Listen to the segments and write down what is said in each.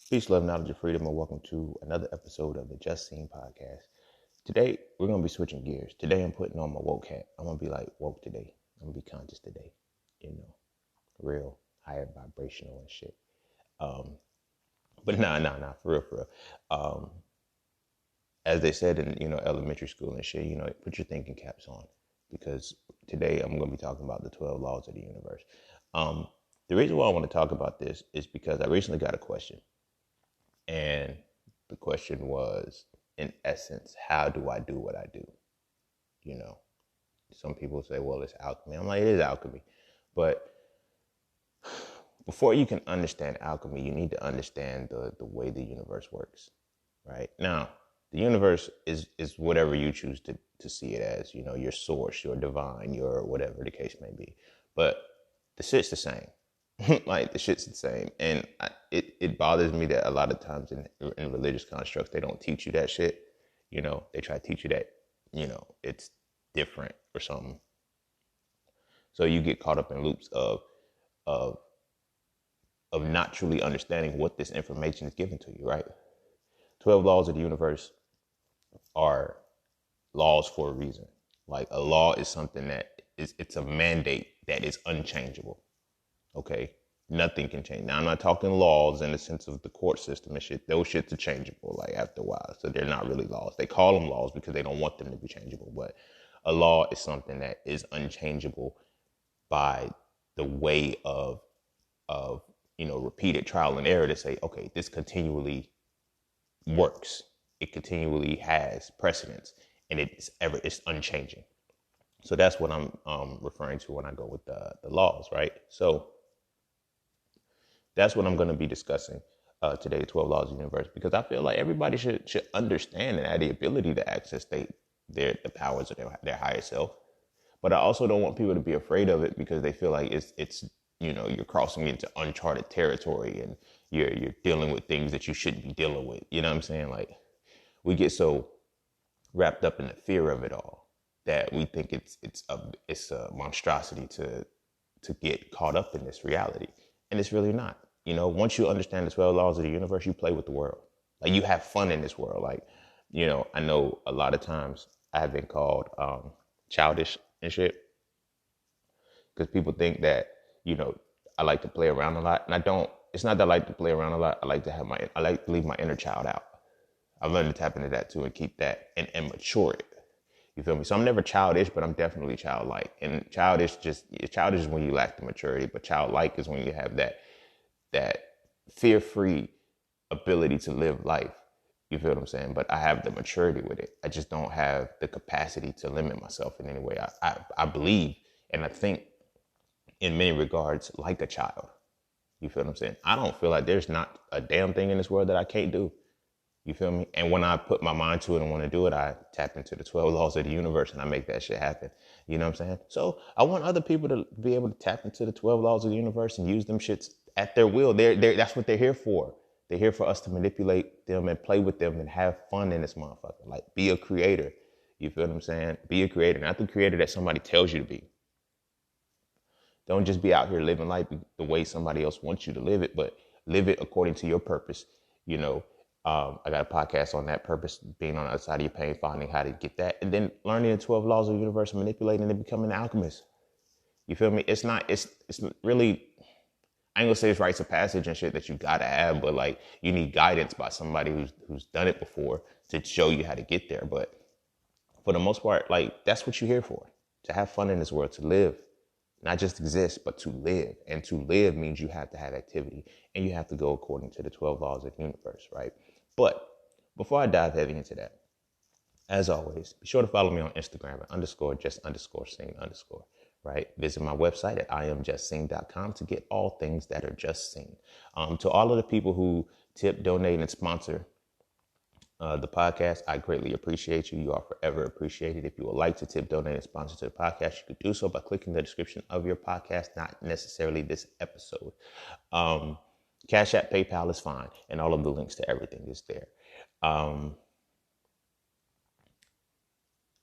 Peace, love, knowledge, and freedom, and welcome to another episode of the Just Seen podcast. Today, we're going to be switching gears. Today, I'm putting on my woke hat. I'm going to be like woke today. I'm going to be conscious today. Real, higher vibrational and shit. But nah, for real. As they said in, elementary school and shit, put your thinking caps on. Because today, I'm going to be talking about the 12 laws of the universe. The reason why I want to talk about this is because I recently got a question. And the question was, in essence, how do I do what I do? Some people say, well, it's alchemy. I'm like, it is alchemy. But before you can understand alchemy, you need to understand the way the universe works, right? Now, the universe is whatever you choose to see it as, your source, your divine, your whatever the case may be. But the shit's the same. Like, the shit's the same. And it bothers me that a lot of times in religious constructs, they don't teach you that shit. They try to teach you that, it's different or something. So you get caught up in loops of not truly understanding what this information is given to you, right? 12 laws of the universe are laws for a reason. Like, a law is something it's a mandate that is unchangeable. Okay, nothing can change. Now, I'm not talking laws in the sense of the court system and shit. Those shits are changeable, like, after a while. So they're not really laws. They call them laws because they don't want them to be changeable. But a law is something that is unchangeable by the way of repeated trial and error to say, okay, this continually works. It continually has precedence, and it's unchanging. So that's what I'm referring to when I go with the laws, right? So that's what I'm going to be discussing today, 12 laws of the universe, because I feel like everybody should understand and have the ability to access the powers of their higher self. But I also don't want people to be afraid of it because they feel like it's you're crossing into uncharted territory and you're dealing with things that you shouldn't be dealing with. You know what I'm saying? Like, we get so wrapped up in the fear of it all that we think it's a monstrosity to get caught up in this reality. And it's really not. Once you understand the 12 laws of the universe, you play with the world. Like, you have fun in this world. Like, I know a lot of times I have been called childish and shit because people think that, I like to play around a lot. And I don't. It's not that I like to play around a lot. I like to leave my inner child out. I've learned to tap into that too and keep that and mature it. You feel me? So I'm never childish, but I'm definitely childlike. And childish is when you lack the maturity, but childlike is when you have that fear-free ability to live life. You feel what I'm saying? But I have the maturity with it. I just don't have the capacity to limit myself in any way. I believe and I think in many regards like a child. You feel what I'm saying? I don't feel like there's not a damn thing in this world that I can't do. You feel me? And when I put my mind to it and want to do it, I tap into the 12 laws of the universe and I make that shit happen. You know what I'm saying? So I want other people to be able to tap into the 12 laws of the universe and use them shits at their will. That's what they're here for. They're here for us to manipulate them and play with them and have fun in this motherfucker. Like, be a creator. You feel what I'm saying? Be a creator. Not the creator that somebody tells you to be. Don't just be out here living life the way somebody else wants you to live it, but live it according to your purpose. I got a podcast on that purpose, being on the other side of your pain, finding how to get that, and then learning the 12 laws of the universe, manipulating and becoming an alchemist. You feel me? It's really, I ain't gonna say it's rites of passage and shit that you gotta have, but like, you need guidance by somebody who's done it before to show you how to get there. But for the most part, like, that's what you're here for, to have fun in this world, to live. Not just exist, but to live. And to live means you have to have activity and you have to go according to the 12 laws of the universe, right? But before I dive heavy into that, as always, be sure to follow me on Instagram at _just_sing_, right? Visit my website at iamjustsing.com to get all things that are just seen. To all of the people who tip, donate, and sponsor the podcast, I greatly appreciate you. You are forever appreciated. If you would like to tip, donate, and sponsor to the podcast, you could do so by clicking the description of your podcast, not necessarily this episode. Cash App, PayPal is fine, and all of the links to everything is there.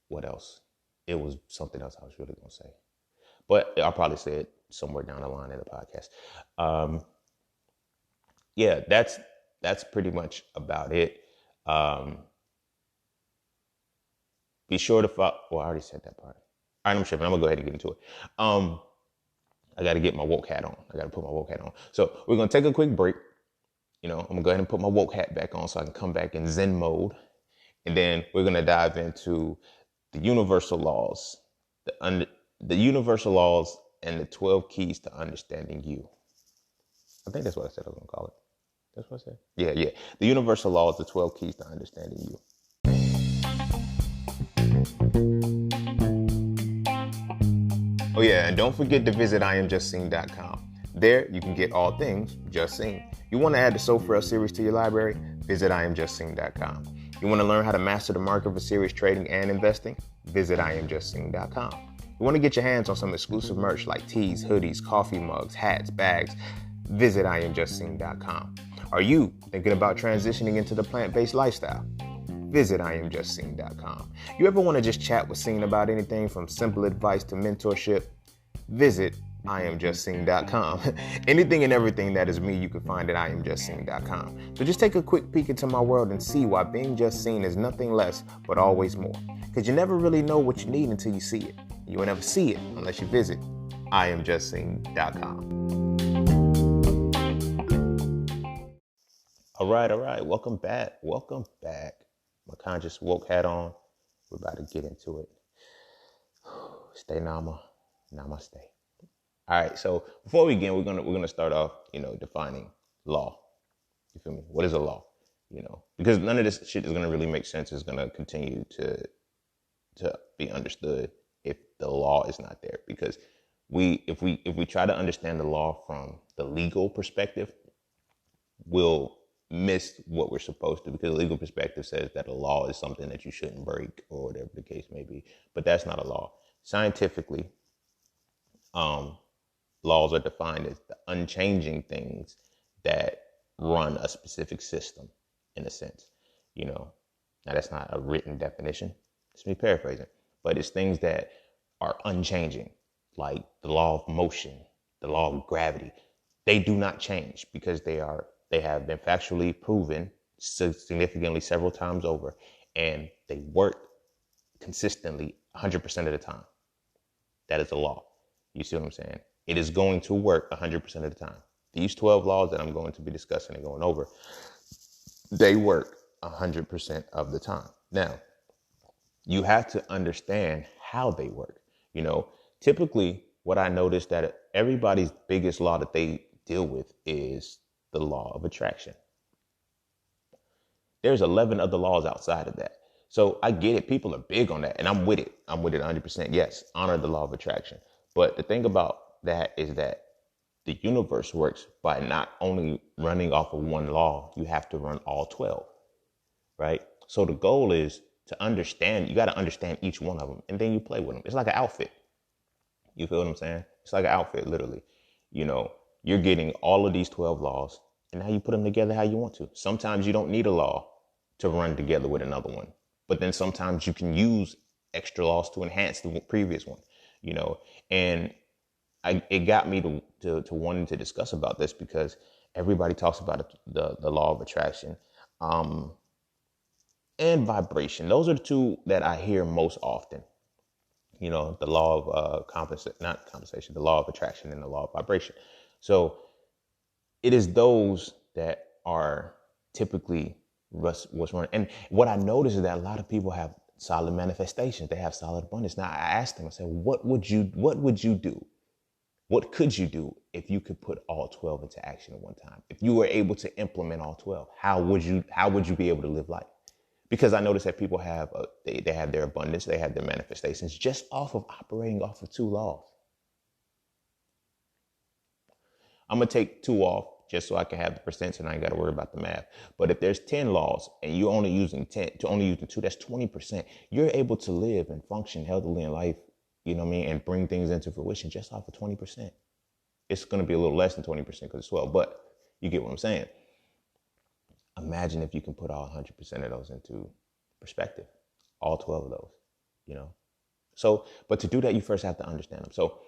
What else? It was something else I was really going to say, but I'll probably say it somewhere down the line in the podcast. Yeah, that's that's pretty much about it. Be sure to follow. Well, I already said that part. All right, I'm tripping. I'm gonna go ahead and get into it. I got to get my woke hat on. I got to put my woke hat on. So we're gonna take a quick break. I'm gonna go ahead and put my woke hat back on so I can come back in Zen mode, and then we're gonna dive into the universal laws, the universal laws, and the 12 keys to understanding you. I think that's what I said I was gonna call it. That's what I said. Yeah. The universal laws, the 12 keys to understanding you. Oh yeah, and don't forget to visit IamJustSeen.com. There you can get all things Just Seen. You want to add the Soul series to your library? Visit IamJustSeen.com. You want to learn how to master the market for serious trading and investing? Visit IamJustSeen.com. You want to get your hands on some exclusive merch like tees, hoodies, coffee mugs, hats, bags? Visit IamJustSeen.com. Are you thinking about transitioning into the plant-based lifestyle? Visit IamJustSeen.com. You ever want to just chat with Seen about anything from simple advice to mentorship? Visit IamJustSeen.com. Anything and everything that is me, you can find at IamJustSeen.com. So just take a quick peek into my world and see why being just seen is nothing less but always more. Because you never really know what you need until you see it. You will never see it unless you visit IamJustSeen.com. All right. Welcome back. My conscious woke hat on. We're about to get into it. Stay Nama. Namaste. All right. So before we begin, we're gonna start off, defining law. You feel me? What is a law? Because none of this shit is gonna really make sense. It's gonna continue to be understood if the law is not there. Because if we try to understand the law from the legal perspective, we'll miss what we're supposed to, because the legal perspective says that a law is something that you shouldn't break or whatever the case may be. But that's not a law. Scientifically, laws are defined as the unchanging things that run a specific system, in a sense. Now that's not a written definition. It's me paraphrasing, but it's things that are unchanging, like the law of motion, the law of gravity. They do not change because they have been factually proven significantly several times over, and they work consistently 100% of the time. That is a law. You see what I'm saying? It is going to work 100% of the time. These 12 laws that I'm going to be discussing and going over, they work 100% of the time. Now, you have to understand how they work. Typically what I noticed that everybody's biggest law that they deal with is the law of attraction. There's 11 other laws outside of that. So I get it. People are big on that, and I'm with it. I'm with it 100%. Yes, honor the law of attraction. But the thing about that is that the universe works by not only running off of one law, you have to run all 12, right? So the goal is to understand. You got to understand each one of them, and then you play with them. It's like an outfit. You feel what I'm saying? It's like an outfit, literally. You're getting all of these 12 laws, and now you put them together how you want to. Sometimes you don't need a law to run together with another one, but then sometimes you can use extra laws to enhance the previous one, and it got me to wanting to discuss about this, because everybody talks about the law of attraction and vibration. Those are the two that I hear most often. The law of the law of attraction and the law of vibration. So it is those that are typically what's running. And what I noticed is that a lot of people have solid manifestations. They have solid abundance. Now I asked them, I said, what would you do? What could you do if you could put all 12 into action at one time? If you were able to implement all 12, how would you be able to live life? Because I noticed that people have they have their abundance, they have their manifestations just off of operating off of 2 laws. I'm going to take 2 off just so I can have the percents and I ain't got to worry about the math. But if there's 10 laws and you're only using 2, that's 20%. You're able to live and function healthily in life, and bring things into fruition just off of 20%. It's going to be a little less than 20% because it's 12, but you get what I'm saying. Imagine if you can put all 100% of those into perspective, all 12 of those, So, but to do that, you first have to understand them. So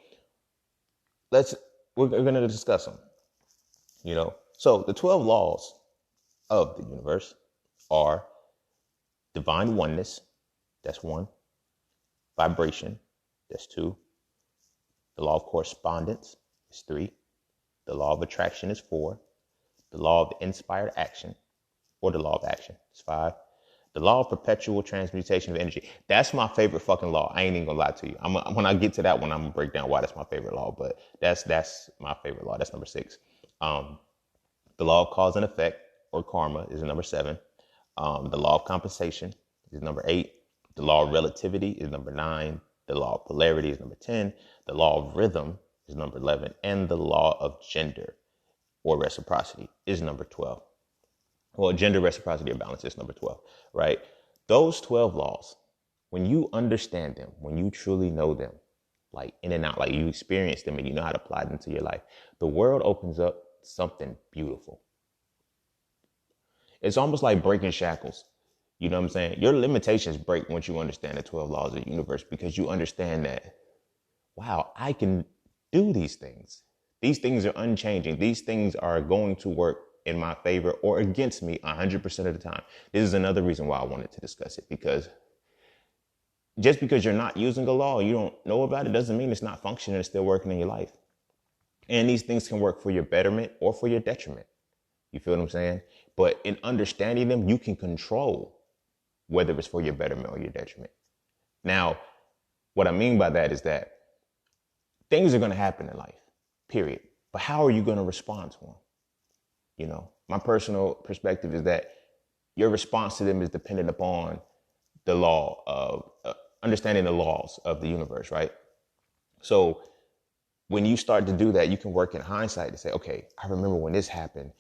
we're going to discuss them, So the 12 laws of the universe are divine oneness, that's one, vibration, that's two, the law of correspondence is three, the law of attraction is four, the law of inspired action, or the law of action, is five, the law of perpetual transmutation of energy. That's my favorite fucking law. I ain't even gonna lie to you. When I get to that one, I'm gonna break down why that's my favorite law, but that's my favorite law. That's number six. The law of cause and effect, or karma, is number seven. The law of compensation is number eight. The law of relativity is number nine. The law of polarity is number 10. The law of rhythm is number 11. And the law of gender, or reciprocity, is number 12. Well, gender, reciprocity, or balance is number 12, right? Those 12 laws, when you understand them, when you truly know them, like in and out, like you experience them and you know how to apply them to your life, the world opens up something beautiful. It's almost like breaking shackles. You know what I'm saying? Your limitations break once you understand the 12 laws of the universe, because you understand that, wow, I can do these things. These things are unchanging. These things are going to work in my favor or against me 100% of the time. This is another reason why I wanted to discuss it, because just because you're not using a law, you don't know about it, doesn't mean it's not functioning. It's still working in your life. And these things can work for your betterment or for your detriment. You feel what I'm saying? But in understanding them, you can control whether it's for your betterment or your detriment. Now, what I mean by that is that things are going to happen in life, period. But how are you going to respond to them? You know, my personal perspective is that your response to them is dependent upon the law of understanding the laws of the universe, right? So when you start to do that, you can work in hindsight to say, okay, I remember when this happened.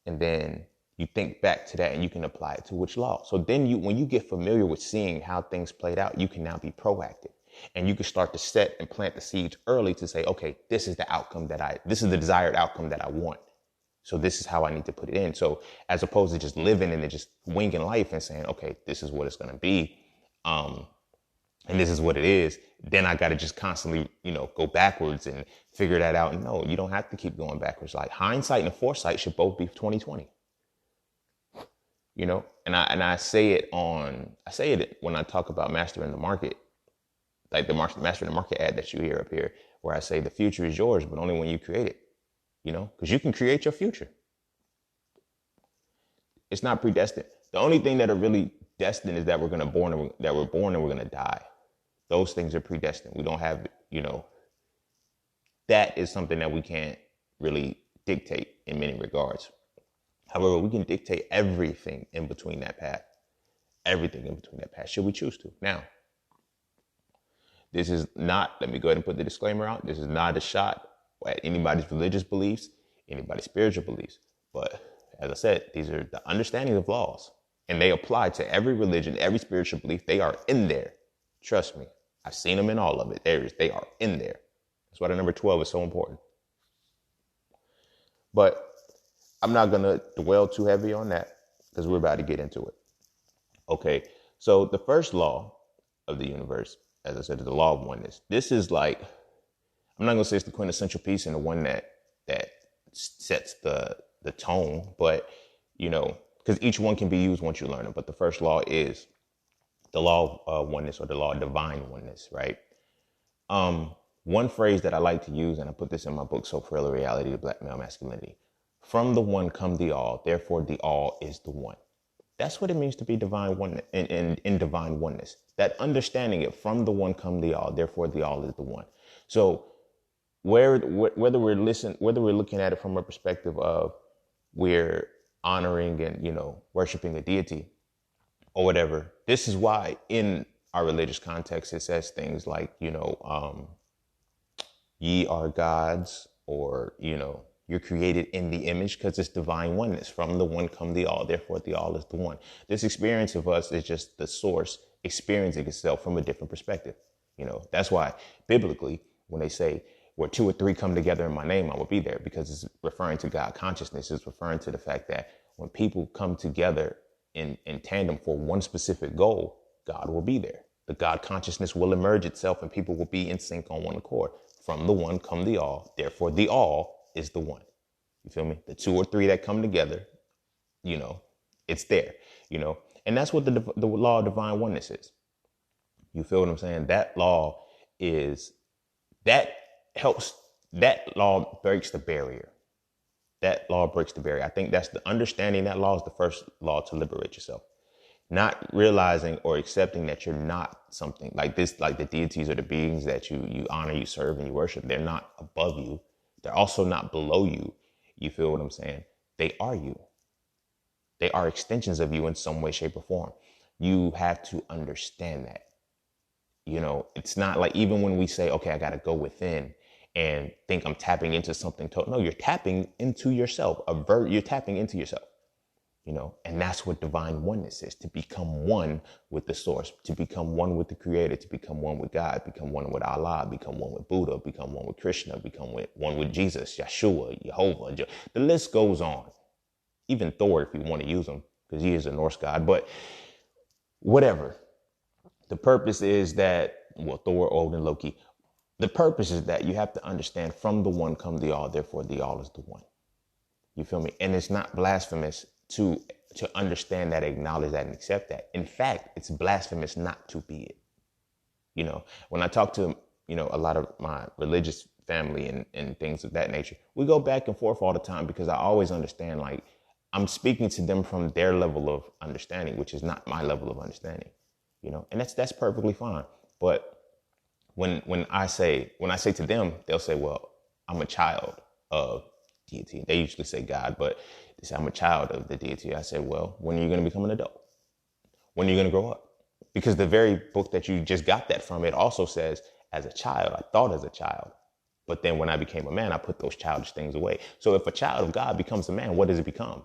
And then you think back to that and you can apply it to which law. So then when you get familiar with seeing how things played out, you can now be proactive, and you can start to set and plant the seeds early to say, okay, this is the outcome this is the desired outcome that I want. So this is how I need to put it in. So as opposed to just living and just winging life and saying, okay, this is what it's going to be. And this is what it is. Then I got to just constantly, go backwards and figure that out. And no, you don't have to keep going backwards. Like hindsight and foresight should both be 2020. And I say it when I talk about mastering the market, like the mastering the market ad that you hear up here, where I say the future is yours, but only when you create it, because you can create your future. It's not predestined. The only thing that are really destined is that we're born and we're going to die. Those things are predestined. We don't have, that is something that we can't really dictate in many regards. However, we can dictate everything in between that path. Everything in between that path, should we choose to. Now, this is not, let me go ahead and put the disclaimer out. This is not a shot at anybody's religious beliefs, anybody's spiritual beliefs. But as I said, these are the understanding of laws, and they apply to every religion, every spiritual belief. They are in there. Trust me. I've seen them in all of it. They are in there. That's why the number 12 is so important. But I'm not going to dwell too heavy on that, because we're about to get into it. Okay, so the first law of the universe, as I said, is the law of oneness. This is like, I'm not going to say it's the quintessential piece and the one that sets the tone, but, because each one can be used once you learn it. But the first law is the law of oneness, or the law of divine oneness, right? One phrase that I like to use, and I put this in my book, So Frail a Reality to Black Male Masculinity: from the one come the all, therefore the all is the one. That's what it means to be divine one in divine oneness. That understanding it, from the one come the all, therefore the all is the one. So whether we're looking at it from a perspective of we're honoring and worshiping a deity or whatever, this is why in our religious context it says things like ye are gods, or you're created in the image, because it's divine oneness. From the one come the all, therefore the all is the one. This experience of us is just the source experiencing itself from a different perspective. That's why biblically, when they say where two or three come together in my name, I will be there, because it's referring to God consciousness. It's referring to the fact that when people come together in tandem for one specific goal, God will be there. The God consciousness will emerge itself, and people will be in sync on one accord. From the one come the all, therefore the all is the one. You feel me? The two or three that come together, It's there, and that's what the law of divine oneness is. You feel what I'm saying? That law is, that helps, that law breaks the barrier. That law breaks the barrier. I think that's the understanding. That law is the first law to liberate yourself. Not realizing or accepting that you're not something like this, like the deities or the beings that you honor, you serve, and you worship. They're not above you. They're also not below you. You feel what I'm saying? They are you. They are extensions of you in some way, shape, or form. You have to understand that. It's not like, even when we say, okay, I got to go within and think I'm tapping into something total. No, you're tapping into yourself. You're tapping into yourself. And that's what divine oneness is: to become one with the source, to become one with the creator, to become one with God, become one with Allah, become one with Buddha, become one with Krishna, become one with Jesus, Yeshua, Jehovah. The list goes on. Even Thor, if you want to use him, because he is a Norse god, but whatever. The purpose is that, Thor, Odin, Loki, the purpose is that you have to understand, from the one come the all, therefore the all is the one. You feel me? And it's not blasphemous to understand that, acknowledge that, and accept that. In fact, it's blasphemous not to be it. When I talk to, a lot of my religious family and things of that nature, we go back and forth all the time, because I always understand, like, I'm speaking to them from their level of understanding, which is not my level of understanding, and that's perfectly fine. But when I say to them, they'll say, well, I'm a child of deity. They usually say God, but they say I'm a child of the deity. I said, well, when are you going to become an adult? When are you going to grow up? Because the very book that you just got that from, it also says, as a child, I thought as a child. But then when I became a man, I put those childish things away. So if a child of God becomes a man, what does it become?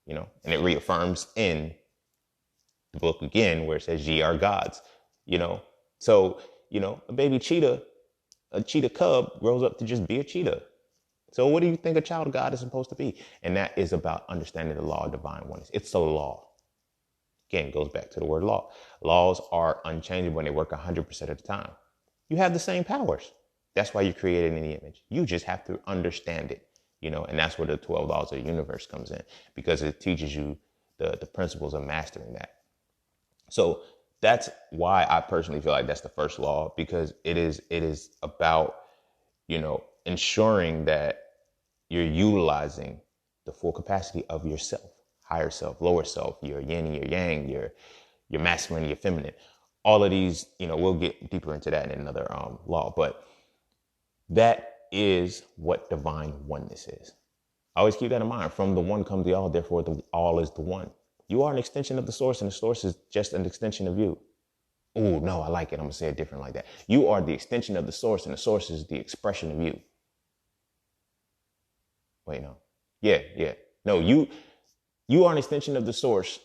And it reaffirms in the book again, where it says, ye are gods, So, a baby cheetah, a cheetah cub grows up to just be a cheetah. So what do you think a child of God is supposed to be? And that is about understanding the law of divine oneness. It's a law. Again, it goes back to the word law. Laws are unchangeable and they work 100% of the time. You have the same powers. That's why you're created in the image. You just have to understand it, and that's where the 12 laws of the universe comes in, because it teaches you the principles of mastering that. So that's why I personally feel like that's the first law, because it is about, ensuring that you're utilizing the full capacity of yourself, higher self, lower self, your yin and your yang, your masculine, your feminine. All of these, we'll get deeper into that in another law, but that is what divine oneness is. I always keep that in mind. From the one comes the all, therefore the all is the one. You are an extension of the source, and the source is just an extension of you. Oh, no, I like it. I'm going to say it different like that. You are the extension of the source, and the source is the expression of you. Wait, no. Yeah. No, you are an extension of the source,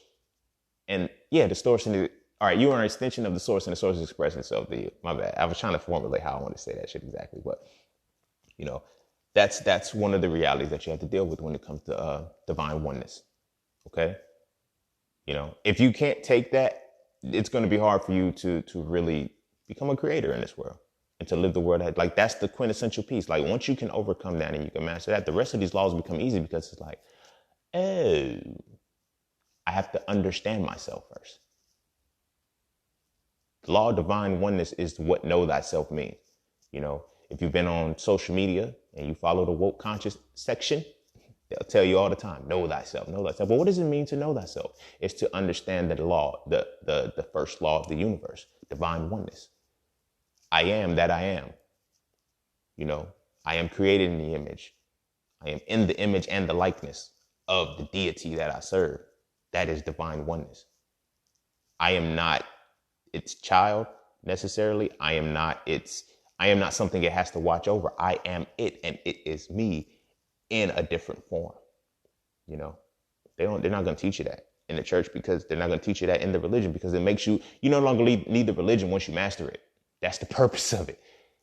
and the source all right, you are an extension of the source, and the source is expressing itself to you. My bad. I was trying to formulate how I want to say that shit exactly, but that's one of the realities that you have to deal with when it comes to divine oneness. Okay. If you can't take that, it's going to be hard for you to really become a creator in this world and to live the world. Like, that's the quintessential piece. Like, once you can overcome that and you can master that, the rest of these laws become easy, because it's like, oh, I have to understand myself first. The law of divine oneness is what know thyself means. If you've been on social media and you follow the woke conscious section, they'll tell you all the time, know thyself, know thyself. But what does it mean to know thyself? It's to understand the law, the first law of the universe, divine oneness. I am that I am. I am created in the image. I am in the image and the likeness of the deity that I serve. That is divine oneness. I am not its child necessarily. I am not something it has to watch over. I am it, and it is me in a different form. They're not going to teach you that in the church, because they're not going to teach you that in the religion, because it makes you no longer need the religion once you master it. That's the purpose of it.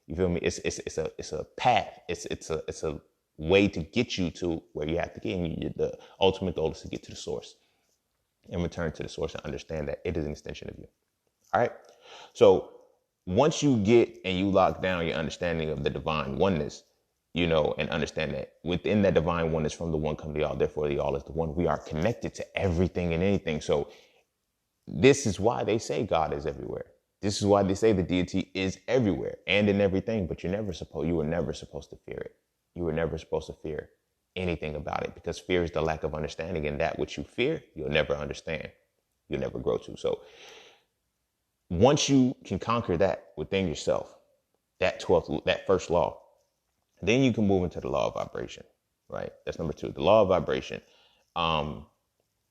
You feel me? It's a path. It's a way to get you to where you have to get. And the ultimate goal is to get to the source and return to the source and understand that it is an extension of you. All right. So once you get and you lock down your understanding of the divine oneness, and understand that within that divine one is from the one come the all, therefore the all is the one. We are connected to everything and anything. So this is why they say God is everywhere. This is why they say the deity is everywhere and in everything, but you were never supposed to fear it. You were never supposed to fear anything about it, because fear is the lack of understanding, and that which you fear, you'll never understand. You'll never grow to. So once you can conquer that within yourself, that first law, then you can move into the law of vibration, right? That's number 2, the law of vibration.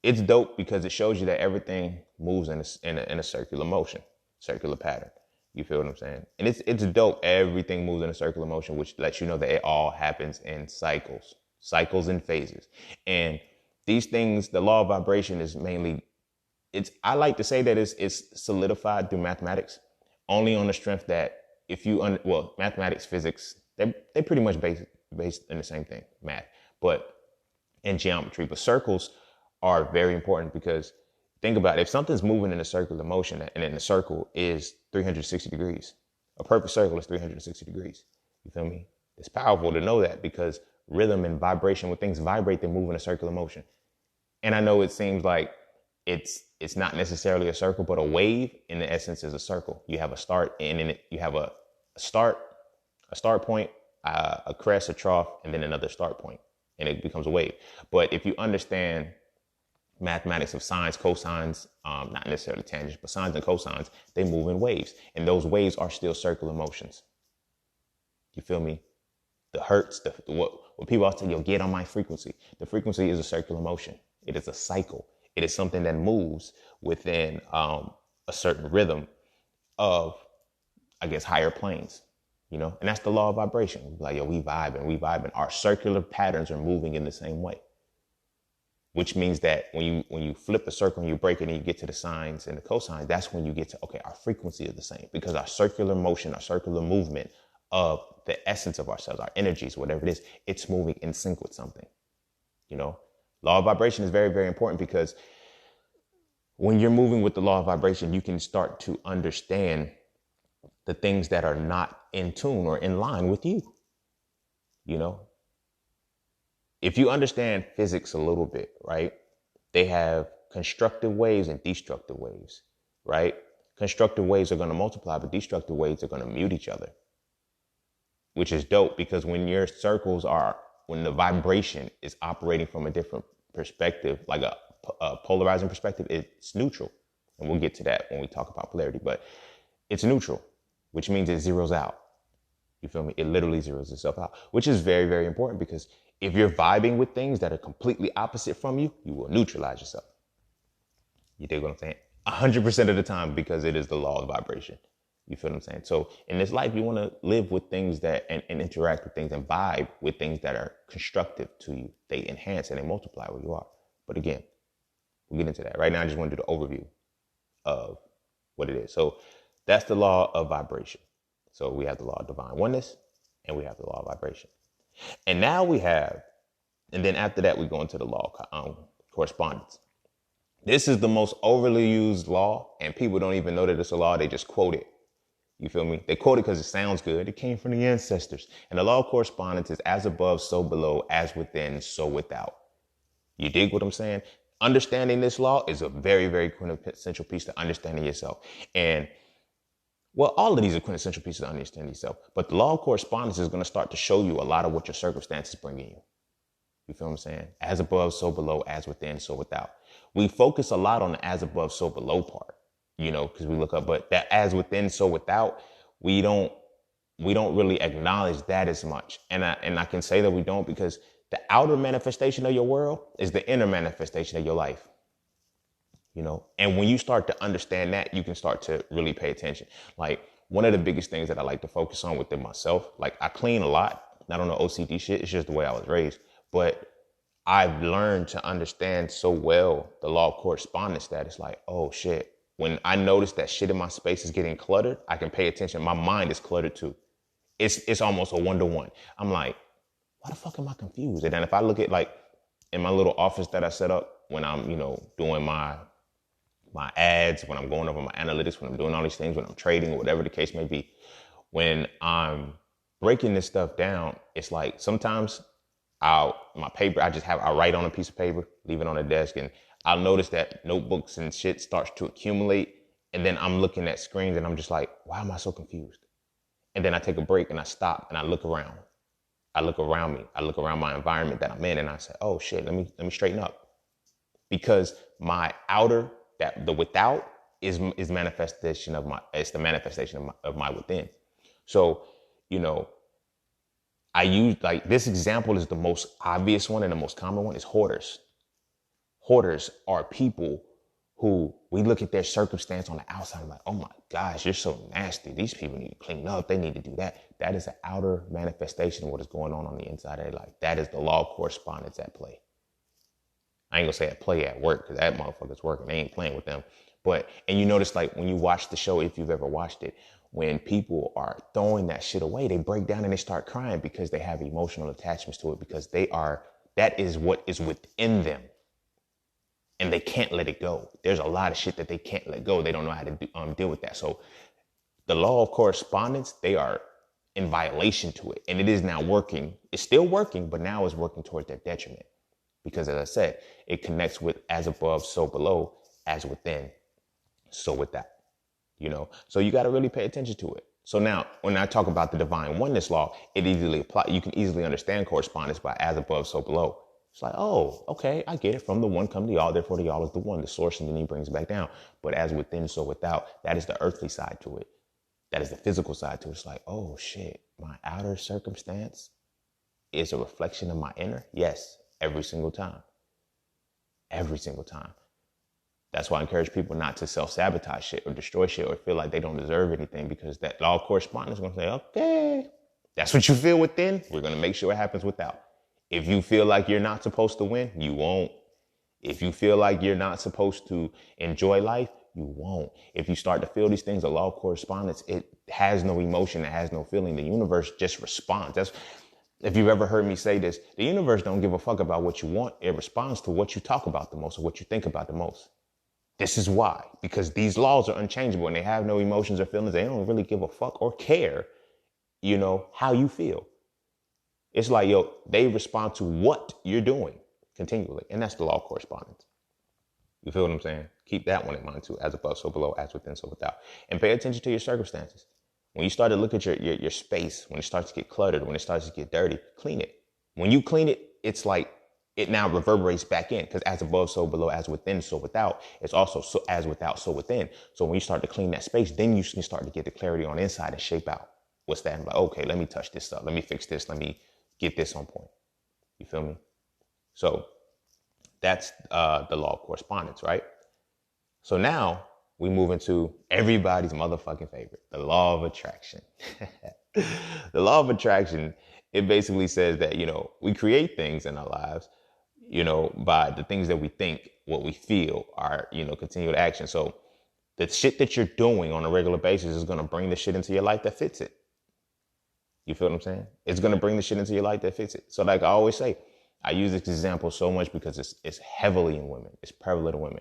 It's dope because it shows you that everything moves in a circular motion, circular pattern. You feel what I'm saying? And it's dope. Everything moves in a circular motion, which lets you know that it all happens in cycles and phases. And these things, the law of vibration is mainly, I like to say that it's solidified through mathematics, only on the strength that mathematics, physics, they're pretty much based in the same thing, math, but in geometry. But circles are very important, because think about it, if something's moving in a circular motion and then the circle is 360 degrees, a perfect circle is 360 degrees. You feel me? It's powerful to know that, because rhythm and vibration, when things vibrate, they move in a circular motion. And I know it seems like it's not necessarily a circle, but a wave in the essence is a circle. You have a start, and then you have a start point, a crest, a trough, and then another start point, and it becomes a wave. But if you understand mathematics of sines, cosines, not necessarily tangents, but sines and cosines, they move in waves, and those waves are still circular motions. You feel me? The hertz, what people always say, yo, get on my frequency. The frequency is a circular motion. It is a cycle. It is something that moves within a certain rhythm of, I guess, higher planes, and that's the law of vibration. Like, yo, we vibe. Our circular patterns are moving in the same way, which means that when you flip the circle and you break it and you get to the sines and the cosines, that's when you get to, okay, our frequency is the same, because our circular motion, our circular movement of the essence of ourselves, our energies, whatever it is, it's moving in sync with something. Law of vibration is very, very important, because when you're moving with the law of vibration, you can start to understand the things that are not in tune or in line with you. If you understand physics a little bit, right? They have constructive waves and destructive waves, right? Constructive waves are going to multiply, but destructive waves are going to mute each other, which is dope, because when the vibration is operating from a different perspective, like a polarizing perspective, it's neutral. And we'll get to that when we talk about polarity, but it's neutral, which means it zeroes out. You feel me? It literally zeroes itself out, which is very, very important, because if you're vibing with things that are completely opposite from you, you will neutralize yourself. You dig what I'm saying? 100% of the time, because it is the law of vibration. You feel what I'm saying? So in this life, you want to live with things that and interact with things and vibe with things that are constructive to you. They enhance and they multiply where you are. But again, we'll get into that. Right now, I just want to do the overview of what it is. So that's the law of vibration. So we have the law of divine oneness, and we have the law of vibration. And now and then after that, we go into the law of correspondence. This is the most overly used law, and people don't even know that it's a law. They just quote it. You feel me? They quote it because it sounds good. It came from the ancestors. And the law of correspondence is as above, so below, as within, so without. You dig what I'm saying? Understanding this law is a very, very quintessential piece to understanding yourself. And all of these are quintessential pieces to understand yourself. But the law of correspondence is going to start to show you a lot of what your circumstances bringing you. You feel what I'm saying? As above, so below, as within, so without. We focus a lot on the as above, so below part, because we look up, but that as within, so without, we don't really acknowledge that as much. And I can say that we don't, because the outer manifestation of your world is the inner manifestation of your life. And when you start to understand that, you can start to really pay attention. Like, one of the biggest things that I like to focus on within myself, like, I clean a lot, not on the OCD shit. It's just the way I was raised. But I've learned to understand so well the law of correspondence that it's like, oh shit, when I notice that shit in my space is getting cluttered, I can pay attention. My mind is cluttered too. It's almost a 1-to-1. I'm like, why the fuck am I confused? And then if I look at, like, in my little office that I set up when I'm, doing my ads, when I'm going over my analytics, when I'm doing all these things, when I'm trading, or whatever the case may be, when I'm breaking this stuff down, it's like sometimes I write on a piece of paper, leave it on the desk, and I'll notice that notebooks and shit starts to accumulate. And then I'm looking at screens and I'm just like, why am I so confused? And then I take a break and I stop and I look around. I look around me. I look around my environment that I'm in and I say, oh shit, let me straighten up. Because my outer, the without is manifestation of it's the manifestation of my within. So, you know, I use, like, this example is the most obvious one and the most common one is hoarders. Hoarders are people who we look at their circumstance on the outside and like, oh my gosh, you're so nasty. These people need to clean up. They need to do that. That is an outer manifestation of what is going on the inside of their life. That is the law of correspondence at play. I ain't gonna say at play at work because that motherfucker's working. They ain't playing with them. But, and you notice, like, when you watch the show, if you've ever watched it, when people are throwing that shit away, they break down and they start crying because they have emotional attachments to it, because that is what is within them. And they can't let it go. There's a lot of shit that they can't let go. They don't know how to deal with that. So the law of correspondence, they are in violation to it. And it is now working. It's still working, but now it's working towards their detriment. Because as I said, it connects with as above, so below, as within, so without. You know, so you got to really pay attention to it. So now when I talk about the divine oneness law, it easily apply. You can easily understand correspondence by as above, so below. It's like, oh, okay, I get it. From the one come the all, therefore the all is the one, the source, and then he brings it back down. But as within, so without, that is the earthly side to it. That is the physical side to it. It's like, oh shit, my outer circumstance is a reflection of my inner. Yes, every single time. Every single time. That's why I encourage people not to self-sabotage shit or destroy shit or feel like they don't deserve anything, because that law of correspondence is going to say, okay, that's what you feel within. We're going to make sure it happens without. If you feel like you're not supposed to win, you won't. If you feel like you're not supposed to enjoy life, you won't. If you start to feel these things, the law of correspondence, it has no emotion, it has no feeling. The universe just responds. If you've ever heard me say this, the universe don't give a fuck about what you want. It responds to what you talk about the most or what you think about the most. This is why, because these laws are unchangeable and they have no emotions or feelings. They don't really give a fuck or care, you know, how you feel. It's like, yo, they respond to what you're doing continually. And that's the law of correspondence. You feel what I'm saying? Keep that one in mind too. As above, so below, as within, so without. And pay attention to your circumstances. When you start to look at your space, when it starts to get cluttered, when it starts to get dirty, clean it. When you clean it, it's like it now reverberates back in, because as above, so below, as within, so without. It's also so as without, so within. So when you start to clean that space, then you can start to get the clarity on the inside and shape out what's that. And like, okay, let me touch this up. Let me fix this. Let me get this on point. You feel me? So that's the law of correspondence, right? So now we move into everybody's motherfucking favorite, the law of attraction. The law of attraction, it basically says that, you know, we create things in our lives, you know, by the things that we think, what we feel, our, you know, continued action. So the shit that you're doing on a regular basis is going to bring the shit into your life that fits it. You feel what I'm saying? It's going to bring the shit into your life that fits it. So like I always say, I use this example so much because it's heavily in women. It's prevalent in women.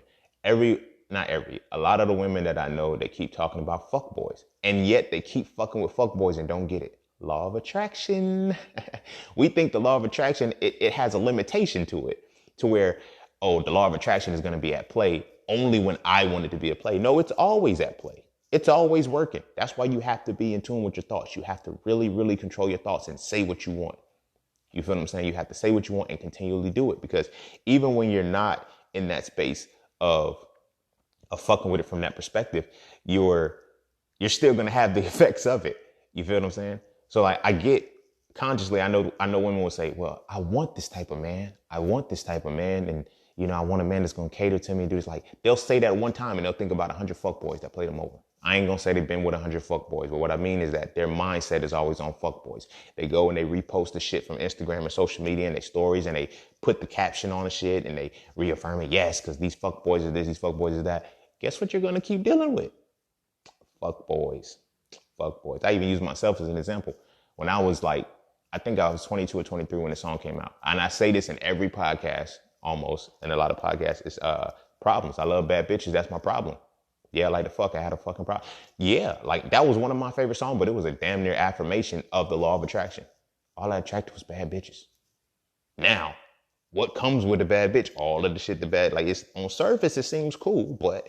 A lot of the women that I know, they keep talking about fuck boys, and yet they keep fucking with fuck boys and don't get it. Law of attraction. We think the law of attraction, it has a limitation to it, to where, oh, the law of attraction is going to be at play only when I want it to be at play. No, it's always at play. It's always working. That's why you have to be in tune with your thoughts. You have to really, really control your thoughts and say what you want. You feel what I'm saying? You have to say what you want and continually do it, because even when you're not in that space of fucking with it from that perspective, you're still going to have the effects of it. You feel what I'm saying? So like, I get consciously, I know women will say, well, I want this type of man. I want this type of man. And, you know, I want a man that's going to cater to me and do this. Like, they'll say that one time and they'll think about 100 fuck boys that played them over. I ain't going to say they've been with 100 fuck boys, but what I mean is that their mindset is always on fuck boys. They go and they repost the shit from Instagram and social media and their stories, and they put the caption on the shit and they reaffirm it. Yes, because these fuck boys are this, these fuck boys are that. Guess what you're going to keep dealing with? Fuck boys. Fuck boys. I even use myself as an example. When I was like, I think I was 22 or 23 when the song came out. And I say this in every podcast, almost, in a lot of podcasts, it's problems. I love bad bitches. That's my problem. Yeah, like the fuck, I had a fucking problem. Yeah, like that was one of my favorite songs, but it was a damn near affirmation of the law of attraction. All I attracted was bad bitches. Now, what comes with a bad bitch? All of the shit, the bad, like it's on surface, it seems cool, but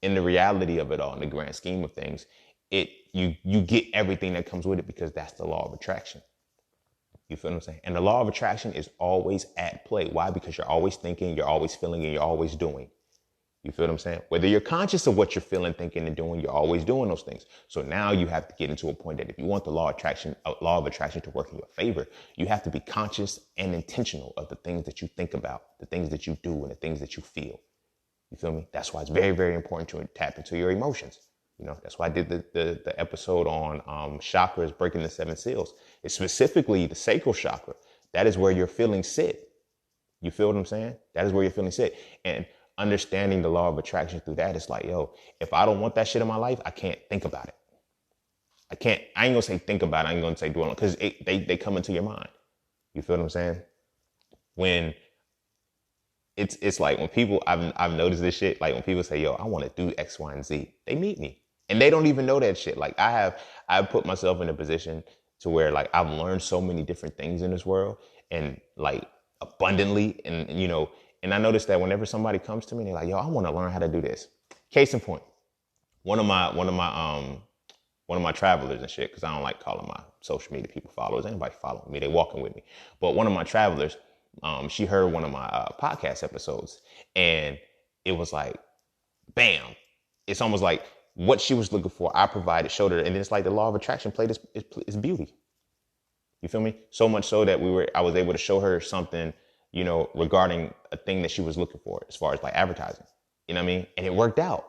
in the reality of it all, in the grand scheme of things, you get everything that comes with it because that's the law of attraction. You feel what I'm saying? And the law of attraction is always at play. Why? Because you're always thinking, you're always feeling, and you're always doing. You feel what I'm saying? Whether you're conscious of what you're feeling, thinking, and doing, you're always doing those things. So now you have to get into a point that if you want the law of attraction to work in your favor, you have to be conscious and intentional of the things that you think about, the things that you do, and the things that you feel. You feel me? That's why it's very, very important to tap into your emotions. You know, that's why I did the episode on chakras, breaking the 7 seals. It's specifically the sacral chakra. That is where your feelings sit. You feel what I'm saying? That is where your feelings sit. And understanding the law of attraction through that, it's like, yo, if I don't want that shit in my life, I can't think about it. I ain't gonna say think about it. I ain't gonna say dwell on it, because they come into your mind. You feel what I'm saying? When it's like when people, I've noticed this shit, like when people say, yo, I want to do X, Y, and Z, they meet me. And they don't even know that shit. Like I've put myself in a position to where like I've learned so many different things in this world, and like abundantly. And you know, and I noticed that whenever somebody comes to me, they're like, yo, I want to learn how to do this. Case in point, one of my travelers and shit, because I don't like calling my social media people followers. Anybody following me, they walking with me. But one of my travelers, she heard one of my podcast episodes, and it was like, bam. It's almost like what she was looking for, I provided, showed her. And it's like the law of attraction played is beauty. You feel me? So much so that I was able to show her something, you know, regarding a thing that she was looking for as far as like advertising. You know what I mean? And it worked out.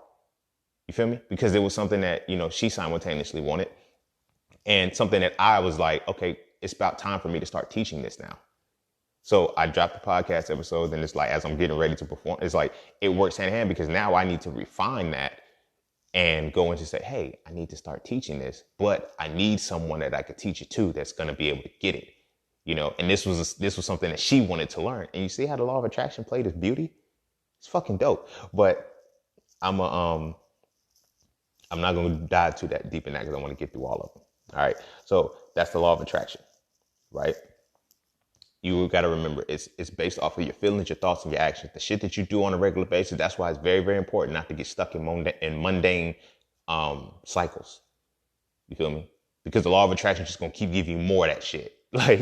You feel me? Because it was something that, you know, she simultaneously wanted, and something that I was like, okay, it's about time for me to start teaching this now. So I dropped the podcast episode, and it's like, as I'm getting ready to perform, it's like, it works hand in hand, because now I need to refine that and go into say, hey, I need to start teaching this, but I need someone that I could teach it to that's going to be able to get it, you know. And this was something that she wanted to learn. And you see how the law of attraction played as beauty? It's fucking dope. But I'm not going to dive too that deep in that, because I want to get through all of them. All right. So that's the law of attraction, right? You got to remember, it's based off of your feelings, your thoughts, and your actions. The shit that you do on a regular basis. That's why it's very, very important not to get stuck in mundane cycles. You feel me? Because the law of attraction is just going to keep giving you more of that shit. Like,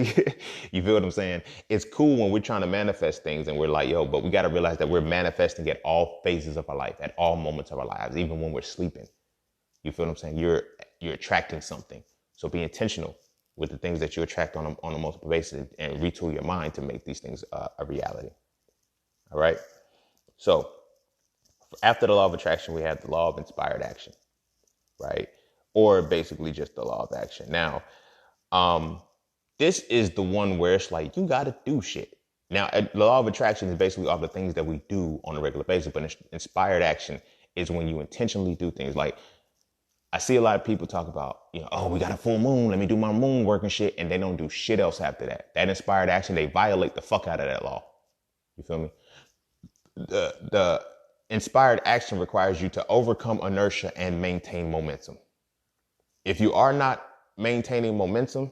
you feel what I'm saying? It's cool when we're trying to manifest things and we're like, yo, but we got to realize that we're manifesting at all phases of our life, at all moments of our lives, even when we're sleeping. You feel what I'm saying? You're attracting something. So be intentional with the things that you attract on a multiple basis, and retool your mind to make these things a reality. All right. So after the law of attraction, we have the law of inspired action, right? Or basically just the law of action. Now, this is the one where it's like, you got to do shit. Now, the law of attraction is basically all the things that we do on a regular basis, but inspired action is when you intentionally do things. Like, I see a lot of people talk about, you know, oh, we got a full moon, let me do my moon work and shit, and they don't do shit else after that. That inspired action, they violate the fuck out of that law. You feel me? The inspired action requires you to overcome inertia and maintain momentum. If you are not maintaining momentum,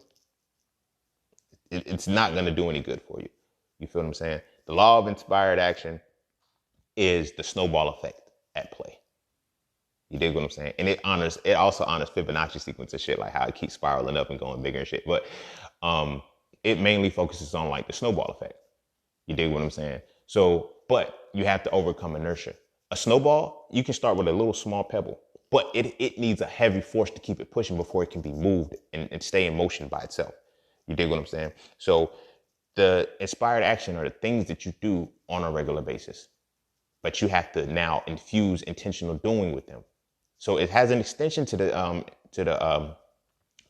it's not going to do any good for you. You feel what I'm saying? The law of inspired action is the snowball effect at play. You dig what I'm saying? And it also honors Fibonacci sequence of shit, like how it keeps spiraling up and going bigger and shit. But it mainly focuses on like the snowball effect. You dig what I'm saying? So, but you have to overcome inertia. A snowball, you can start with a little small pebble, but it needs a heavy force to keep it pushing before it can be moved and stay in motion by itself. You dig what I'm saying? So the inspired action are the things that you do on a regular basis, but you have to now infuse intentional doing with them. So it has an extension to the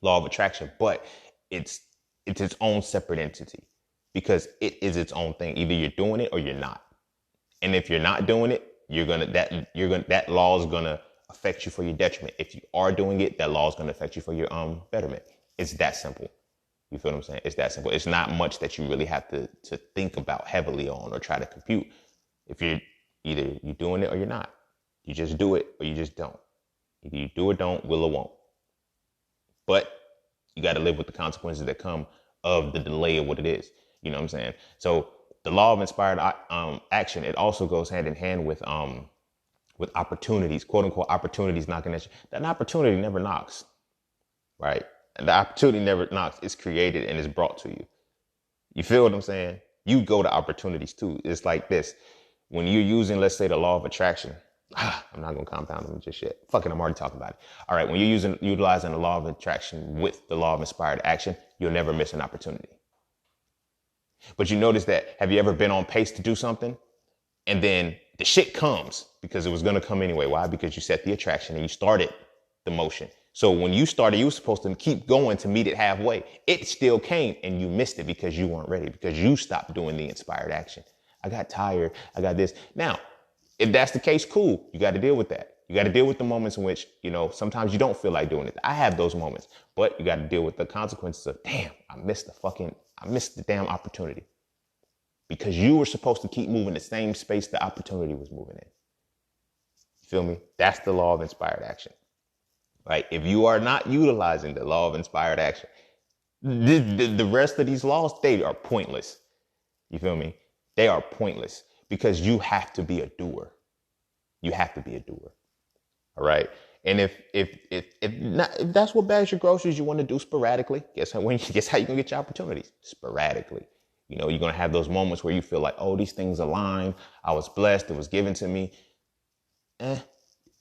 law of attraction, but it's its own separate entity, because it is its own thing. Either you're doing it or you're not. And if you're not doing it, that law is gonna affect you for your detriment. If you are doing it, that law is gonna affect you for your betterment. It's that simple. You feel what I'm saying? It's that simple. It's not much that you really have to think about heavily on or try to compute. If you're either you're doing it or you're not. You just do it or you just don't. Either you do or don't, will or won't. But you got to live with the consequences that come of the delay of what it is. You know what I'm saying? So the law of inspired action, it also goes hand in hand with opportunities, quote unquote, opportunities knocking at you. That opportunity never knocks, right? And the opportunity never knocks. It's created and it's brought to you. You feel what I'm saying? You go to opportunities too. It's like this. When you're using, let's say, the law of attraction, I'm not going to compound them just yet. Fuck it, I'm already talking about it. All right, when you're utilizing the law of attraction with the law of inspired action, you'll never miss an opportunity. But you notice that, have you ever been on pace to do something and then the shit comes because it was going to come anyway? Why? Because you set the attraction and you started the motion. So when you started, you were supposed to keep going to meet it halfway. It still came and you missed it because you weren't ready, because you stopped doing the inspired action. I got tired. I got this. Now, if that's the case, cool. You got to deal with that. You got to deal with the moments in which, sometimes you don't feel like doing it. I have those moments, but you got to deal with the consequences of, damn, I missed the damn opportunity, because you were supposed to keep moving the same space the opportunity was moving in. You feel me? That's the law of inspired action, right? If you are not utilizing the law of inspired action, the rest of these laws, they are pointless. You feel me? They are pointless because you have to be a doer. You have to be a doer. All right. And if that's what bags your groceries you want to do sporadically, guess how you can get your opportunities? Sporadically. You're going to have those moments where you feel like, oh, these things align. I was blessed. It was given to me. And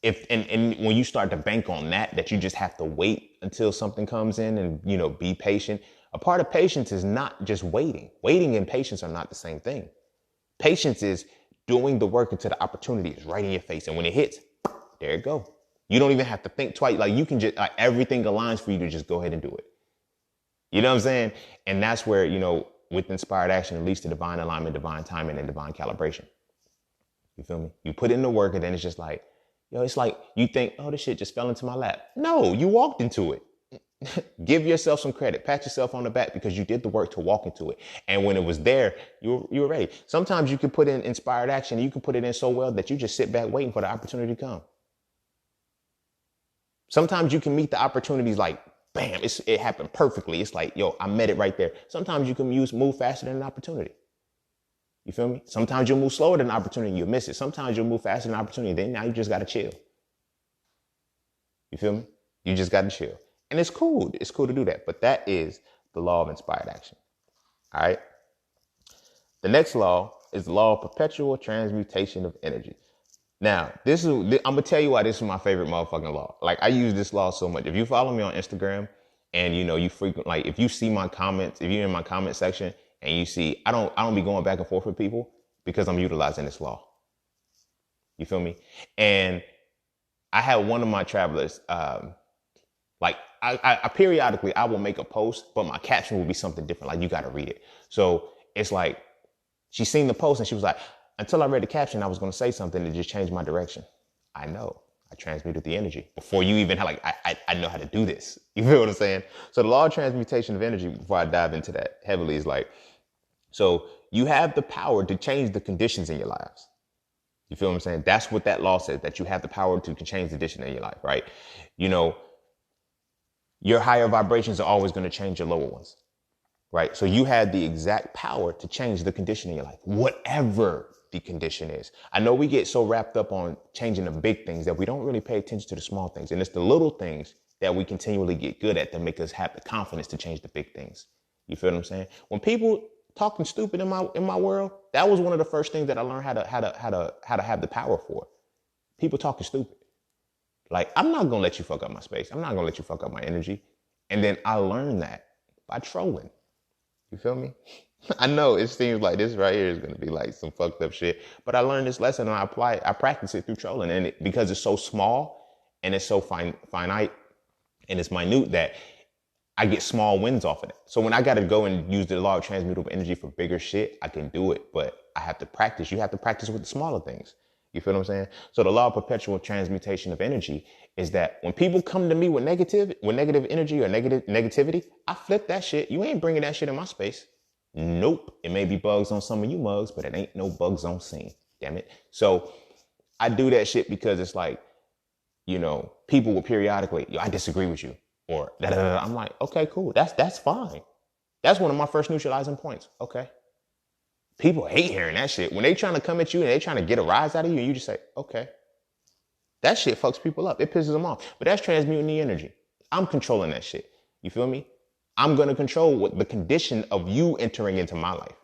when you start to bank on that you just have to wait until something comes in and, be patient. A part of patience is not just waiting. Waiting and patience are not the same thing. Patience is doing the work until the opportunity is right in your face. And when it hits, there it go. You don't even have to think twice. Like, you can just, everything aligns for you to just go ahead and do it. You know what I'm saying? And that's where, with inspired action, it leads to divine alignment, divine timing, and divine calibration. You feel me? You put in the work and then it's just like, it's like you think, oh, this shit just fell into my lap. No, you walked into it. Give yourself some credit. Pat yourself on the back because you did the work to walk into it. And when it was there, you were ready. Sometimes you can put in inspired action. You can put it in so well that you just sit back waiting for the opportunity to come. Sometimes you can meet the opportunities like, bam, it happened perfectly. It's like, I met it right there. Sometimes you can move faster than an opportunity. You feel me? Sometimes you'll move slower than an opportunity. You'll miss it. Sometimes you'll move faster than an opportunity. Then now you just got to chill. You feel me? You just got to chill. And it's cool. It's cool to do that. But that is the law of inspired action. All right. The next law is the law of perpetual transmutation of energy. Now, I'm going to tell you why this is my favorite motherfucking law. Like, I use this law so much. If you follow me on Instagram and, you frequent, like, if you see my comments, if you're in my comment section and you see, I don't be going back and forth with people because I'm utilizing this law. You feel me? And I had one of my travelers, I periodically, I will make a post, but my caption will be something different. Like, you got to read it. So it's like, she seen the post and she was like, until I read the caption, I was going to say something that just changed my direction. I know. I transmuted the energy before you even had, I know how to do this. You feel what I'm saying? So the law of transmutation of energy, before I dive into that heavily, is like, so you have the power to change the conditions in your lives. You feel what I'm saying? That's what that law says, that you have the power to change the condition in your life, right? Your higher vibrations are always going to change your lower ones, right? So you have the exact power to change the condition in your life, whatever the condition is. I know we get so wrapped up on changing the big things that we don't really pay attention to the small things. And it's the little things that we continually get good at that make us have the confidence to change the big things. You feel what I'm saying? When people talking stupid in my world, that was one of the first things that I learned how to have the power for. People talking stupid. Like, I'm not going to let you fuck up my space. I'm not going to let you fuck up my energy. And then I learned that by trolling. You feel me? I know it seems like this right here is going to be like some fucked up shit, but I learned this lesson and I practice it through trolling. And because it's so small and it's so finite and it's minute, that I get small wins off of it. So when I got to go and use the law of transmutable energy for bigger shit, I can do it, but I have to practice. You have to practice with the smaller things. You feel what I'm saying? So the law of perpetual transmutation of energy is that when people come to me with negative energy or negativity, I flip that shit. You ain't bringing that shit in my space. Nope. It may be bugs on some of you mugs, but it ain't no bugs on scene. Damn it. So I do that shit because it's like, people will periodically, yo, I disagree with you, or da da da. I'm like, okay, cool. That's fine. That's one of my first neutralizing points. Okay. People hate hearing that shit. When they trying to come at you and they trying to get a rise out of you, and you just say, okay. That shit fucks people up. It pisses them off. But that's transmuting the energy. I'm controlling that shit. You feel me? I'm going to control what the condition of you entering into my life.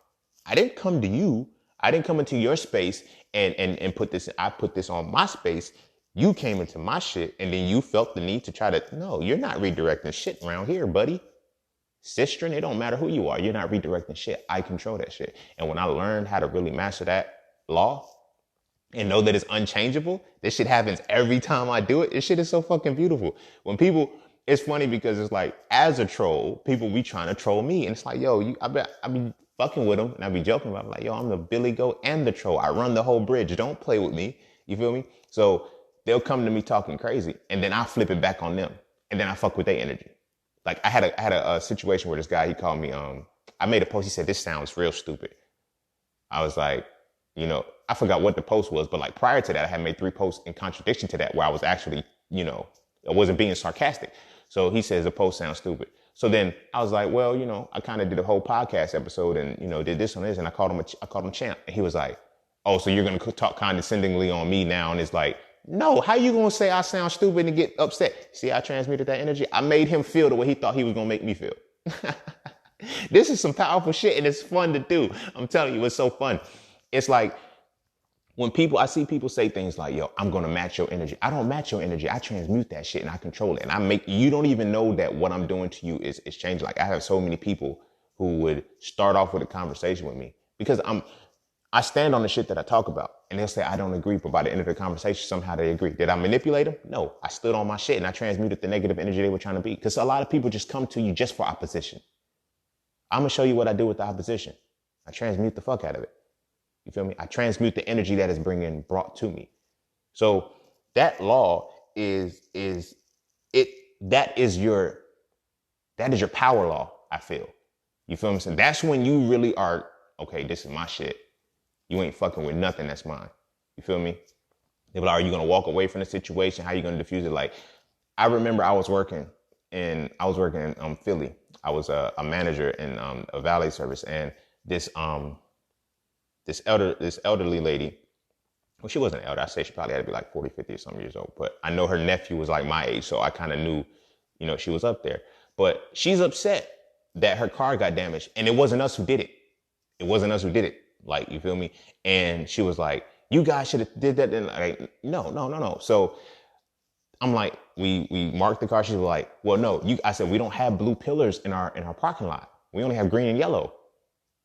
I didn't come to you. I didn't come into your space and put this. I put this on my space. You came into my shit and then you felt the need to try to, no, you're not redirecting shit around here, buddy. Sistren, it don't matter who you are. You're not redirecting shit. I control that shit. And when I learned how to really master that law and know that it's unchangeable, this shit happens every time I do it. This shit is so fucking beautiful. When people, it's funny because it's like, as a troll, people be trying to troll me. And it's like, yo, I be fucking with them and I be joking about it. Like, yo, I'm the Billy Goat and the troll. I run the whole bridge. Don't play with me. You feel me? So they'll come to me talking crazy and then I flip it back on them and then I fuck with their energy. Like I had a situation where this guy, he called me, I made a post. He said, this sounds real stupid. I was like, I forgot what the post was, but like prior to that, I had made 3 posts in contradiction to that where I was actually, I wasn't being sarcastic. So he says the post sounds stupid. So then I was like, well, I kind of did a whole podcast episode and, did this on this and I called him champ. And he was like, oh, so you're going to talk condescendingly on me now. And it's like, no, how you going to say I sound stupid and get upset? See, I transmuted that energy. I made him feel the way he thought he was going to make me feel. This is some powerful shit and it's fun to do. I'm telling you, it's so fun. It's like when I see people say things like, yo, I'm going to match your energy. I don't match your energy. I transmute that shit and I control it. And you don't even know that what I'm doing to you is changing. Like I have so many people who would start off with a conversation with me because I stand on the shit that I talk about and they'll say, I don't agree. But by the end of the conversation, somehow they agree. Did I manipulate them? No, I stood on my shit and I transmuted the negative energy they were trying to be. Because a lot of people just come to you just for opposition. I'm going to show you what I do with the opposition. I transmute the fuck out of it. You feel me? I transmute the energy that is brought to me. So that law that is your power law, I feel. You feel what I'm saying? That's when you really are, okay, this is my shit. You ain't fucking with nothing that's mine. You feel me? They be like, are you going to walk away from the situation? How are you going to diffuse it? Like, I remember I was working in Philly. I was a manager in a valet service. And this elderly lady, well, she wasn't elder. I say she probably had to be like 40, 50 or some years old. But I know her nephew was like my age. So I kind of knew, she was up there. But she's upset that her car got damaged. And it wasn't us who did it. It wasn't us who did it. Like, you feel me? And she was like, you guys should have did that. And like, no. So I'm like, we marked the car. She was like, well, no, I said, we don't have blue pillars in our parking lot. We only have green and yellow.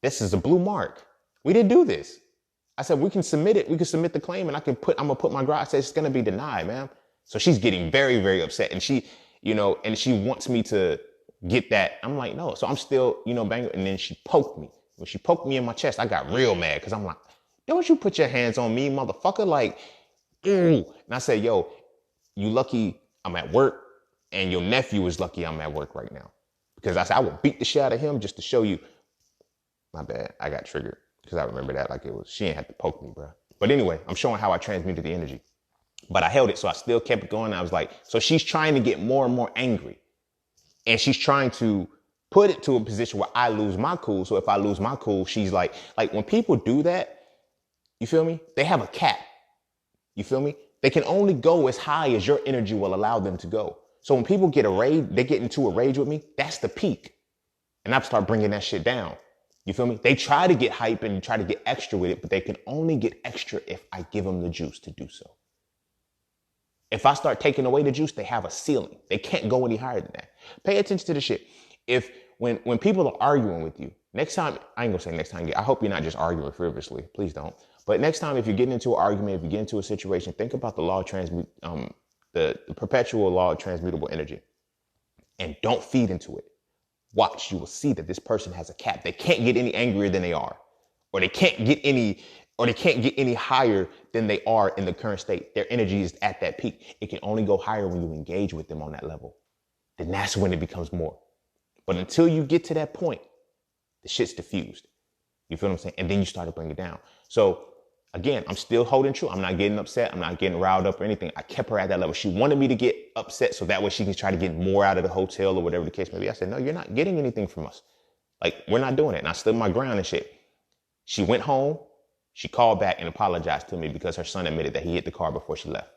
This is a blue mark. We didn't do this. I said, we can submit it. We can submit the claim and I'm going to put my garage. I said, it's going to be denied, ma'am. So she's getting very, very upset. And she, and she wants me to get that. I'm like, no. So I'm still, banging. And then she poked me. When she poked me in my chest, I got real mad because I'm like, don't you put your hands on me, motherfucker. Like, ooh. And I said, yo, you lucky I'm at work and your nephew is lucky I'm at work right now. Because I said, I will beat the shit out of him just to show you. My bad. I got triggered because I remember that like it was, she ain't had to poke me, bro. But anyway, I'm showing how I transmuted the energy. But I held it, so I still kept it going. I was like, so she's trying to get more and more angry. And she's trying to put it to a position where I lose my cool. So if I lose my cool, she's like when people do that, you feel me? They have a cap. You feel me? They can only go as high as your energy will allow them to go. So when people get they get into a rage with me, that's the peak. And I start bringing that shit down. You feel me? They try to get hype and try to get extra with it, but they can only get extra if I give them the juice to do so. If I start taking away the juice, they have a ceiling. They can't go any higher than that. Pay attention to the shit. When people are arguing with you, next time, I ain't gonna say next time, I hope you're not just arguing frivolously. Please don't. But next time, if you're getting into an argument, if you get into a situation, think about the law of the perpetual law of transmutable energy. And don't feed into it. Watch, you will see that this person has a cap. They can't get any angrier than they are. Or they can't get any higher than they are in the current state. Their energy is at that peak. It can only go higher when you engage with them on that level. Then that's when it becomes more. But until you get to that point, the shit's diffused. You feel what I'm saying? And then you start to bring it down. So Again, I'm still holding true. I'm not getting upset. I'm not getting riled up or anything. I kept her at that level. She wanted me to get upset so that way she can try to get more out of the hotel or whatever the case may be. I said, no, you're not getting anything from us. Like, we're not doing it. And I stood my ground and shit. She went home. She called back and apologized to me because her son admitted that he hit the car before she left.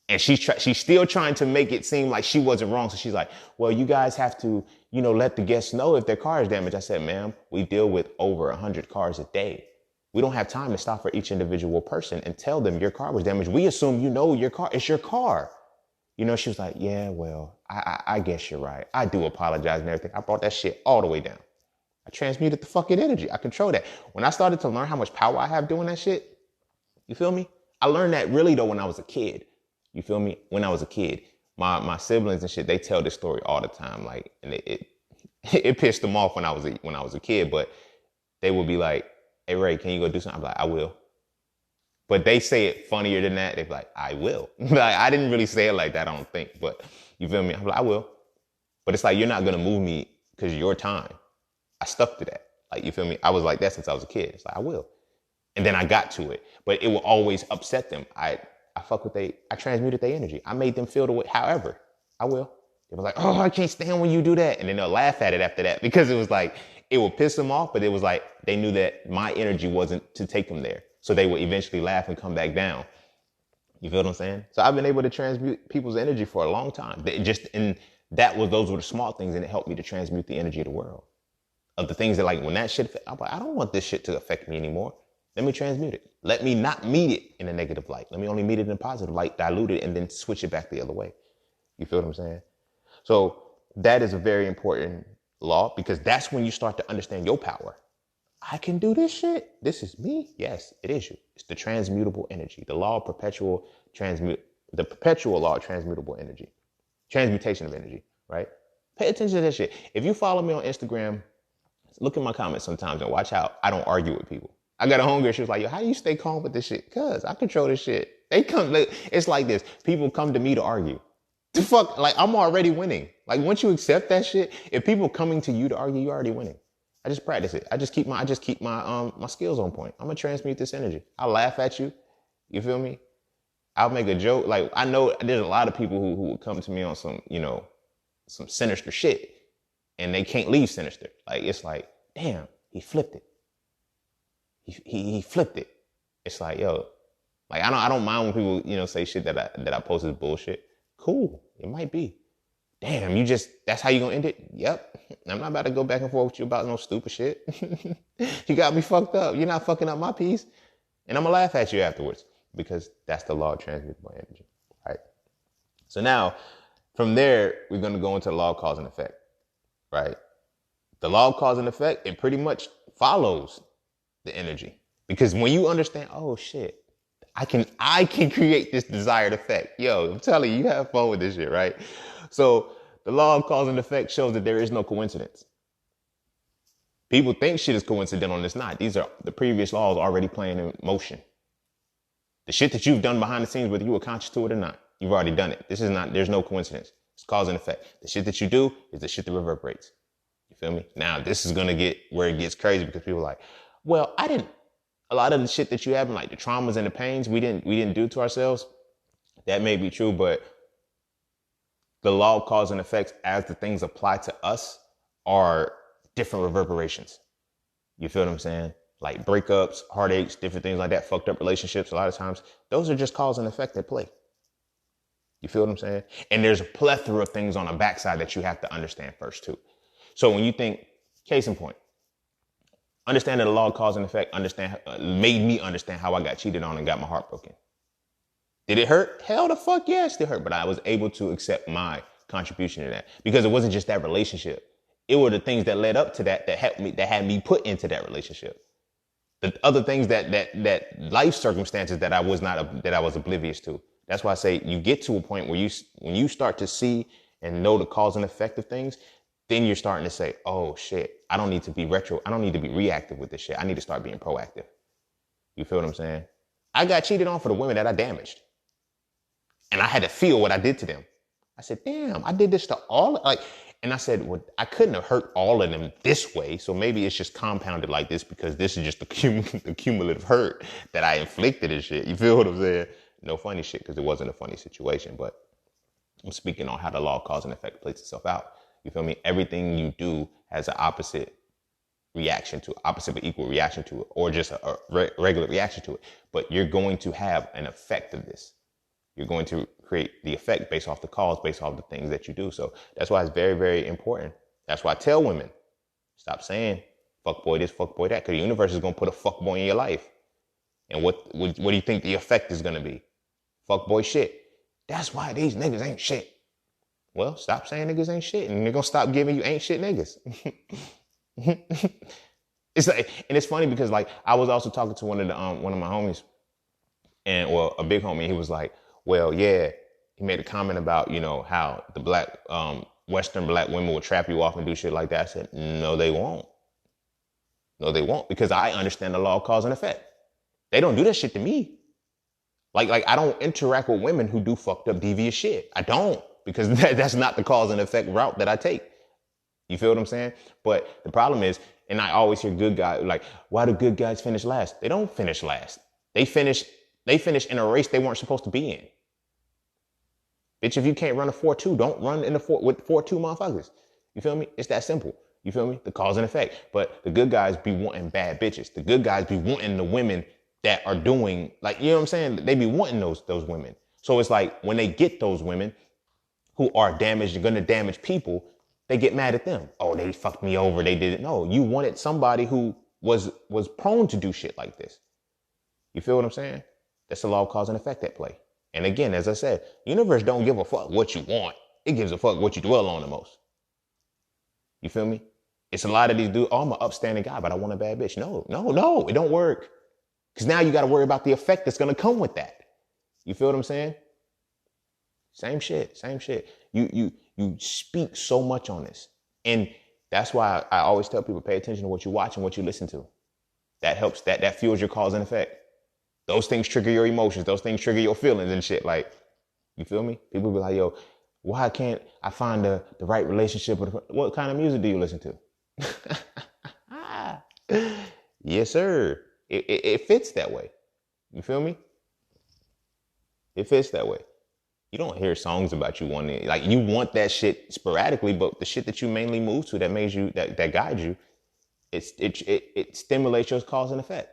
And she's still trying to make it seem like she wasn't wrong. So she's like, well, you guys have to, let the guests know if their car is damaged. I said, ma'am, we deal with over 100 cars a day. We don't have time to stop for each individual person and tell them your car was damaged. We assume your car. It's your car. She was like, yeah, well, I guess you're right. I do apologize and everything. I brought that shit all the way down. I transmuted the fucking energy. I control that. When I started to learn how much power I have doing that shit, you feel me? I learned that really though when I was a kid. You feel me? When I was a kid, my siblings and shit, they tell this story all the time. Like, and it pissed them off when I was a kid, but they would be like, hey Ray, can you go do something? I'm like, I will. But they say it funnier than that. They're like, I will. Like, I didn't really say it like that, I don't think. But you feel me? I'm like, I will. But it's like, you're not gonna move me because your time. I stuck to that. Like, you feel me? I was like that since I was a kid. It's like, I will. And then I got to it. But it will always upset them. I transmuted their energy. I made them feel the way, however, I will. They were like, oh, I can't stand when you do that. And then they'll laugh at it after that because it was like, it will piss them off, but it was like, they knew that my energy wasn't to take them there. So they would eventually laugh and come back down. You feel what I'm saying? So I've been able to transmute people's energy for a long time. Those were the small things, and it helped me to transmute the energy of the world. Of the things that, like, when that shit, I'm like, I don't want this shit to affect me anymore. Let me transmute it. Let me not meet it in a negative light. Let me only meet it in a positive light, dilute it, and then switch it back the other way. You feel what I'm saying? So that is a very important law, because that's when you start to understand your power. I can do this shit. This is me. Yes, it is you. It's the transmutable energy, the perpetual law of transmutable energy, transmutation of energy, right? Pay attention to that shit. If you follow me on Instagram, look at my comments sometimes and watch how I don't argue with people. I got a homegirl, she was like, yo, how do you stay calm with this shit? Cause I control this shit. It's like this. People come to me to argue. The fuck, like, I'm already winning. Like, once you accept that shit, if people coming to you to argue, you're already winning. I just practice it. I just keep my skills on point. I'm gonna transmute this energy. I'll laugh at you. You feel me? I'll make a joke. Like, I know there's a lot of people who would come to me on some sinister shit, and they can't leave sinister. Like, it's like, damn, he flipped it. He flipped it. It's like, yo, like, I don't mind when people, say shit that I post is bullshit. Cool. It might be. Damn, that's how you gonna end it? Yep. I'm not about to go back and forth with you about no stupid shit. You got me fucked up. You're not fucking up my peace. And I'm gonna laugh at you afterwards, because that's the law of transmutable energy, right? So now, from there, we're gonna go into the law of cause and effect, right? The law of cause and effect, it pretty much follows the energy. Because when you understand, oh shit, I can create this desired effect. Yo, I'm telling you have fun with this shit, right? So the law of cause and effect shows that there is no coincidence. People think shit is coincidental, and it's not. These are the previous laws already playing in motion. The shit that you've done behind the scenes, whether you were conscious to it or not, you've already done it. There's no coincidence. It's cause and effect. The shit that you do is the shit that reverberates. You feel me? Now, this is going to get where it gets crazy, because people are like, well, a lot of the shit that you have, like the traumas and the pains we didn't do to ourselves, that may be true, but the law of cause and effects, as the things apply to us, are different reverberations. You feel what I'm saying? Like breakups, heartaches, different things like that, fucked up relationships, a lot of times, those are just cause and effect at play. You feel what I'm saying? And there's a plethora of things on the backside that you have to understand first too. So when you think, case in point, understanding the law of cause and effect made me understand how I got cheated on and got my heart broken. Did it hurt? Hell the fuck yeah, it still hurt. But I was able to accept my contribution to that, because it wasn't just that relationship. It were the things that led up to that had me put into that relationship. The other things that life circumstances that I was oblivious to. That's why I say you get to a point where when you start to see and know the cause and effect of things, then you're starting to say, oh shit, I don't need to be reactive with this shit. I need to start being proactive. You feel what I'm saying? I got cheated on for the women that I damaged. And I had to feel what I did to them. I said, damn, I did this to all, like, And I said, well, I couldn't have hurt all of them this way. So maybe it's just compounded like this because this is just the cumulative hurt that I inflicted and shit. You feel what I'm saying? No funny shit because it wasn't a funny situation. But I'm speaking on how the law of cause and effect plays itself out. You feel me? Everything you do has an opposite reaction to it, opposite but equal reaction to it, or just a regular reaction to it. But you're going to have an effect of this. You're going to create the effect based off the cause, based off the things that you do. So that's why it's very, very important. That's why I tell women, stop saying fuck boy this, fuck boy that, because the universe is going to put a fuck boy in your life. And what do you think the effect is going to be? Fuck boy shit. That's why these niggas ain't shit. Well, stop saying niggas ain't shit, and they're going to stop giving you ain't shit niggas. It's like, and it's funny because like I was also talking to one of my homies, and well, a big homie. He was like, well, yeah, he made a comment about, you know, how the black Western black women will trap you off and do shit like that. I said, no, they won't. No, they won't, because I understand the law of cause and effect. They don't do that shit to me. Like I don't interact with women who do fucked up devious shit. I don't, because that's not the cause and effect route that I take. You feel what I'm saying? But the problem is, and I always hear good guys like, why do good guys finish last? They don't finish last. They finish in a race they weren't supposed to be in. Bitch, if you can't run a 4-2, don't run in the 4-2 motherfuckers. You feel me? It's that simple. You feel me? The cause and effect. But the good guys be wanting bad bitches. The good guys be wanting the women that are doing, like, you know what I'm saying? They be wanting those women. So it's like when they get those women who are damaged and gonna damage people, they get mad at them. Oh, they fucked me over. They did it. No, you wanted somebody who was prone to do shit like this. You feel what I'm saying? That's the law of cause and effect at play. And again, as I said, universe don't give a fuck what you want. It gives a fuck what you dwell on the most. You feel me? It's a lot of these dudes, oh, I'm an upstanding guy, but I want a bad bitch. No, it don't work. Because now you got to worry about the effect that's going to come with that. You feel what I'm saying? Same shit. You speak so much on this. And that's why I always tell people, pay attention to what you watch and what you listen to. That helps, that fuels your cause and effect. Those things trigger your emotions. Those things trigger your feelings and shit. Like, you feel me? People be like, yo, why can't I find the right relationship? What kind of music do you listen to? Yes, sir. It fits that way. You feel me? It fits that way. You don't hear songs about you wanting, like, you want that shit sporadically, but the shit that you mainly move to that makes you, that guides you, it stimulates your cause and effect.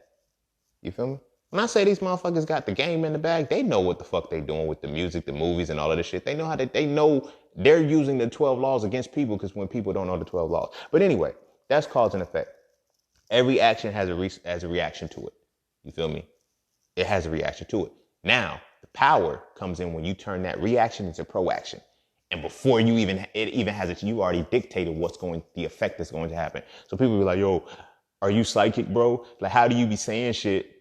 You feel me? When I say these motherfuckers got the game in the bag, they know what the fuck they doing with the music, the movies, and all of this shit. They know they know they're using the 12 laws against people, because when people don't know the 12 laws. But anyway, that's cause and effect. Every action has a reaction to it. You feel me? It has a reaction to it. Now, the power comes in when you turn that reaction into proaction. And before it even has it, you already dictated the effect that's going to happen. So people be like, yo, are you psychic, bro? Like, how do you be saying shit?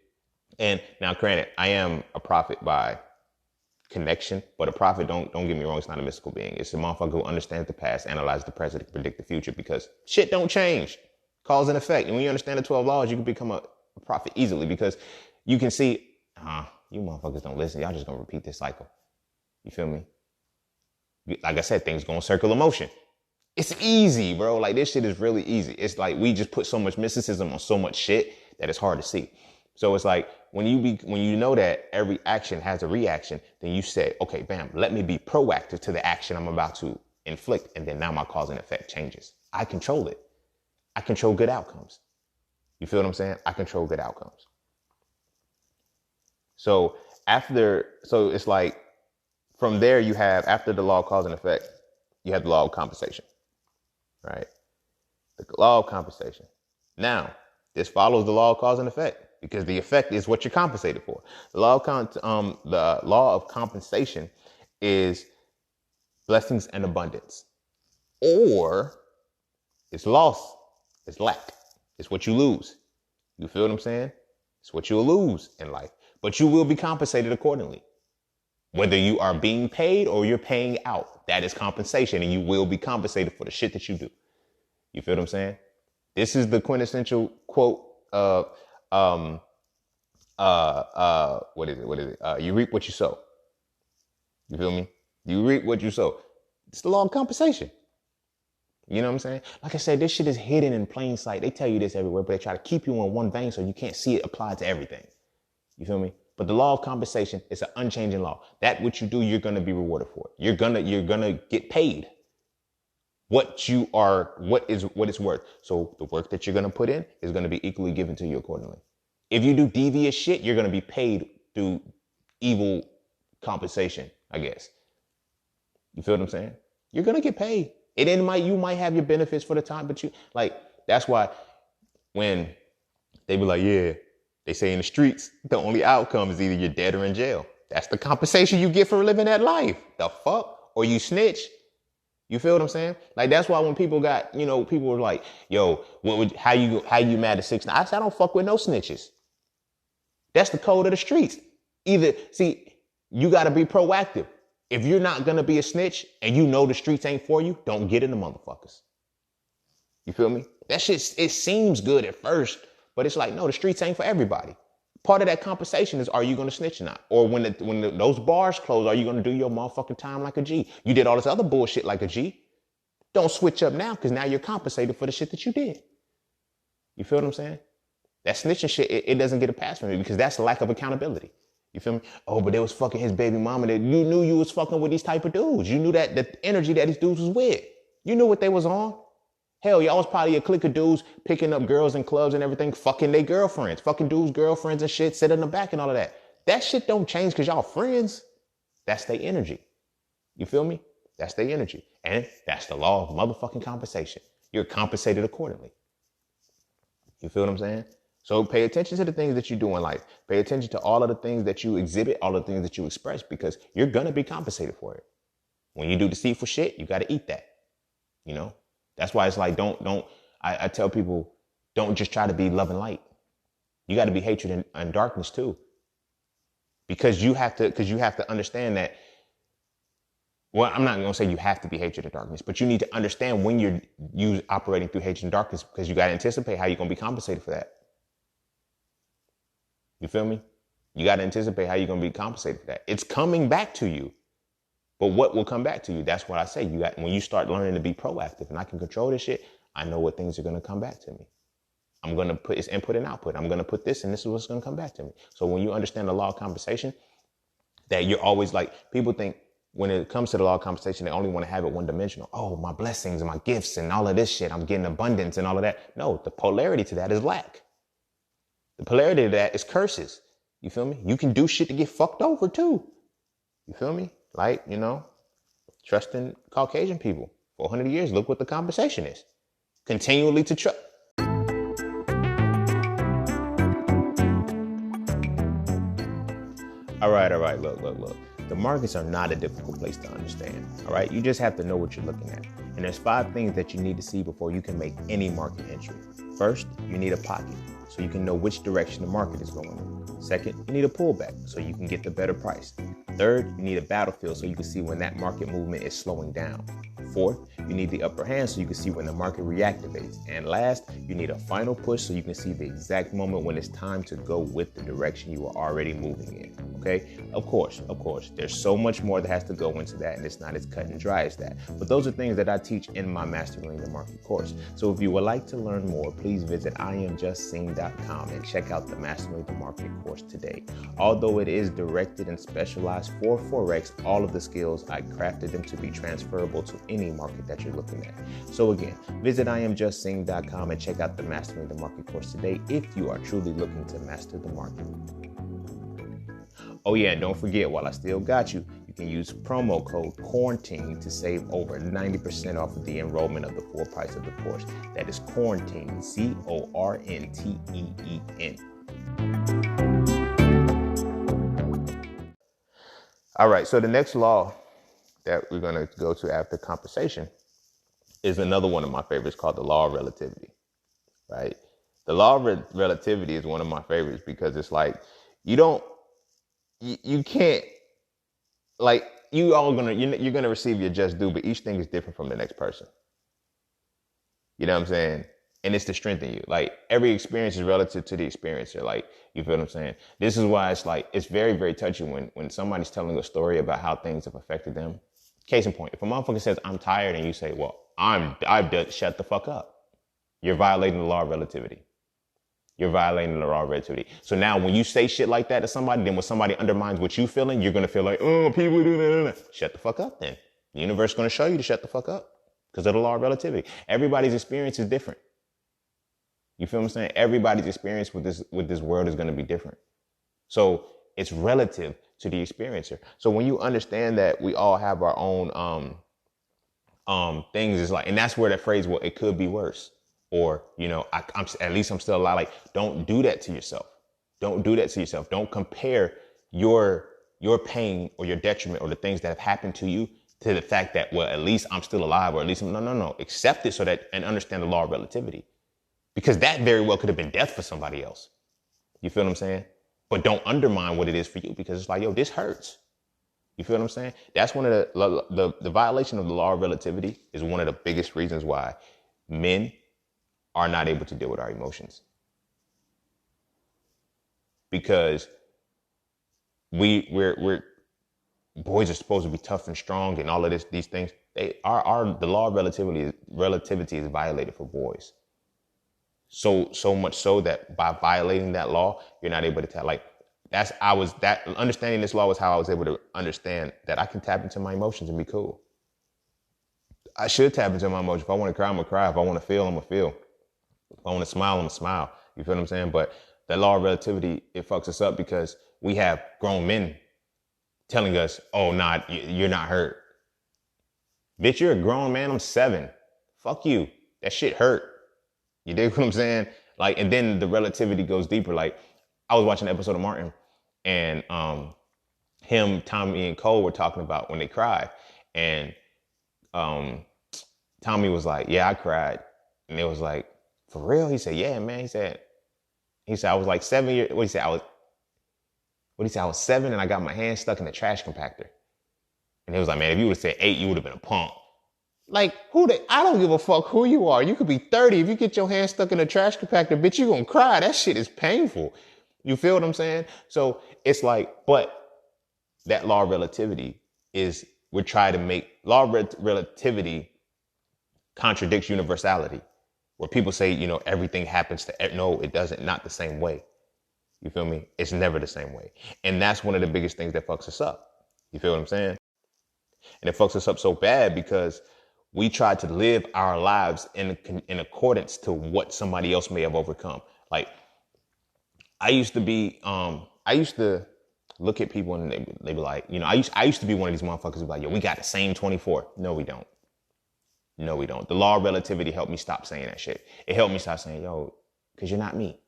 And now, granted, I am a prophet by connection, but a prophet, don't get me wrong, it's not a mystical being. It's a motherfucker who understands the past, analyzes the present, and predict the future, because shit don't change. Cause and effect. And when you understand the 12 laws, you can become a prophet easily, because you can see, you motherfuckers don't listen. Y'all just gonna repeat this cycle. You feel me? Like I said, things go in circular motion. It's easy, bro. Like, this shit is really easy. It's like we just put so much mysticism on so much shit that it's hard to see. So it's like when you know that every action has a reaction, then you say, okay, bam, let me be proactive to the action I'm about to inflict. And then now my cause and effect changes. I control it. I control good outcomes. You feel what I'm saying? I control good outcomes. So it's like from there you have, after the law of cause and effect, you have the law of compensation, right? The law of compensation. Now, this follows the law of cause and effect, because the effect is what you're compensated for. The law of compensation is blessings and abundance, or it's loss, it's lack, it's what you lose. You feel what I'm saying? It's what you'll lose in life, but you will be compensated accordingly. Whether you are being paid or you're paying out, that is compensation, and you will be compensated for the shit that you do. You feel what I'm saying? This is the quintessential quote of, what is it? You reap what you sow. You feel me? You reap what you sow. It's the law of compensation. You know what I'm saying? Like I said, this shit is hidden in plain sight. They tell you this everywhere, but they try to keep you in one vein so you can't see it applied to everything. You feel me? But the law of compensation is an unchanging law. That what you do, you're gonna be rewarded for it. You're gonna get paid what it's worth. So the work that you're gonna put in is gonna be equally given to you accordingly. If you do devious shit, you're gonna be paid through evil compensation, I guess. You feel what I'm saying? You're gonna get paid. You might have your benefits for the time, but that's why when they be like, yeah, they say in the streets, the only outcome is either you're dead or in jail. That's the compensation you get for living that life. The fuck? Or you snitch. You feel what I'm saying? Like, that's why when people people were like, yo, how you mad at 6ix9ine? I said, I don't fuck with no snitches. That's the code of the streets. You got to be proactive. If you're not going to be a snitch and you know the streets ain't for you, don't get in the motherfuckers. You feel me? That shit, it seems good at first, but it's like, no, the streets ain't for everybody. Part of that compensation is, are you going to snitch or not? Or when those bars close, are you going to do your motherfucking time like a G? You did all this other bullshit like a G. Don't switch up now, because now you're compensated for the shit that you did. You feel what I'm saying? That snitching shit, it doesn't get a pass from me, because that's lack of accountability. You feel me? Oh, but they was fucking his baby mama. That you knew you was fucking with these type of dudes. You knew that the energy that these dudes was with. You knew what they was on. Hell, y'all was probably a clique of dudes picking up girls in clubs and everything, fucking their girlfriends, fucking dudes' girlfriends and shit, sit in the back and all of that. That shit don't change because y'all friends. That's their energy. You feel me? That's their energy. And that's the law of motherfucking compensation. You're compensated accordingly. You feel what I'm saying? So pay attention to the things that you do in life. Pay attention to all of the things that you exhibit, all of the things that you express, because you're going to be compensated for it. When you do deceitful shit, you got to eat that. You know? That's why it's like, I tell people, don't just try to be love and light. You got to be hatred and darkness too. Because you have to understand that, well, I'm not going to say you have to be hatred and darkness, but you need to understand when you're operating through hatred and darkness, because you got to anticipate how you're going to be compensated for that. You feel me? You got to anticipate how you're going to be compensated for that. It's coming back to you. But what will come back to you? That's what I say. When you start learning to be proactive and I can control this shit, I know what things are going to come back to me. I'm going to put it's input and output. I'm going to put this and this is what's going to come back to me. So when you understand the law of compensation, that you're always like, people think when it comes to the law of compensation, they only want to have it one dimensional. Oh, my blessings and my gifts and all of this shit. I'm getting abundance and all of that. No, the polarity to that is lack. The polarity to that is curses. You feel me? You can do shit to get fucked over too. You feel me? Like, trusting Caucasian people. 400 years, look what the compensation is. Continually to trust. All right. Look. The markets are not a difficult place to understand. All right. You just have to know what you're looking at. And there's 5 things that you need to see before you can make any market entry. First, you need a pocket, so you can know which direction the market is going in. Second, you need a pullback, so you can get the better price. Third, you need a battlefield, so you can see when that market movement is slowing down. Fourth, you need the upper hand, so you can see when the market reactivates. And last, you need a final push, so you can see the exact moment when it's time to go with the direction you are already moving in. Okay? Of course, there's so much more that has to go into that, and it's not as cut and dry as that. But those are things that I teach in my Mastering the Market course. So if you would like to learn more, please visit IamJustSing.com and check out the Mastering the Market course today. Although it is directed and specialized for Forex, all of the skills, I crafted them to be transferable to any market that you're looking at. So again, visit IamJustSing.com and check out the Mastering the Market course today if you are truly looking to master the market. Oh yeah, and don't forget, while I still got you, you can use promo code QUARANTINE to save over 90% off of the enrollment of the full price of the course. That is QUARANTINE, QUARANTEEN. All right, so the next law that we're going to go to after compensation is another one of my favorites called the law of relativity, right? The law of relativity is one of my favorites because it's like, you can't, like, you're going to receive your just due, but each thing is different from the next person. You know what I'm saying? And it's to strengthen you. Like, every experience is relative to the experiencer. Like, you feel what I'm saying? This is why it's like, it's very, very touching when somebody's telling a story about how things have affected them. Case in point, if a motherfucker says, I'm tired, and you say, well, I've done, shut the fuck up. You're violating the law of relativity. You're violating the law of relativity. So now when you say shit like that to somebody, then when somebody undermines what you feeling, you're going to feel like, oh, people do that. Shut the fuck up then. The universe is going to show you to shut the fuck up because of the law of relativity. Everybody's experience is different. You feel what I'm saying? Everybody's experience with this world is going to be different. So it's relative to the experiencer. So when you understand that we all have our own things, is like, and that's where that phrase, well, it could be worse. Or, you know, I'm at least I'm still alive. Like, don't do that to yourself. Don't do that to yourself. Don't compare your pain or your detriment or the things that have happened to you to the fact that, well, at least I'm still alive, or at least no. Accept it so that, and understand the law of relativity, because that very well could have been death for somebody else. You feel what I'm saying? But don't undermine what it is for you, because it's like, yo, this hurts. You feel what I'm saying? That's one of the violation of the law of relativity is one of the biggest reasons why men are not able to deal with our emotions, because we're boys are supposed to be tough and strong and all of these things. The law of relativity is violated for boys. So much so that by violating that law, you're not able to tell. Like understanding this law was how I was able to understand that I can tap into my emotions and be cool. I should tap into my emotions. If I want to cry, I'm gonna cry. If I want to feel, I'm gonna feel. If I want to smile, I'm gonna smile. You feel what I'm saying? But the law of relativity, it fucks us up because we have grown men telling us, oh, nah, you're not hurt. Bitch, you're a grown man. I'm 7. Fuck you. That shit hurt. You dig what I'm saying? Like, and then the relativity goes deeper. Like, I was watching an episode of Martin, and him, Tommy, and Cole were talking about when they cried. And Tommy was like, yeah, I cried. And it was like, for real? He said, yeah, man. He said, I was like 7 years. What he said? I was 7 and I got my hand stuck in the trash compactor. And he was like, man, if you would have said 8, you would have been a punk. Like, I don't give a fuck who you are. You could be 30. If you get your hand stuck in a trash compactor, bitch, you gonna cry. That shit is painful. You feel what I'm saying? So it's like, but that law of relativity is, we're trying to make law of relativity contradicts universality. Where people say, you know, everything happens to, no, it doesn't, not the same way. You feel me? It's never the same way. And that's one of the biggest things that fucks us up. You feel what I'm saying? And it fucks us up so bad because we try to live our lives in accordance to what somebody else may have overcome. Like, I used to look at people and they be like, you know, I used to be one of these motherfuckers who be like, yo, we got the same 24. No, we don't. No, we don't. The law of relativity helped me stop saying that shit. It helped me stop saying, yo, because you're not me.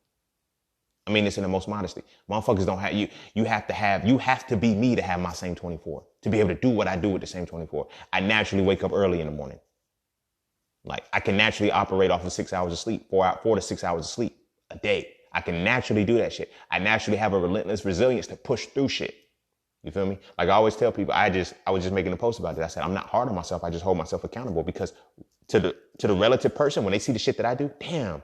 I mean this in the most modesty. Motherfuckers don't have you. You have to be me to have my same 24, to be able to do what I do with the same 24. I naturally wake up early in the morning. Like, I can naturally operate off of 6 hours of sleep, 4 to 6 hours of sleep a day. I can naturally do that shit. I naturally have a relentless resilience to push through shit. You feel me? Like I always tell people, I was just making a post about it. I said, I'm not hard on myself. I just hold myself accountable, because to the relative person, when they see the shit that I do, damn,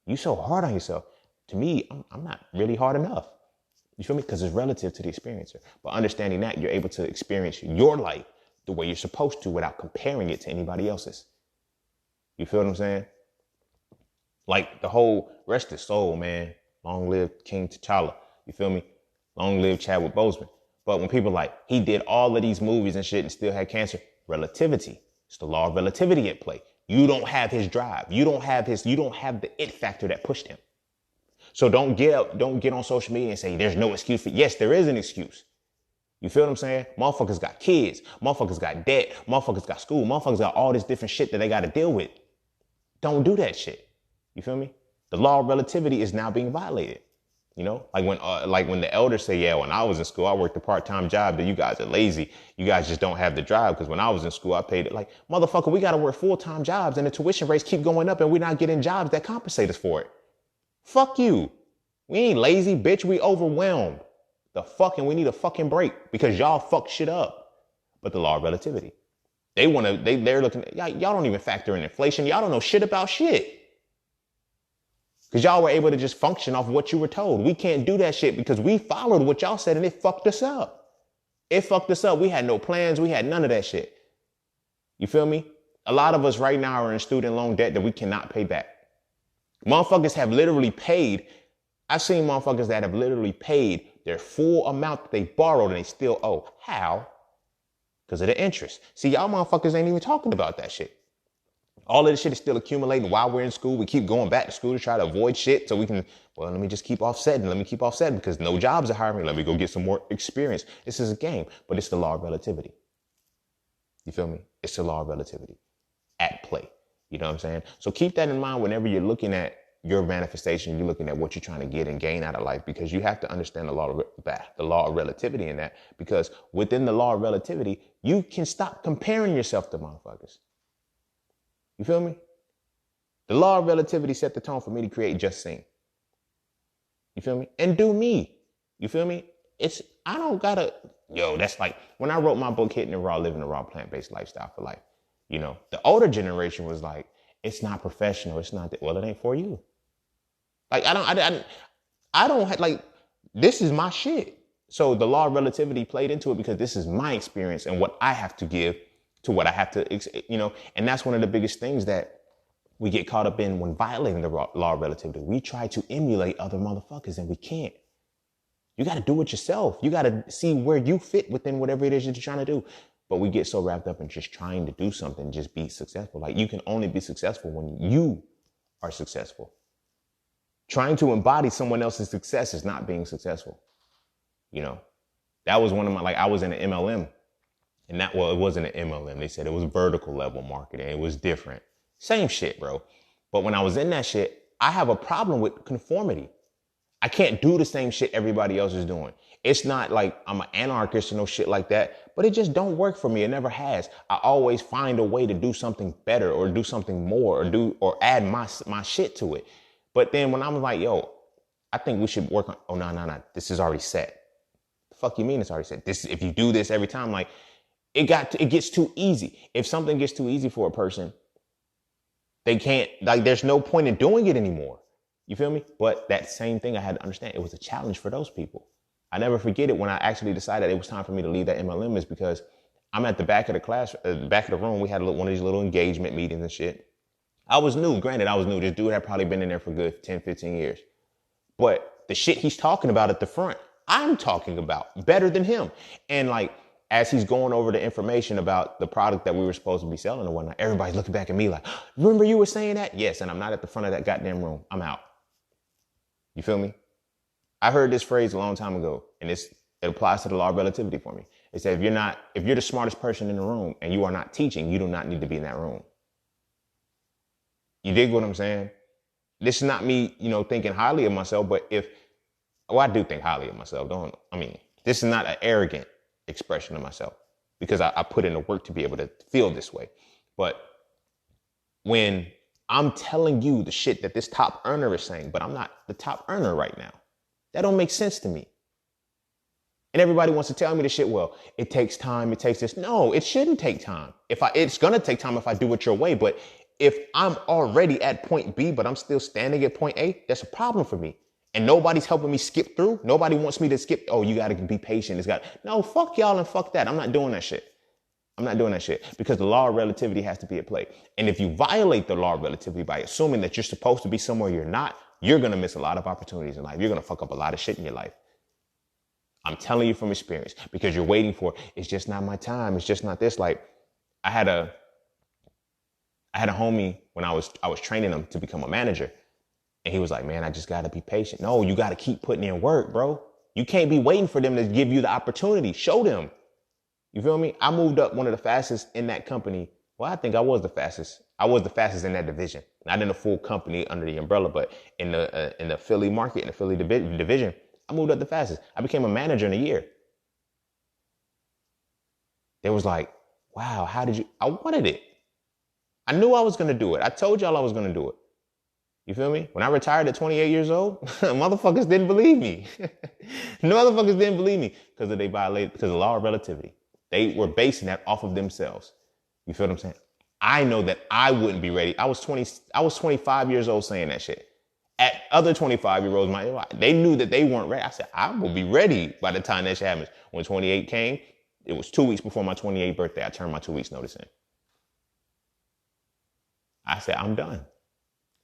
you so hard on yourself. To me, I'm not really hard enough. You feel me? Because it's relative to the experiencer. But understanding that, you're able to experience your life the way you're supposed to without comparing it to anybody else's. You feel what I'm saying? Like the whole rest his soul, man. Long live King T'Challa. You feel me? Long live Chadwick Boseman. But when people like, he did all of these movies and shit and still had cancer, relativity. It's the law of relativity at play. You don't have his drive. You don't have the it factor that pushed him. So don't get on social media and say there's no excuse for it. Yes, there is an excuse. You feel what I'm saying? Motherfuckers got kids. Motherfuckers got debt. Motherfuckers got school. Motherfuckers got all this different shit that they got to deal with. Don't do that shit. You feel me? The law of relativity is now being violated. You know, like when the elders say, yeah, when I was in school, I worked a part-time job, that you guys are lazy. You guys just don't have the drive. Because when I was in school, I paid it. Like, motherfucker, we got to work full-time jobs and the tuition rates keep going up and we're not getting jobs that compensate us for it. Fuck you. We ain't lazy, bitch. We overwhelmed. And we need a fucking break because y'all fuck shit up. But the law of relativity, they're looking at, y'all don't even factor in inflation. Y'all don't know shit about shit. Because y'all were able to just function off what you were told. We can't do that shit because we followed what y'all said and it fucked us up. It fucked us up. We had no plans. We had none of that shit. You feel me? A lot of us right now are in student loan debt that we cannot pay back. Motherfuckers have literally paid. I've seen motherfuckers that have literally paid their full amount that they borrowed and they still owe. How? Because of the interest. See, y'all motherfuckers ain't even talking about that shit. All of this shit is still accumulating while we're in school. We keep going back to school to try to avoid shit so we can, well, let me just keep offsetting. Let me keep offsetting because no jobs are hiring me. Let me go get some more experience. This is a game, but it's the law of relativity. You feel me? It's the law of relativity at play. You know what I'm saying? So keep that in mind whenever you're looking at your manifestation, you're looking at what you're trying to get and gain out of life, because you have to understand the law of relativity in that, because within the law of relativity, you can stop comparing yourself to motherfuckers. You feel me? The law of relativity set the tone for me to create Just Sing. You feel me? And do me. You feel me? I don't gotta, that's like when I wrote my book, Hitting the Raw, Living the Raw, Plant-Based Lifestyle for Life. You know, the older generation was like, it's not professional. It's not that. Well, it ain't for you. Like, I don't have, like, this is my shit. So the law of relativity played into it because this is my experience and what I have to give to what I have to, and that's one of the biggest things that we get caught up in when violating the law of relativity. We try to emulate other motherfuckers and we can't. You got to do it yourself. You got to see where you fit within whatever it is that you're trying to do. But we get so wrapped up in just trying to do something, just be successful. Like, you can only be successful when you are successful. Trying to embody someone else's success is not being successful. That was one of my, I was in an MLM. And it wasn't an MLM. They said it was vertical level marketing. It was different. Same shit, bro. But when I was in that shit, I have a problem with conformity. I can't do the same shit everybody else is doing. It's not like I'm an anarchist or no shit like that, but it just don't work for me. It never has. I always find a way to do something better or do something more or add my shit to it. But then when I'm like, I think we should work on, no. This is already set. The fuck you mean it's already set? If you do this every time, like, it gets too easy. If something gets too easy for a person, they can't, there's no point in doing it anymore. You feel me? But that same thing I had to understand. It was a challenge for those people. I never forget it when I actually decided it was time for me to leave that MLM, is because I'm at the back of the class, back of the room. We had one of these little engagement meetings and shit. I was new. Granted, I was new. This dude had probably been in there for good 10, 15 years. But the shit he's talking about at the front, I'm talking about better than him. And as he's going over the information about the product that we were supposed to be selling and whatnot, everybody's looking back at me like, remember you were saying that? Yes, and I'm not at the front of that goddamn room. I'm out. You feel me? I heard this phrase a long time ago, and it applies to the law of relativity for me. It said, if you're the smartest person in the room and you are not teaching, you do not need to be in that room. You dig what I'm saying? This is not me, thinking highly of myself, but I do think highly of myself. This is not an arrogant expression of myself, because I put in the work to be able to feel this way. But when I'm telling you the shit that this top earner is saying, but I'm not the top earner right now, that don't make sense to me. And everybody wants to tell me the shit, well, it takes time, it takes this. No, it shouldn't take time. It's going to take time if I do it your way. But if I'm already at point B, but I'm still standing at point A, that's a problem for me. And nobody's helping me skip through. Nobody wants me to skip. Oh, you got to be patient. No, fuck y'all and fuck that. I'm not doing that shit. Because the law of relativity has to be at play. And if you violate the law of relativity by assuming that you're supposed to be somewhere you're not, you're going to miss a lot of opportunities in life. You're going to fuck up a lot of shit in your life. I'm telling you from experience, because you're waiting for, it's just not my time. It's just not this. Like, I had a homie when I was training him to become a manager. And he was like, man, I just got to be patient. No, you got to keep putting in work, bro. You can't be waiting for them to give you the opportunity. Show them. You feel me? I moved up one of the fastest in that company. Well, I think I was the fastest. I was the fastest in that division. Not in the full company under the umbrella, but in the Philly market, in the Philly division, I moved up the fastest. I became a manager in a year. They was like, wow, how did you? I wanted it. I knew I was going to do it. I told y'all I was going to do it. You feel me? When I retired at 28 years old, motherfuckers didn't believe me. Motherfuckers didn't believe me because of the law of relativity. They were basing that off of themselves. You feel what I'm saying? I know that I wouldn't be ready. I was 25 years old saying that shit. At other 25-year-olds, they knew that they weren't ready. I said, I will be ready by the time that shit happens. When 28 came, it was 2 weeks before my 28th birthday. I turned my 2 weeks notice in. I said, I'm done.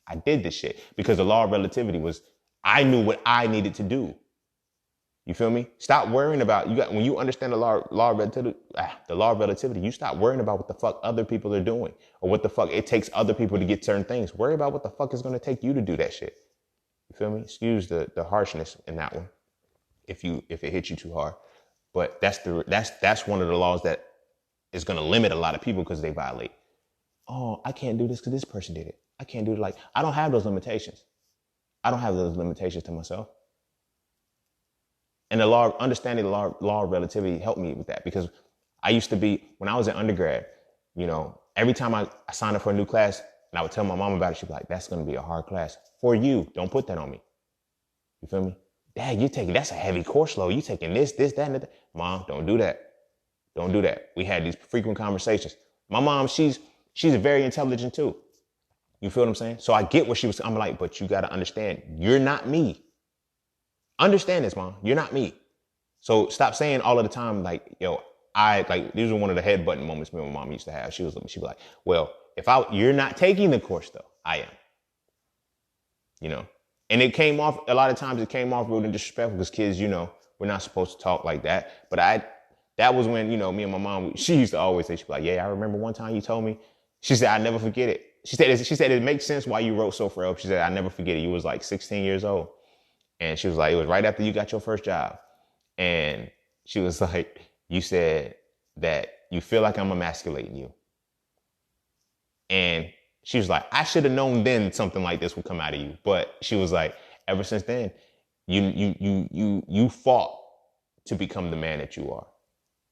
I did this shit because the law of relativity was, I knew what I needed to do. You feel me? Stop worrying about, when you understand the law of relativity, you stop worrying about what the fuck other people are doing or what the fuck it takes other people to get certain things. Worry about what the fuck is going to take you to do that shit. You feel me? Excuse the harshness in that one if it hits you too hard. But that's one of the laws that is going to limit a lot of people because they violate. Oh, I can't do this because this person did it. I can't do it. Like, I don't have those limitations. I don't have those limitations to myself. And understanding the law of relativity helped me with that because I used to be, when I was in undergrad, every time I signed up for a new class and I would tell my mom about it, she'd be like, that's going to be a hard class for you. Don't put that on me. You feel me? Dad, that's a heavy course load. You taking this, that, and that. Mom, don't do that. Don't do that. We had these frequent conversations. My mom, she's very intelligent too. You feel what I'm saying? So I get what I'm like, but you got to understand, you're not me. Understand this, Mom. You're not me. So stop saying all of the time, like, yo, these were one of the headbutting moments me and my mom used to have. She'd be like, well, you're not taking the course though. I am. And it came off, a lot of times it came off rude and disrespectful because kids, we're not supposed to talk like that. But that was when, me and my mom, she used to always say, she'd be like, yeah, I remember one time you told me. She said, I never forget it. She said, it makes sense why you wrote so frail. She said, I never forget it. You was like 16 years old. And she was like, it was right after you got your first job. And she was like, you said that you feel like I'm emasculating you. And she was like, I should have known then something like this would come out of you. But she was like, ever since then, you fought to become the man that you are.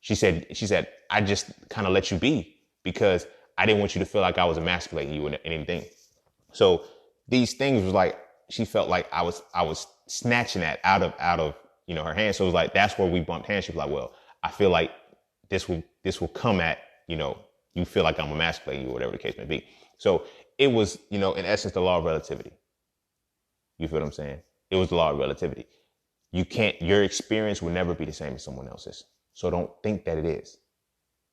She said, I just kind of let you be because I didn't want you to feel like I was emasculating you and anything. So these things was like, she felt like I was snatching that out of her hands. So it was like, that's where we bumped hands. She was like, well, I feel like this will come at, you feel like I'm emasculating you or whatever the case may be. So it was, in essence, the law of relativity. You feel what I'm saying? It was the law of relativity. Your experience will never be the same as someone else's. So don't think that it is.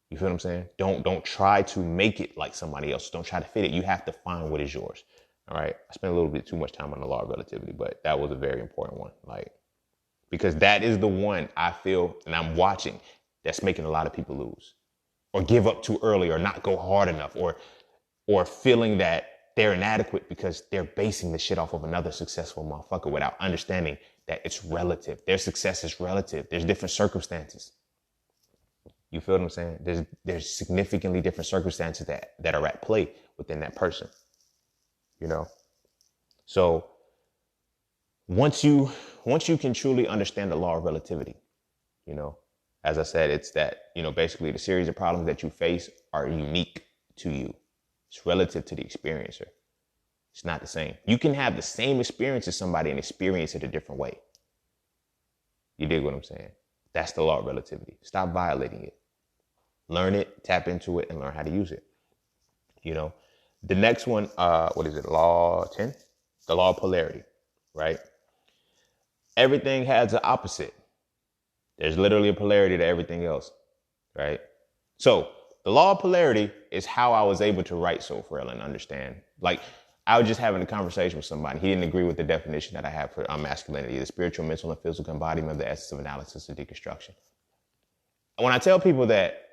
You feel what I'm saying? Don't try to make it like somebody else. Don't try to fit it. You have to find what is yours. All right. I spent a little bit too much time on the law of relativity, but that was a very important one. Because that is the one I feel, and I'm watching, that's making a lot of people lose or give up too early or not go hard enough or feeling that they're inadequate because they're basing the shit off of another successful motherfucker without understanding that it's relative. Their success is relative. There's different circumstances. You feel what I'm saying? There's significantly different circumstances that are at play within that person. So once you can truly understand the law of relativity, as I said, it's that, basically the series of problems that you face are unique to you. It's relative to the experiencer. It's not the same. You can have the same experience as somebody and experience it a different way. You dig what I'm saying? That's the law of relativity. Stop violating it. Learn it, tap into it, and learn how to use it. The next one, what is it? Law 10? The law of polarity, right? Everything has an opposite. There's literally a polarity to everything else, right? So the law of polarity is how I was able to write so frail and understand. Like, I was just having a conversation with somebody. He didn't agree with the definition that I have for masculinity, the spiritual, mental, and physical embodiment of the essence of analysis and deconstruction. When I tell people that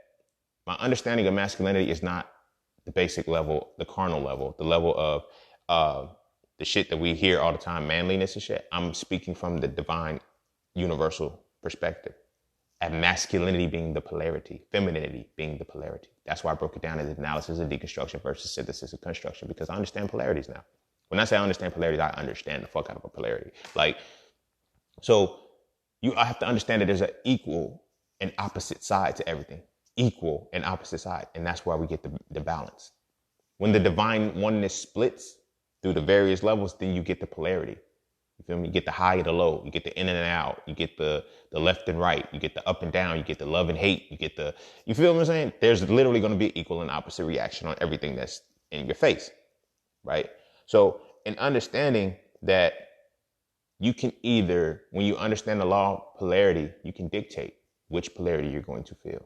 my understanding of masculinity is not the basic level, the carnal level, the level of the shit that we hear all the time, manliness and shit, I'm speaking from the divine universal perspective. And masculinity being the polarity, femininity being the polarity. That's why I broke it down as analysis and deconstruction versus synthesis and construction, because I understand polarities now. When I say I understand polarities, I understand the fuck out of a polarity. So I have to understand that there's an equal and opposite side to everything. Equal and opposite side. And that's why we get the balance. When the divine oneness splits through the various levels, then you get the polarity. You feel me? You get the high and the low. You get the in and out. You get the left and right. You get the up and down. You get the love and hate. You feel what I'm saying? There's literally going to be equal and opposite reaction on everything that's in your face, right? So in understanding that you can either, when you understand the law of polarity, you can dictate which polarity you're going to feel.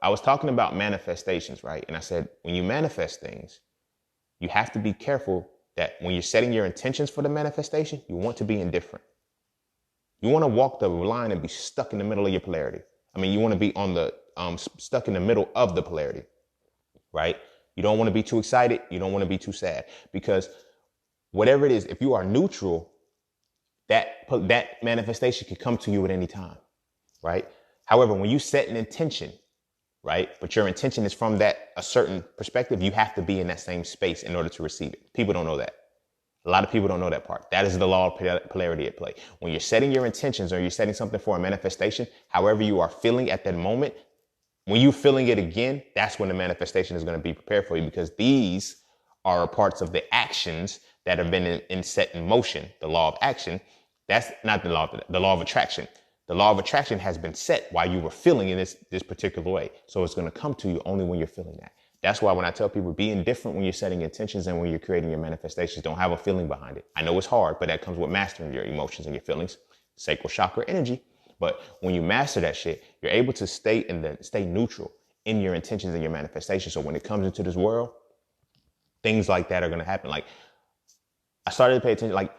I was talking about manifestations, right? And I said, when you manifest things, You have to be careful that when you're setting your intentions for the manifestation, you want to be indifferent. You want to walk the line and be stuck in the middle of your polarity. I mean, you want to be on the stuck in the middle of the polarity, right? You don't want to be too excited. You don't want to be too sad, because whatever it is, if you are neutral, that manifestation can come to you at any time, right? However, when you set an intention, right, but your intention is from a certain perspective, you have to be in that same space in order to receive it. People don't know that. A lot of people don't know that part. That is the law of polarity at play. When you're setting your intentions or you're setting something for a manifestation, however you are feeling at that moment, when you're feeling it again, that's when the manifestation is going to be prepared for you, because these are parts of the actions that have been set in motion. The law of action, that's not the law of attraction. The law of attraction has been set while you were feeling in this particular way. So it's going to come to you only when you're feeling that. That's why when I tell people, be indifferent when you're setting intentions and when you're creating your manifestations. Don't have a feeling behind it. I know it's hard, but that comes with mastering your emotions and your feelings, sacral chakra energy. But when you master that shit, you're able to stay neutral in your intentions and your manifestations. So when it comes into this world, things like that are going to happen. Like, I started to pay attention. Like,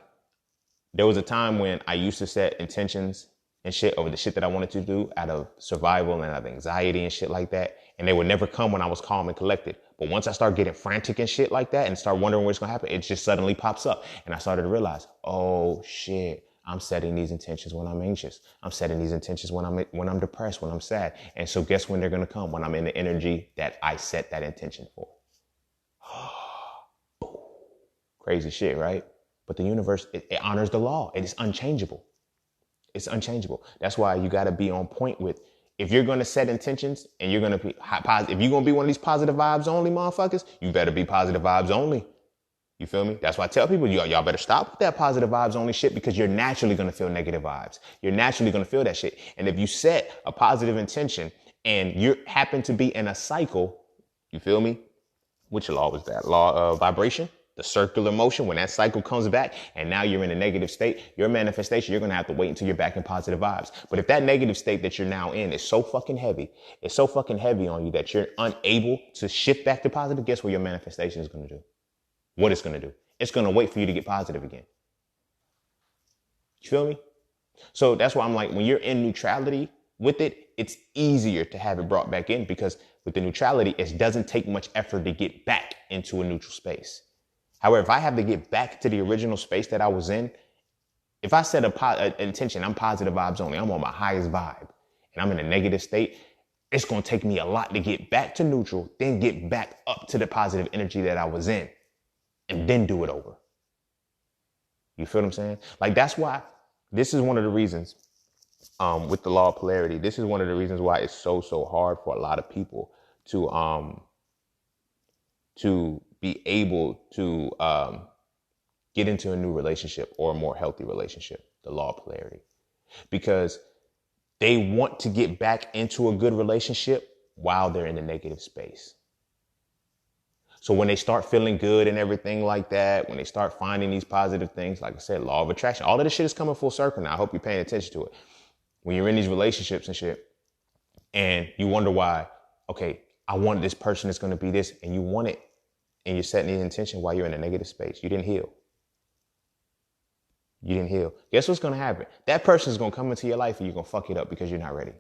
there was a time when I used to set intentions and shit over the shit that I wanted to do out of survival and out of anxiety and shit like that. And they would never come when I was calm and collected. But once I start getting frantic and shit like that and start wondering what's going to happen, it just suddenly pops up. And I started to realize, oh shit, I'm setting these intentions when I'm anxious. I'm setting these intentions when I'm depressed, when I'm sad. And so guess when they're going to come? When I'm in the energy that I set that intention for. Crazy shit, right? But the universe, it honors the law. It is unchangeable. It's unchangeable. That's why you got to be on point with, if you're going to set intentions and you're going to be positive, if you're going to be one of these positive vibes only motherfuckers, you better be positive vibes only. You feel me? That's why I tell people, y'all better stop with that positive vibes only shit, because you're naturally going to feel negative vibes. You're naturally going to feel that shit. And if you set a positive intention and you happen to be in a cycle, you feel me? Which law was that? Law of vibration? The circular motion, when that cycle comes back and now you're in a negative state, your manifestation, you're going to have to wait until you're back in positive vibes. But if that negative state that you're now in is so fucking heavy, it's so fucking heavy on you that you're unable to shift back to positive, guess what your manifestation is going to do? What it's going to do? It's going to wait for you to get positive again. You feel me? So that's why I'm like, when you're in neutrality with it, it's easier to have it brought back in, because with the neutrality, it doesn't take much effort to get back into a neutral space. However, if I have to get back to the original space that I was in, if I set an intention, I'm positive vibes only, I'm on my highest vibe, and I'm in a negative state, it's going to take me a lot to get back to neutral, then get back up to the positive energy that I was in, and then do it over. You feel what I'm saying? Like, that's why this is one of the reasons with the law of polarity, this is one of the reasons why it's so hard for a lot of people to be able to get into a new relationship or a more healthy relationship, the law of polarity, because they want to get back into a good relationship while they're in a negative space. So when they start feeling good and everything like that, when they start finding these positive things, like I said, law of attraction, all of this shit is coming full circle now. I hope you're paying attention to it. When you're in these relationships and shit, and you wonder why, okay, I want this person that's going to be this, and you want it, and you're setting the intention while you're in a negative space. You didn't heal. You didn't heal. Guess what's going to happen? That person is going to come into your life and you're going to fuck it up because you're not ready.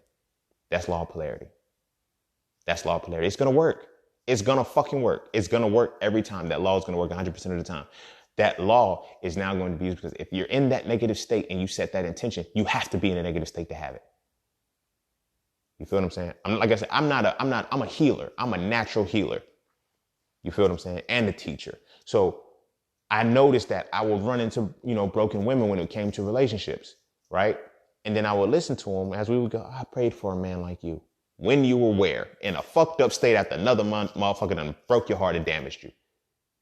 That's law of polarity. That's law of polarity. It's going to work. It's going to fucking work. It's going to work every time. That law is going to work 100% of the time. That law is now going to be used because if you're in that negative state and you set that intention, you have to be in a negative state to have it. You feel what I'm saying? Like I said, I'm a healer. I'm a natural healer. You feel what I'm saying? And a teacher. So I noticed that I would run into, broken women when it came to relationships, right? And then I would listen to them as we would go, I prayed for a man like you. When you were where? In a fucked up state after another motherfucker done broke your heart and damaged you.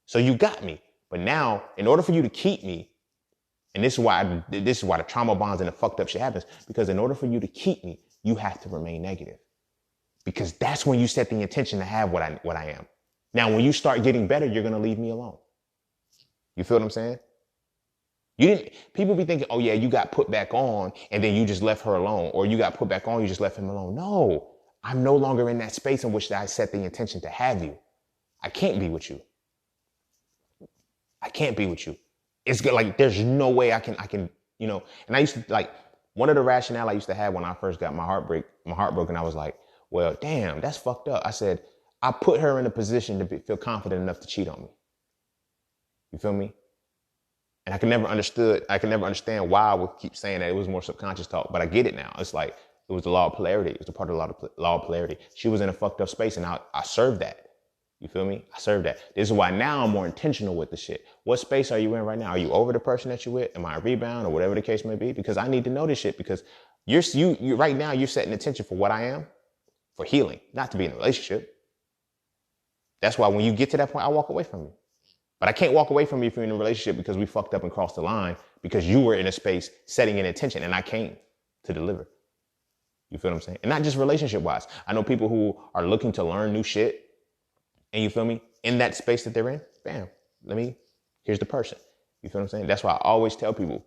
So you got me. But now, in order for you to keep me, and this is why the trauma bonds and the fucked up shit happens, because in order for you to keep me, you have to remain negative. Because that's when you set the intention to have what I am. Now, when you start getting better, you're going to leave me alone. You feel what I'm saying? People be thinking, oh yeah, you got put back on and then you just left her alone. Or you got put back on, you just left him alone. No, I'm no longer in that space in which I set the intention to have you. I can't be with you. I can't be with you. It's good. Like, there's no way I can, you know. And I used to, like, one of the rationale I used to have when I first got my heart broken, I was like, well, damn, that's fucked up. I said, I put her in a position to feel confident enough to cheat on me. You feel me? And I can never understand why I would keep saying that. It was more subconscious talk, but I get it now. It's like, it was the law of polarity. It was a part of the law of polarity. She was in a fucked up space, and I served that. You feel me? I served that. This is why now I'm more intentional with the shit. What space are you in right now? Are you over the person that you're with? Am I a rebound or whatever the case may be? Because I need to know this shit, because you right now, you're setting attention for what I am, for healing, not to be in a relationship. That's why when you get to that point, I walk away from you. But I can't walk away from you if you're in a relationship because we fucked up and crossed the line, because you were in a space setting an intention and I came to deliver. You feel what I'm saying? And not just relationship wise. I know people who are looking to learn new shit, and you feel me? In that space that they're in, bam, here's the person. You feel what I'm saying? That's why I always tell people,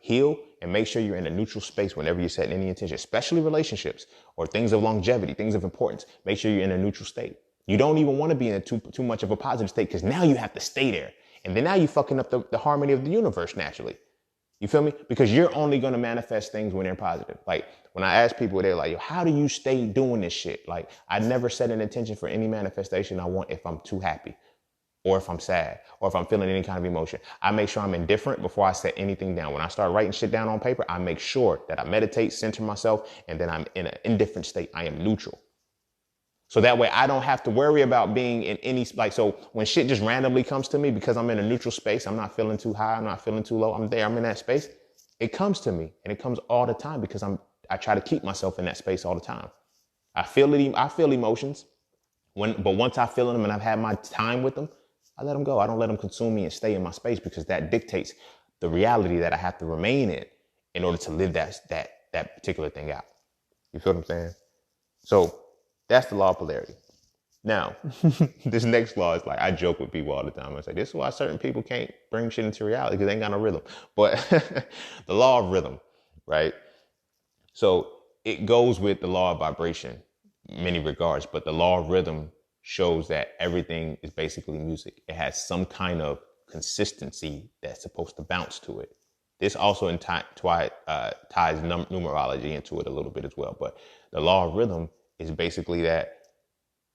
heal and make sure you're in a neutral space whenever you're setting any intention, especially relationships or things of longevity, things of importance. Make sure you're in a neutral state. You don't even want to be in too much of a positive state, because now you have to stay there. And then now you're fucking up the harmony of the universe naturally. You feel me? Because you're only going to manifest things when they're positive. Like, when I ask people, they're like, yo, how do you stay doing this shit? Like, I never set an intention for any manifestation I want if I'm too happy, or if I'm sad, or if I'm feeling any kind of emotion. I make sure I'm indifferent before I set anything down. When I start writing shit down on paper, I make sure that I meditate, center myself, and then I'm in an indifferent state. I am neutral. So that way I don't have to worry about being in any, so when shit just randomly comes to me, because I'm in a neutral space, I'm not feeling too high, I'm not feeling too low, I'm there, I'm in that space. It comes to me, and it comes all the time, because I try to keep myself in that space all the time. I feel emotions, but once I feel them and I've had my time with them, I let them go. I don't let them consume me and stay in my space, because that dictates the reality that I have to remain in order to live that particular thing out. You feel what I'm saying? So that's the law of polarity. Now, this next law is, like, I joke with people all the time. I say, this is why certain people can't bring shit into reality, because they ain't got no rhythm. But the law of rhythm, right? So it goes with the law of vibration in many regards, but the law of rhythm shows that everything is basically music. It has some kind of consistency that's supposed to bounce to it. This also ties numerology into it a little bit as well. But the law of rhythm is basically that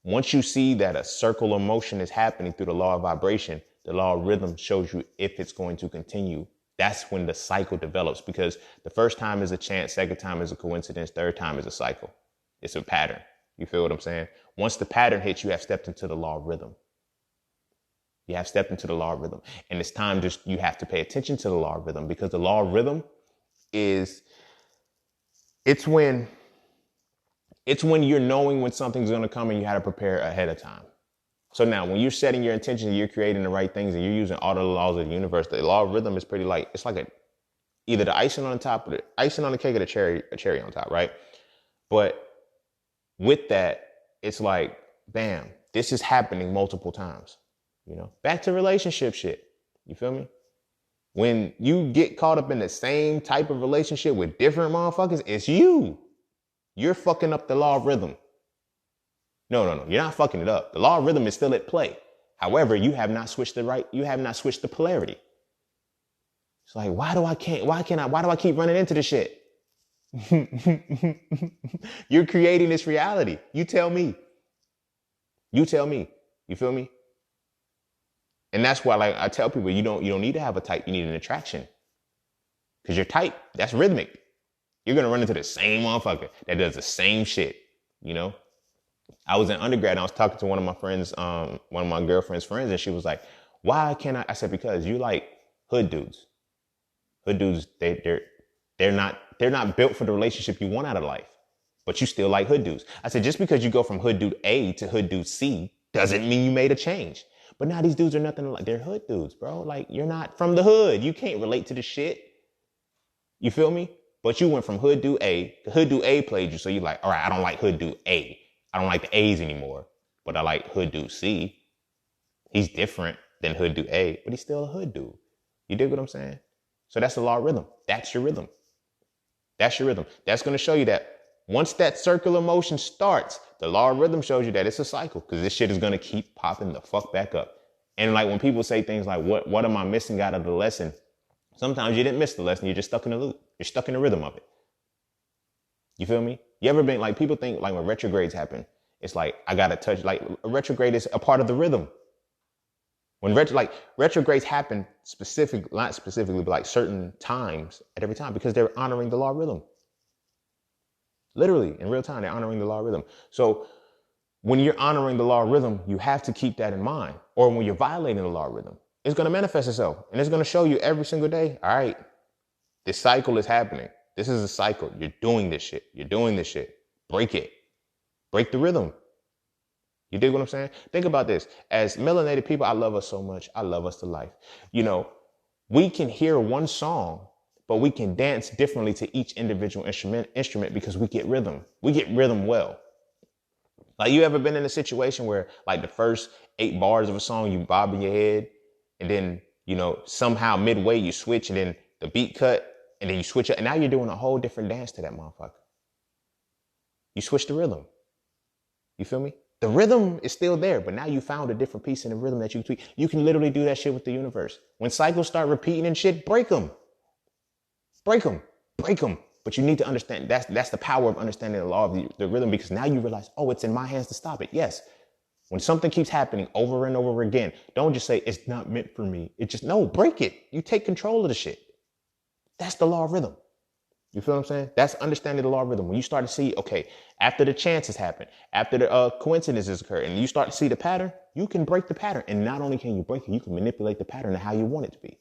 once you see that a circle of motion is happening through the law of vibration, the law of rhythm shows you if it's going to continue. That's when the cycle develops, because the first time is a chance, second time is a coincidence, third time is a cycle. It's a pattern. You feel what I'm saying? Once the pattern hits, you have stepped into the law of rhythm. You have stepped into the law of rhythm. And it's time you have to pay attention to the law of rhythm, because the law of rhythm it's when you're knowing when something's going to come and you had to prepare ahead of time. So now when you're setting your intention, you're creating the right things and you're using all the laws of the universe, the law of rhythm is pretty it's like either the icing on the top or the icing on the cake or the cherry on top, right? But with that, it's like, bam, this is happening multiple times, back to relationship shit. You feel me? When you get caught up in the same type of relationship with different motherfuckers, it's you. You're fucking up the law of rhythm. No. You're not fucking it up. The law of rhythm is still at play. However, you have not switched the polarity. It's like, why do I keep running into this shit? You're creating this reality. You tell me. You feel me? And that's why, like, I tell people, you don't need to have a type, you need an attraction. Because your type, that's rhythmic. You're going to run into the same motherfucker that does the same shit, I was in undergrad and I was talking to one of my friends, one of my girlfriend's friends, and she was like, why can't I said, because you like hood dudes. Hood dudes, they're not built for the relationship you want out of life, but you still like hood dudes. I said, just because you go from hood dude A to hood dude C doesn't mean you made a change. But now these dudes are nothing like, they're hood dudes, bro. Like, you're not from the hood. You can't relate to the shit. You feel me? But you went from hood dude A, the hood dude A played you. So you're like, all right, I don't like hood dude A. I don't like the A's anymore, but I like hood dude C. He's different than hood dude A, but he's still a hood dude. You dig what I'm saying? So that's the law of rhythm. That's your rhythm. That's your rhythm. That's going to show you that once that circular motion starts, the law of rhythm shows you that it's a cycle, because this shit is going to keep popping the fuck back up. And like when people say things like, what am I missing out of the lesson? Sometimes you didn't miss the lesson. You're just stuck in the loop. You're stuck in the rhythm of it. You feel me? You ever been like, people think like when retrogrades happen, it's like, I got to touch, like a retrograde is a part of the rhythm. When retrogrades happen not specifically, but like certain times at every time, because they're honoring the law of rhythm. Literally in real time, they're honoring the law of rhythm. So when you're honoring the law of rhythm, you have to keep that in mind. Or when you're violating the law of rhythm, it's going to manifest itself and it's going to show you every single day. All right, this cycle is happening. This is a cycle. You're doing this shit. You're doing this shit. Break it. Break the rhythm. You dig what I'm saying? Think about this. As melanated people, I love us so much. I love us to life. You know, we can hear one song, but we can dance differently to each individual instrument because we get rhythm. We get rhythm well. Like, you ever been in a situation where like the first 8 bars of a song, you bob in your head, and then, you know, somehow midway you switch and then the beat cut and then you switch it. And now you're doing a whole different dance to that motherfucker. You switch the rhythm. You feel me? The rhythm is still there, but now you found a different piece in the rhythm that you tweak. You can literally do that shit with the universe. When cycles start repeating and shit, break them. Break them. Break them. But you need to understand, that's the power of understanding the law of the rhythm, because now you realize, oh, it's in my hands to stop it. Yes. When something keeps happening over and over again, don't just say it's not meant for me. It just, no, break it. You take control of the shit. That's the law of rhythm. You feel what I'm saying? That's understanding the law of rhythm. When you start to see, okay, after the chances happen, after the coincidences occur, and you start to see the pattern, you can break the pattern. And not only can you break it, you can manipulate the pattern to how you want it to be.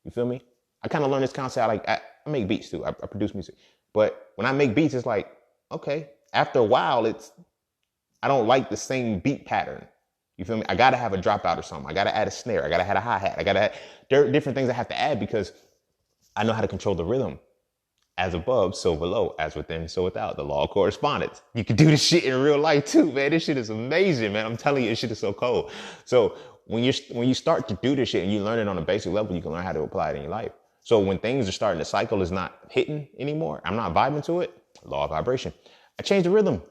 You feel me? I kind of learned this concept. I make beats too. I produce music. But when I make beats, it's like, okay, after a while, I don't like the same beat pattern. You feel me? I got to have a dropout or something. I got to add a snare. I got to add a hi-hat. There are different things I have to add because I know how to control the rhythm. As above, so below, as within, so without. The law of correspondence. You can do this shit in real life too, man. This shit is amazing, man. I'm telling you, this shit is so cold. So when you start to do this shit and you learn it on a basic level, you can learn how to apply it in your life. So when things are starting, the cycle is not hitting anymore, I'm not vibing to it, law of vibration. I changed the rhythm.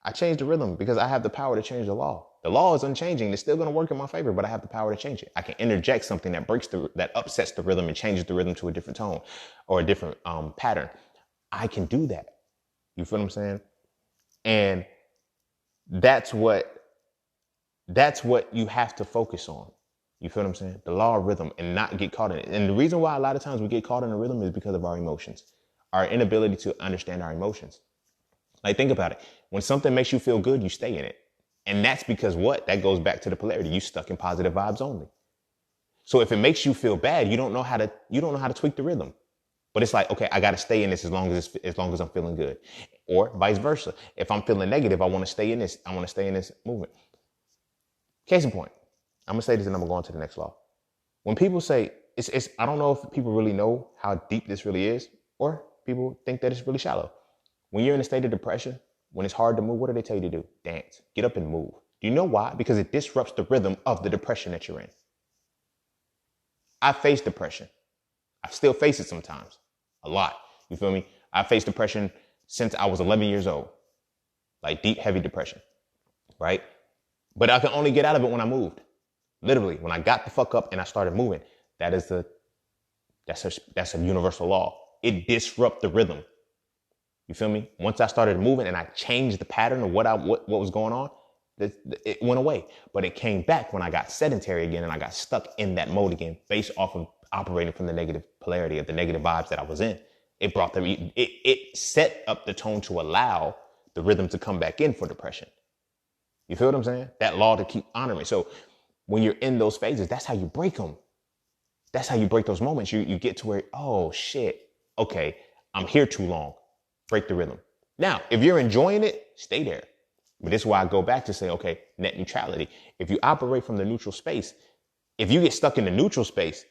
Because I have the power to change the law. The law is unchanging. It's still going to work in my favor, but I have the power to change it. I can interject something that that upsets the rhythm and changes the rhythm to a different tone or a different pattern. I can do that. You feel what I'm saying? And that's what you have to focus on. You feel what I'm saying? The law of rhythm, and not get caught in it. And the reason why a lot of times we get caught in a rhythm is because of our emotions, our inability to understand our emotions. Like, think about it. When something makes you feel good, you stay in it. And that's because what? That goes back to the polarity. You stuck in positive vibes only. So if it makes you feel bad, you don't know how to tweak the rhythm. But it's like, okay, I got to stay in this as long as I'm feeling good, or vice versa. If I'm feeling negative, I want to stay in this. I want to stay in this movement. Case in point, I'm gonna say this and I'm gonna go on to the next law. When people say it's, I don't know if people really know how deep this really is, or people think that it's really shallow. When you're in a state of depression, when it's hard to move, what do they tell you to do? Dance. Get up and move. Do you know why? Because it disrupts the rhythm of the depression that you're in. I face depression. I still face it sometimes. A lot. You feel me? I faced depression since I was 11 years old. Like deep, heavy depression. Right? But I can only get out of it when I moved. Literally, when I got the fuck up and I started moving. That's a universal law. It disrupts the rhythm. You feel me? Once I started moving and I changed the pattern of what was going on, it went away. But it came back when I got sedentary again and I got stuck in that mode again, based off of operating from the negative polarity of the negative vibes that I was in. It set up the tone to allow the rhythm to come back in for depression. You feel what I'm saying? That law to keep honoring. So when you're in those phases, that's how you break them. That's how you break those moments. You get to where, oh shit, okay, I'm here too long. Break the rhythm. Now, if you're enjoying it, stay there. But this is why I go back to say, okay, net neutrality. If you operate from the neutral space, if you get stuck in the neutral space,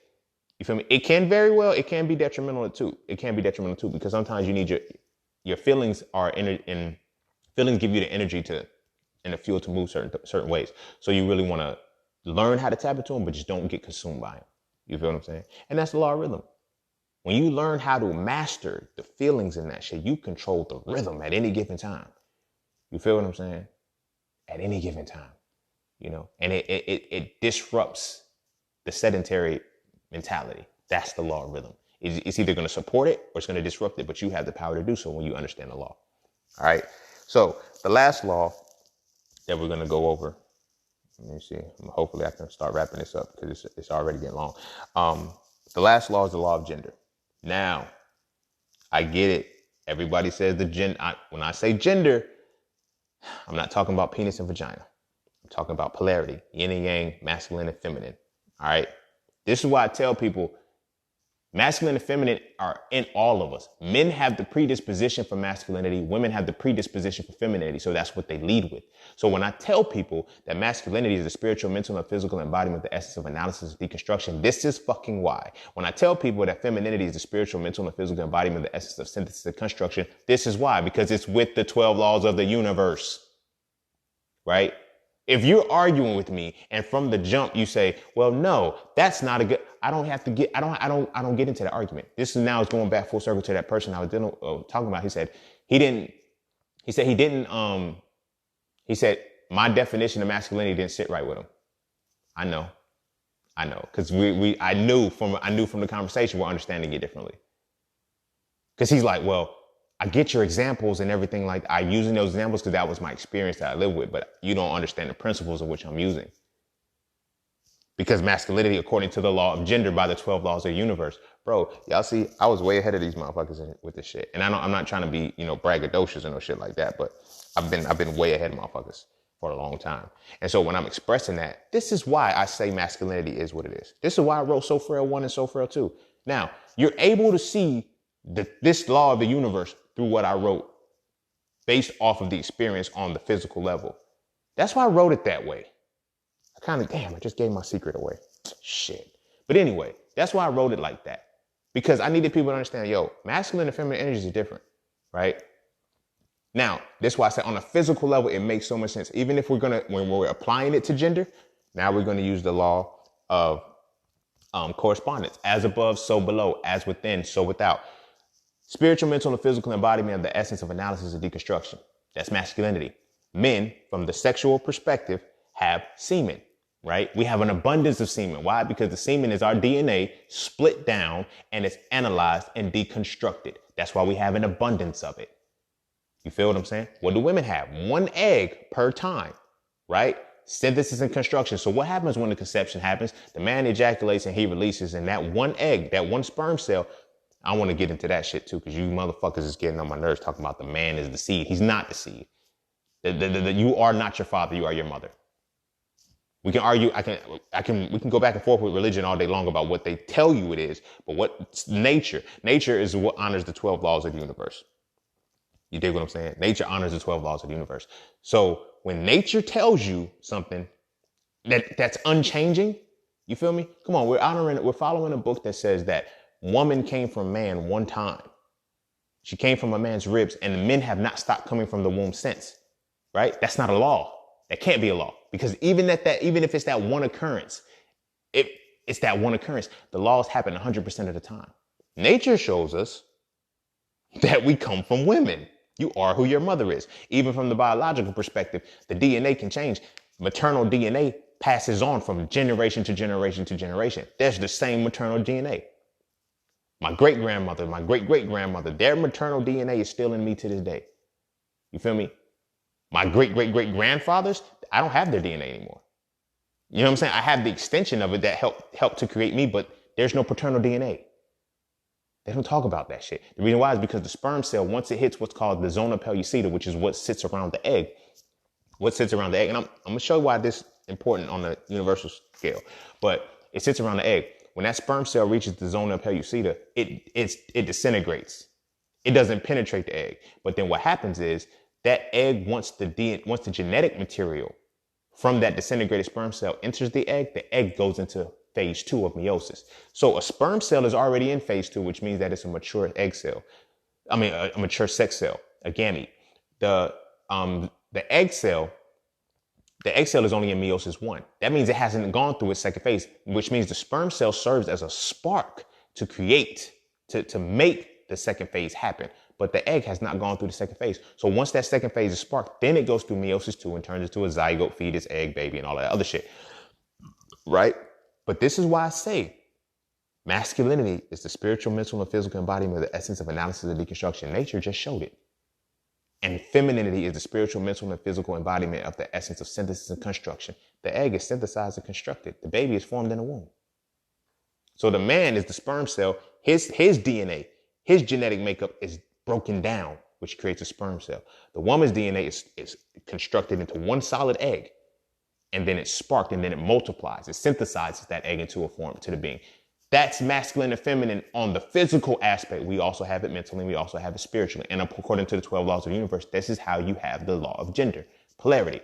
you feel me? It can be detrimental too. It can be detrimental too, because sometimes you need your feelings feelings give you the energy and the fuel to move certain ways. So you really want to learn how to tap into them, but just don't get consumed by them. You feel what I'm saying? And that's the law of rhythm. When you learn how to master the feelings in that shit, you control the rhythm at any given time. You feel what I'm saying? At any given time. and it disrupts the sedentary mentality. That's the law of rhythm. It's either going to support it or it's going to disrupt it, but you have the power to do so when you understand the law. All right. So the last law that we're going to go over, let me see. Hopefully I can start wrapping this up because it's already getting long. The last law is the law of gender. Now, I get it. Everybody says when I say gender, I'm not talking about penis and vagina. I'm talking about polarity, yin and yang, masculine and feminine. All right. This is why I tell people masculine and feminine are in all of us. Men have the predisposition for masculinity. Women have the predisposition for femininity. So that's what they lead with. So when I tell people that masculinity is the spiritual, mental, and physical embodiment, the essence of analysis, deconstruction, this is fucking why. When I tell people that femininity is the spiritual, mental, and physical embodiment, the essence of synthesis and construction, this is why, because it's with the 12 laws of the universe, right? If you're arguing with me and from the jump you say, well, no, that's not a good, I don't get into that argument. This is now is going back full circle to that person I was talking about. He said my definition of masculinity didn't sit right with him. I know. Cause I knew from the conversation, we're understanding it differently. Cause he's like, well, I get your examples and everything like I using those examples because that was my experience that I live with, but you don't understand the principles of which I'm using. Because masculinity, according to the law of gender by the 12 laws of the universe, bro, y'all see, I was way ahead of these motherfuckers with this shit. And I'm not trying to be, braggadocious and no shit like that, but I've been way ahead of motherfuckers for a long time. And so when I'm expressing that, this is why I say masculinity is what it is. This is why I wrote So Frail 1 and So Frail 2. Now, you're able to see this law of the universe through what I wrote based off of the experience on the physical level. That's why I wrote it that way. I just gave my secret away. Shit. But anyway, that's why I wrote it like that. Because I needed people to understand, masculine and feminine energies are different, right? Now, that's why I said on a physical level, it makes so much sense. Even if when we're applying it to gender, now we're going to use the law of correspondence. As above, so below. As within, so without. Spiritual, mental, and physical embodiment of the essence of analysis and deconstruction. That's masculinity. Men, from the sexual perspective, have semen, right? We have an abundance of semen. Why? Because the semen is our DNA split down and it's analyzed and deconstructed. That's why we have an abundance of it. You feel what I'm saying? What do women have? 1 egg per time, right? Synthesis and construction. So what happens when the conception happens? The man ejaculates and he releases, and that 1 egg, that 1 sperm cell, I want to get into that shit too, because you motherfuckers is getting on my nerves talking about the man is the seed. He's not the seed. You are not your father. You are your mother. We can argue. We can go back and forth with religion all day long about what they tell you it is, but what nature is what honors the 12 laws of the universe. You dig what I'm saying? Nature honors the 12 laws of the universe. So when nature tells you something that's unchanging, you feel me? Come on, we're following a book that says that woman came from man 1 time. She came from a man's ribs, and the men have not stopped coming from the womb since, right? That's not a law. That can't be a law, because even if it's that 1 occurrence, it's that 1 occurrence. The laws happen 100% of the time. Nature shows us that we come from women. You are who your mother is. Even from the biological perspective, the DNA can change. Maternal DNA passes on from generation to generation to generation. There's the same maternal DNA. My great-grandmother, my great-great-grandmother, their maternal DNA is still in me to this day. You feel me? My great-great-great-grandfathers, I don't have their DNA anymore. You know what I'm saying? I have the extension of it that helped to create me, but there's no paternal DNA. They don't talk about that shit. The reason why is because the sperm cell, once it hits what's called the zona pellucida, which is what sits around the egg, and I'm going to show you why this is important on the universal scale, but it sits around the egg. When that sperm cell reaches the zona pellucida, it disintegrates. It doesn't penetrate the egg. But then what happens is that egg, once the genetic material from that disintegrated sperm cell enters the egg goes into phase 2 of meiosis. So a sperm cell is already in phase 2, which means that it's a mature egg cell. A mature sex cell, a gamete. The egg cell is only in meiosis 1. That means it hasn't gone through its second phase, which means the sperm cell serves as a spark to create, to make the second phase happen. but the egg has not gone through the second phase. So once that second phase is sparked, then it goes through meiosis 2 and turns into a zygote, fetus, egg, baby, and all that other shit. Right? But this is why I say masculinity is the spiritual, mental, and physical embodiment of the essence of analysis and deconstruction. Nature just showed it. And femininity is the spiritual, mental, and physical embodiment of the essence of synthesis and construction. The egg is synthesized and constructed. The baby is formed in the womb. So the man is the sperm cell. His DNA, his genetic makeup is broken down, which creates a sperm cell. The woman's DNA is constructed into one solid egg, and then it's sparked, and then it multiplies. It synthesizes that egg into a form to the being. That's masculine and feminine on the physical aspect. We also have it mentally. We also have it spiritually. And according to the 12 laws of the universe, this is how you have the law of gender, polarity.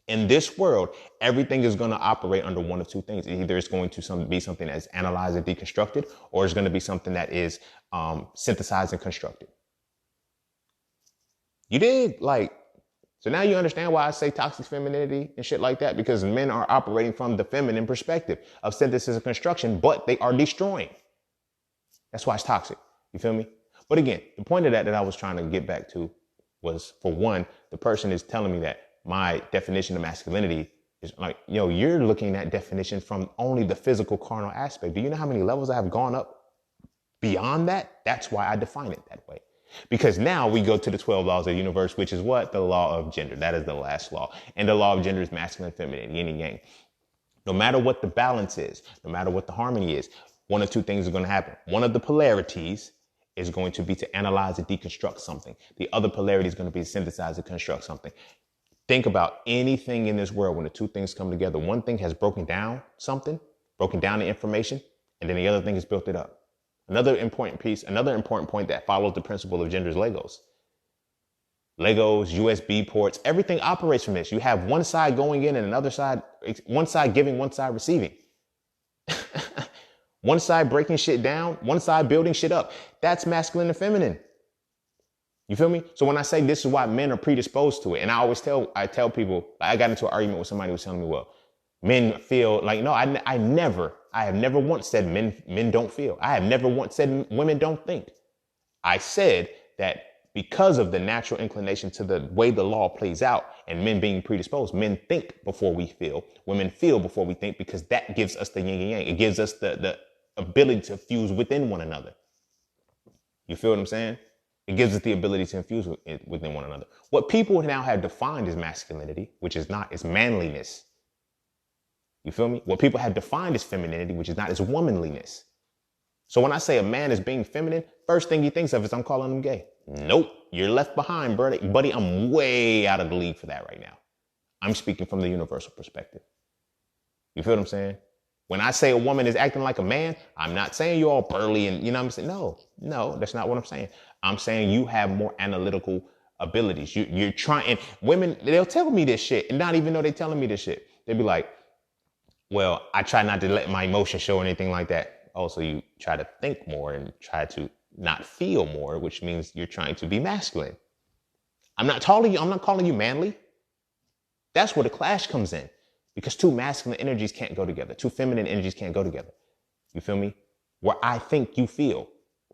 In this world, everything is going to operate under one of two things. Either it's going to be something that's analyzed and deconstructed, or it's going to be something that is synthesized and constructed. You dig? So now you understand why I say toxic femininity and shit like that, because men are operating from the feminine perspective of synthesis and construction, but they are destroying. That's why it's toxic. You feel me? But again, the point of that I was trying to get back to was, for one, the person is telling me that my definition of masculinity is like, you're looking at definition from only the physical carnal aspect. Do you know how many levels I have gone up beyond that? That's why I define it that way. Because now we go to the 12 laws of the universe, which is what? The law of gender. That is the last law. And the law of gender is masculine, feminine, yin and yang. No matter what the balance is, no matter what the harmony is, one of two things are going to happen. One of the polarities is going to be to analyze and deconstruct something. The other polarity is going to be to synthesize and construct something. Think about anything in this world when the two things come together. One thing has broken down something, broken down the information, and then the other thing has built it up. Another important point that follows the principle of gender is Legos. Legos, USB ports, everything operates from this. You have one side going in and another side, one side giving, one side receiving. One side breaking shit down, one side building shit up. That's masculine and feminine. You feel me? So when I say this is why men are predisposed to it, and I tell people, I got into an argument with somebody who was telling me, well, men feel like, no, I have never once said men don't feel. I have never once said women don't think. I said that because of the natural inclination to the way the law plays out and men being predisposed, men think before we feel. Women feel before we think, because that gives us the yin and yang. It gives us the ability to fuse within one another. You feel what I'm saying? It gives us the ability to infuse within one another. What people now have defined as masculinity, which is not, is manliness. You feel me? What people have defined as femininity, which is not, is womanliness. So when I say a man is being feminine, first thing he thinks of is I'm calling him gay. Nope, you're left behind, buddy. I'm way out of the league for that right now. I'm speaking from the universal perspective. You feel what I'm saying? When I say a woman is acting like a man, I'm not saying you're all burly and, you know what I'm saying? No, that's not what I'm saying. I'm saying you have more analytical abilities. You're trying, and women, they'll tell me this shit and not even know they're telling me this shit. They'll be like, well, I try not to let my emotions show or anything like that. Also, you try to think more and try to not feel more, which means you're trying to be masculine. I'm not calling you manly. That's where the clash comes in, because two masculine energies can't go together. Two feminine energies can't go together. You feel me? Where I think, you feel.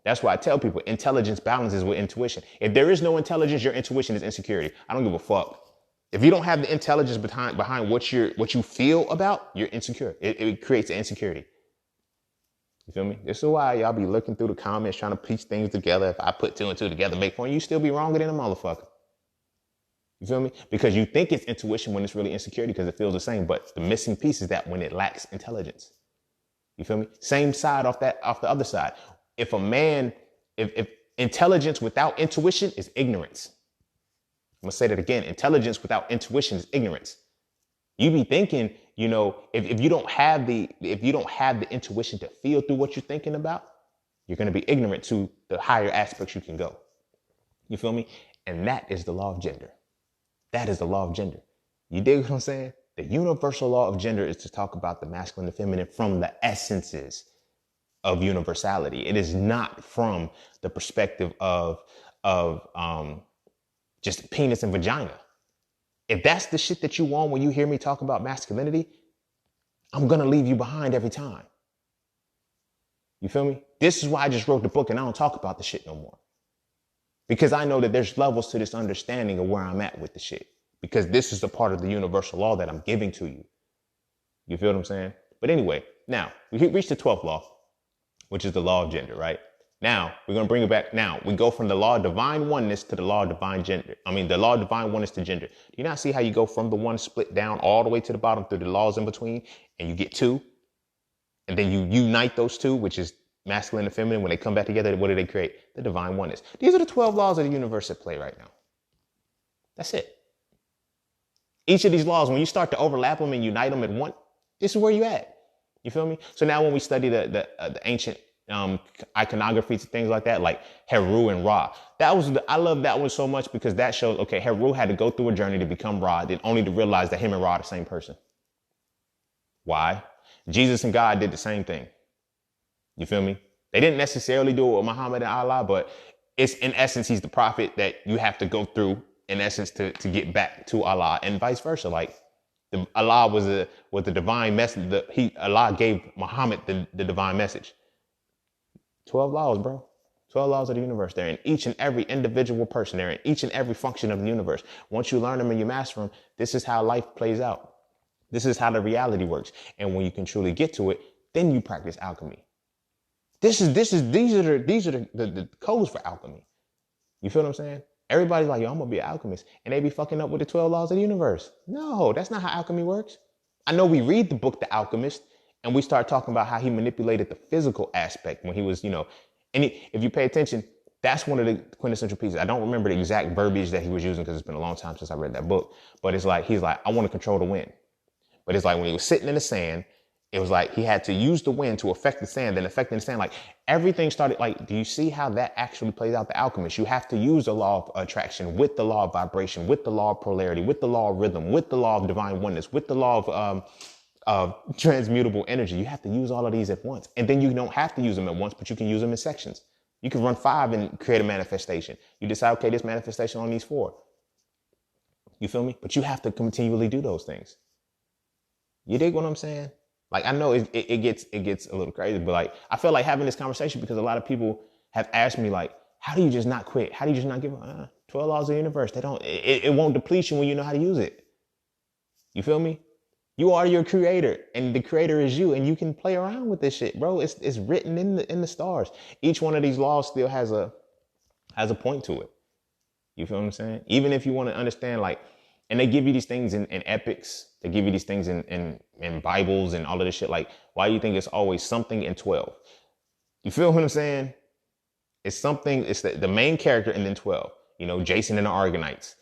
That's why I tell people intelligence balances with intuition. If there is no intelligence, your intuition is insecurity. I don't give a fuck. If you don't have the intelligence behind what you feel about, you're insecure. It creates an insecurity. You feel me? This is why y'all be looking through the comments trying to piece things together. If I put two and two together, make one, you still be wronger than a motherfucker. You feel me? Because you think it's intuition when it's really insecurity, because it feels the same. But the missing piece is that when it lacks intelligence. You feel me? Same side off the other side. If intelligence without intuition is ignorance. I'm gonna say that again. Intelligence without intuition is ignorance. You be thinking, if you don't have the intuition to feel through what you're thinking about, you're gonna be ignorant to the higher aspects you can go. You feel me? And that is the law of gender. That is the law of gender. You dig what I'm saying? The universal law of gender is to talk about the masculine and feminine from the essences of universality. It is not from the perspective of just penis and vagina. If that's the shit that you want when you hear me talk about masculinity, I'm going to leave you behind every time. You feel me? This is why I just wrote the book and I don't talk about the shit no more. Because I know that there's levels to this understanding of where I'm at with the shit. Because this is a part of the universal law that I'm giving to you. You feel what I'm saying? But anyway, now we reach the 12th law, which is the law of gender, right? Now we're going to bring it back. Now we go from the law of divine oneness to the law of divine gender. The law of divine oneness to gender. Do you not see how you go from the one split down all the way to the bottom through the laws in between, and you get two, and then you unite those two, which is masculine and feminine. When they come back together, what do they create? The divine oneness. These are the 12 laws of the universe at play right now. That's it. Each of these laws, when you start to overlap them and unite them in one, this is where you at. You feel me? So now when we study the ancient iconographies and things like that, like Heru and Ra, I love that one so much because that shows, okay, Heru had to go through a journey to become Ra, then only to realize that him and Ra are the same person. Why? Jesus and God did the same thing. You feel me? They didn't necessarily do it with Muhammad and Allah, but it's in essence, he's the prophet that you have to go through in essence to get back to Allah, and vice versa. Like Allah was the divine message. Allah gave Muhammad the divine message. 12 laws, bro. 12 laws of the universe. They're in each and every individual person. They're in each and every function of the universe. Once you learn them and you master them, this is how life plays out. This is how the reality works. And when you can truly get to it, then you practice alchemy. These are the codes for alchemy. You feel what I'm saying? Everybody's like, yo, I'm gonna be an alchemist, and they be fucking up with the 12 laws of the universe. No, that's not how alchemy works. I know we read the book, The Alchemist, and we start talking about how he manipulated the physical aspect when he was, if you pay attention, that's one of the quintessential pieces. I don't remember the exact verbiage that he was using because it's been a long time since I read that book, but it's like, he's like, I want to control the wind. But it's like when he was sitting in the sand, it was like he had to use the wind to affect the sand, then affecting the sand. Like everything started, like, do you see how that actually plays out? The alchemist, you have to use the law of attraction with the law of vibration, with the law of polarity, with the law of rhythm, with the law of divine oneness, with the law of transmutable energy. You have to use all of these at once. And then you don't have to use them at once, but you can use them in sections. You can run 5 and create a manifestation. You decide, okay, this manifestation only needs 4. You feel me? But you have to continually do those things. You dig what I'm saying? Like, I know it gets a little crazy, but like, I feel like having this conversation because a lot of people have asked me, like, how do you just not quit? How do you just not give up? 12 laws of the universe. It won't deplete you when you know how to use it. You feel me? You are your creator, and the creator is you, and you can play around with this shit, bro. It's written in the stars. Each one of these laws still has a point to it. You feel what I'm saying? Even if you want to understand, like, and they give you these things in epics. They give you these things in Bibles and all of this shit. Like, why do you think it's always something in 12? You feel what I'm saying? It's something, it's the main character and then 12. Jason and the Argonauts.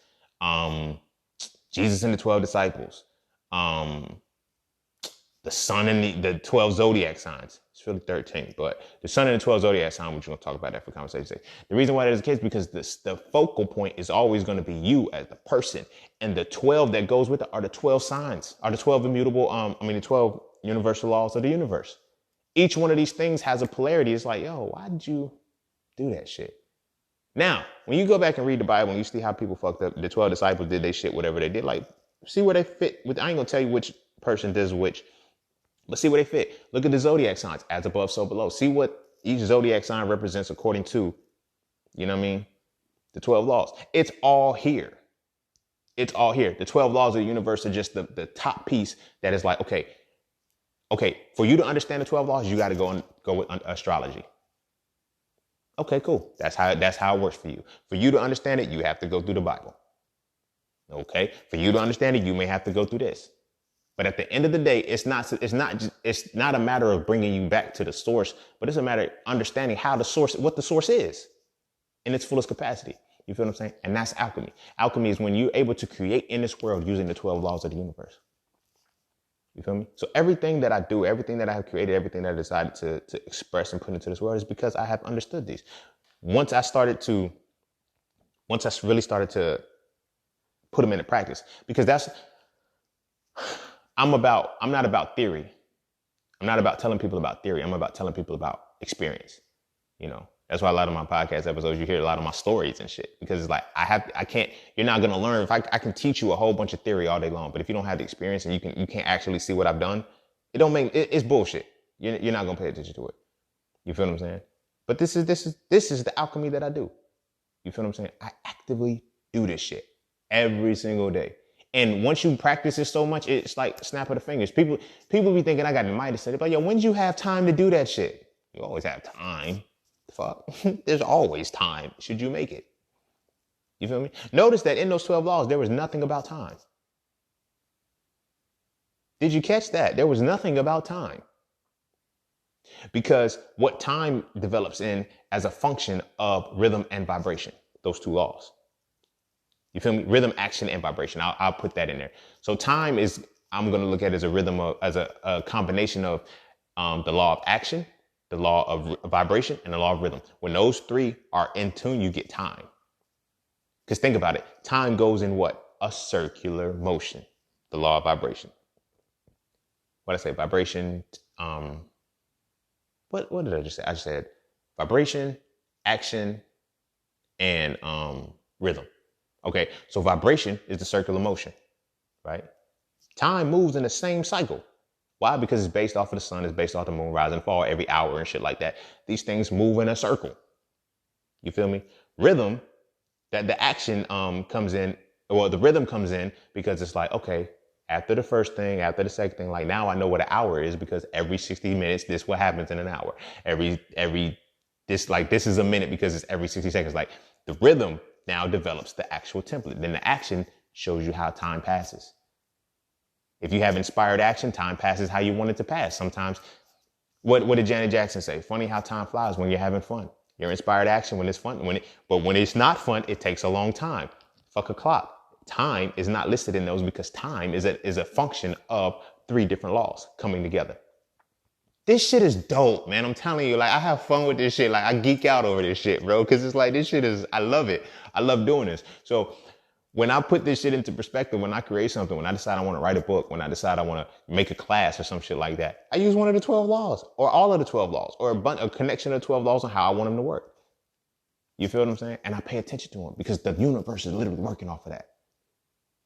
Jesus and the 12 disciples. The sun and the 12 zodiac signs. It's really 13, but the sun and the 12 zodiac sign, which we're going to talk about that for conversation's sake. The reason why that is the case is because the focal point is always going to be you as the person. And the 12 that goes with it are the 12 signs, are the 12 immutable, the 12 universal laws of the universe. Each one of these things has a polarity. It's like, yo, why did you do that shit? Now, when you go back and read the Bible and you see how people fucked up, the 12 disciples did they shit, whatever they did, like, see where they fit with. I ain't gonna tell you which person does which, but see where they fit. Look at the zodiac signs, as above, so below. See what each zodiac sign represents according to, the 12 laws. It's all here. It's all here. The 12 laws of the universe are just the top piece that is like, okay, for you to understand the 12 laws, you got to go with astrology. Okay, cool. That's how it works for you. For you to understand it, you have to go through the Bible. Okay, for you to understand it, you may have to go through this. But at the end of the day, it's not a matter of bringing you back to the source, but it's a matter of understanding what the source is in its fullest capacity. You feel what I'm saying? And that's alchemy. Alchemy is when you're able to create in this world using the 12 laws of the universe. You feel me? So everything that I do, everything that I have created, everything that I decided to express and put into this world is because I have understood these. Once I really started to put them into practice, because I'm not about theory. I'm not about telling people about theory. I'm about telling people about experience. That's why a lot of my podcast episodes, you hear a lot of my stories and shit, because it's like, you're not going to learn. If I can teach you a whole bunch of theory all day long, but if you don't have the experience and you can't actually see what I've done, it's bullshit. You're not going to pay attention to it. You feel what I'm saying? But this is the alchemy that I do. You feel what I'm saying? I actively do this shit every single day. And once you practice it so much, it's like snap of the fingers. People be thinking I got the mighty set. But yo, when did you have time to do that shit? You always have time. Fuck. There's always time. Should you make it? You feel me? Notice that in those 12 laws, there was nothing about time. Did you catch that? There was nothing about time. Because what time develops in as a function of rhythm and vibration, those two laws. You feel me? Rhythm, action, and vibration. I'll put that in there. So time is, I'm going to look at it as a rhythm of, as a combination of the law of action, the law of vibration, and the law of rhythm. When those three are in tune, you get time. Because think about it. Time goes in what? A circular motion. The law of vibration. What did I say? Vibration. What did I just say? I just said vibration, action, and rhythm. Okay, so vibration is the circular motion, right? Time moves in the same cycle. Why? Because it's based off of the sun, it's based off the moon, rise and fall every hour and shit like that. These things move in a circle. You feel me? Rhythm, that the action comes in, or the rhythm comes in because it's like, okay, after the first thing, after the second thing, like now I know what an hour is because every 60 minutes, this what happens in an hour. This is a minute because it's every 60 seconds. Like the rhythm now develops the actual template. Then the action shows you how time passes. If you have inspired action, time passes how you want it to pass. Sometimes, what did Janet Jackson say? Funny how time flies when you're having fun. Your inspired action when it's fun, but when it's not fun, it takes a long time. Fuck a clock. Time is not listed in those because time is a function of three different laws coming together. This shit is dope, man. I'm telling you, like, I have fun with this shit. Like, I geek out over this shit, bro. Cause it's like, this shit is, I love it. I love doing this. So when I put this shit into perspective, when I create something, when I decide I want to write a book, when I decide I want to make a class or some shit like that, I use one of the 12 laws or all of the 12 laws or a connection of 12 laws on how I want them to work. You feel what I'm saying? And I pay attention to them because the universe is literally working off of that.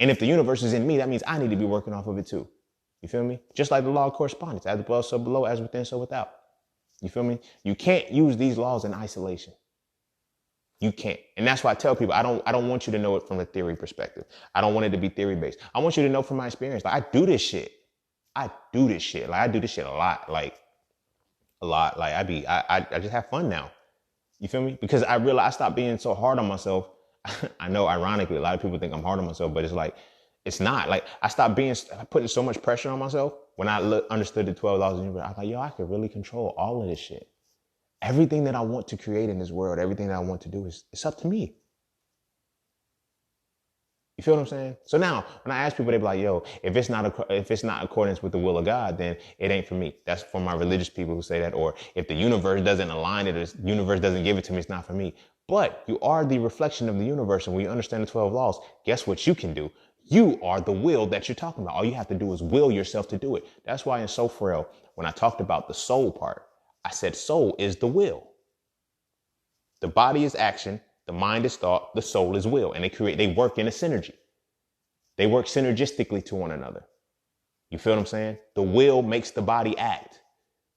And if the universe is in me, that means I need to be working off of it too. You feel me? Just like the law of correspondence, as above, so below, as within, so without. You feel me? You can't use these laws in isolation. You can't. And that's why I tell people, I don't want you to know it from a theory perspective. I don't want it to be theory based. I want you to know from my experience. Like, I do this shit. Like, I do this shit a lot. Like, a lot. Like, I just have fun now. You feel me? Because I realized I stopped being so hard on myself. I know, ironically, a lot of people think I'm hard on myself, but it's like, it's not. Like, I stopped putting so much pressure on myself when I understood the 12 laws of the universe. I was like, yo, I could really control all of this shit. Everything that I want to create in this world, everything that I want to do it's up to me. You feel what I'm saying? So now when I ask people, they be like, yo, if it's not accordance with the will of God, then it ain't for me. That's for my religious people who say that. Or if the universe doesn't align it, or the universe doesn't give it to me, it's not for me. But you are the reflection of the universe. And when you understand the 12 laws, guess what you can do? You are the will that you're talking about. All you have to do is will yourself to do it. That's why in Soul Frail, when I talked about the soul part, I said soul is the will. The body is action, the mind is thought, the soul is will. And they work in a synergy. They work synergistically to one another. You feel what I'm saying? The will makes the body act.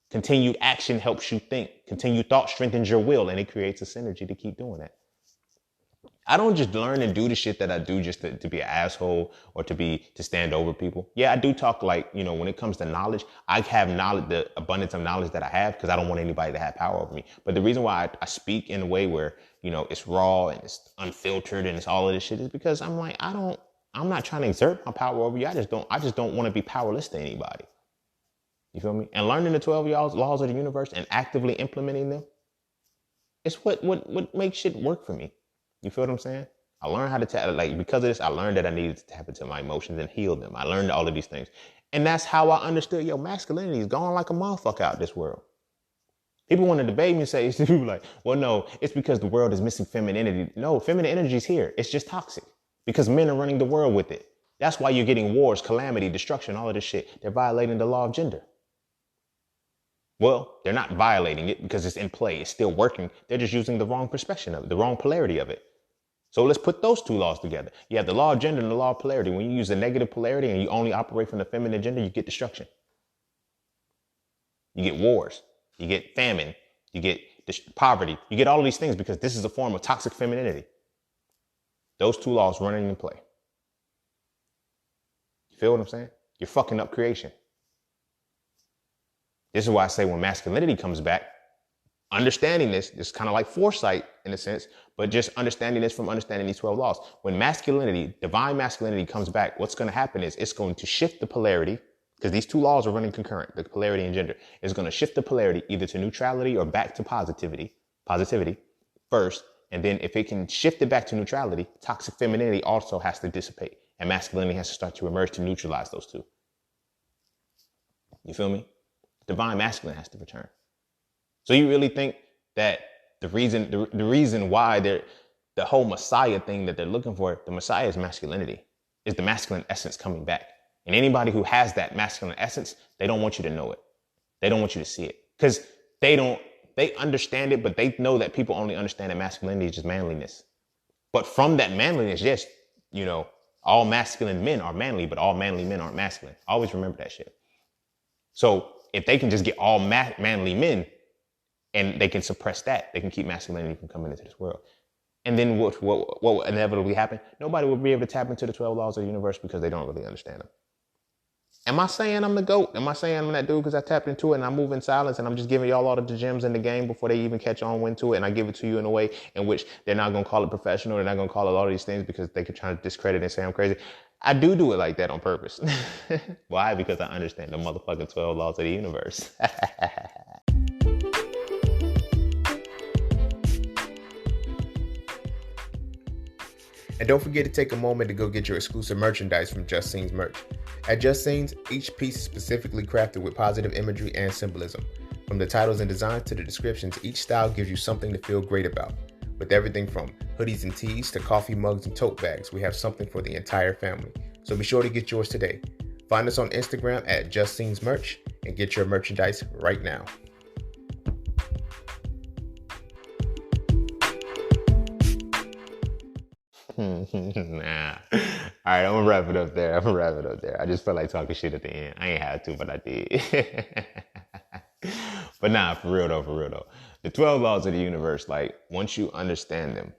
Continued action helps you think. Continued thought strengthens your will, and it creates a synergy to keep doing that. I don't just learn and do the shit that I do just to be an asshole or to stand over people. Yeah, I do talk like, when it comes to knowledge, I have knowledge, the abundance of knowledge that I have because I don't want anybody to have power over me. But the reason why I speak in a way where, it's raw and it's unfiltered and it's all of this shit is because I'm like, I'm not trying to exert my power over you. I just don't want to be powerless to anybody. You feel me? And learning the 12 laws of the universe and actively implementing them, it's what makes shit work for me. You feel what I'm saying? I learned how to because of this, I learned that I needed to tap into my emotions and heal them. I learned all of these things. And that's how I understood, masculinity is going like a motherfucker out this world. People want to debate me and say, people like, well, no, it's because the world is missing femininity. No, feminine energy is here. It's just toxic because men are running the world with it. That's why you're getting wars, calamity, destruction, all of this shit. They're violating the law of gender. Well, they're not violating it because it's in play. It's still working. They're just using the wrong perspective of it, the wrong polarity of it. So let's put those two laws together. You have the law of gender and the law of polarity. When you use the negative polarity and you only operate from the feminine gender, you get destruction. You get wars. You get famine. You get poverty. You get all of these things because this is a form of toxic femininity. Those two laws running in play. You feel what I'm saying? You're fucking up creation. This is why I say when masculinity comes back, understanding this is kind of like foresight in a sense, but just understanding this from understanding these 12 laws. When masculinity, divine masculinity comes back, what's going to happen is it's going to shift the polarity, because these two laws are running concurrent, the polarity and gender. Is going to shift the polarity either to neutrality or back to positivity first. And then if it can shift it back to neutrality, toxic femininity also has to dissipate and masculinity has to start to emerge to neutralize those two. You feel me? Divine masculine has to return. So you really think that the reason why the whole Messiah thing that they're looking for, the Messiah is masculinity, is the masculine essence coming back. And anybody who has that masculine essence, they don't want you to know it. They don't want you to see it because they understand it, but they know that people only understand that masculinity is just manliness. But from that manliness, yes, you know, all masculine men are manly, but all manly men aren't masculine. Always remember that shit. So if they can just get all manly men and they can suppress that, they can keep masculinity from coming into this world. And then what will inevitably happen? Nobody will be able to tap into the 12 laws of the universe because they don't really understand them. Am I saying I'm the GOAT? Am I saying I'm that dude because I tapped into it and I move in silence and I'm just giving y'all all of the gems in the game before they even catch on wind to it, and I give it to you in a way in which they're not going to call it professional, they're not going to call it all of these things because they could try to discredit and say I'm crazy. I do it like that on purpose. Why? Because I understand the motherfucking 12 laws of the universe. And don't forget to take a moment to go get your exclusive merchandise from Just Scenes merch. At Just Scenes, each piece is specifically crafted with positive imagery and symbolism. From the titles and designs to the descriptions, each style gives you something to feel great about. With everything from hoodies and tees to coffee mugs and tote bags, we have something for the entire family. So be sure to get yours today. Find us on Instagram at Just Scenes merch and get your merchandise right now. Nah. All right, I'm gonna wrap it up there. I just felt like talking shit at the end. I ain't had to, but I did. But nah, for real though. The 12 laws of the universe, like once you understand them,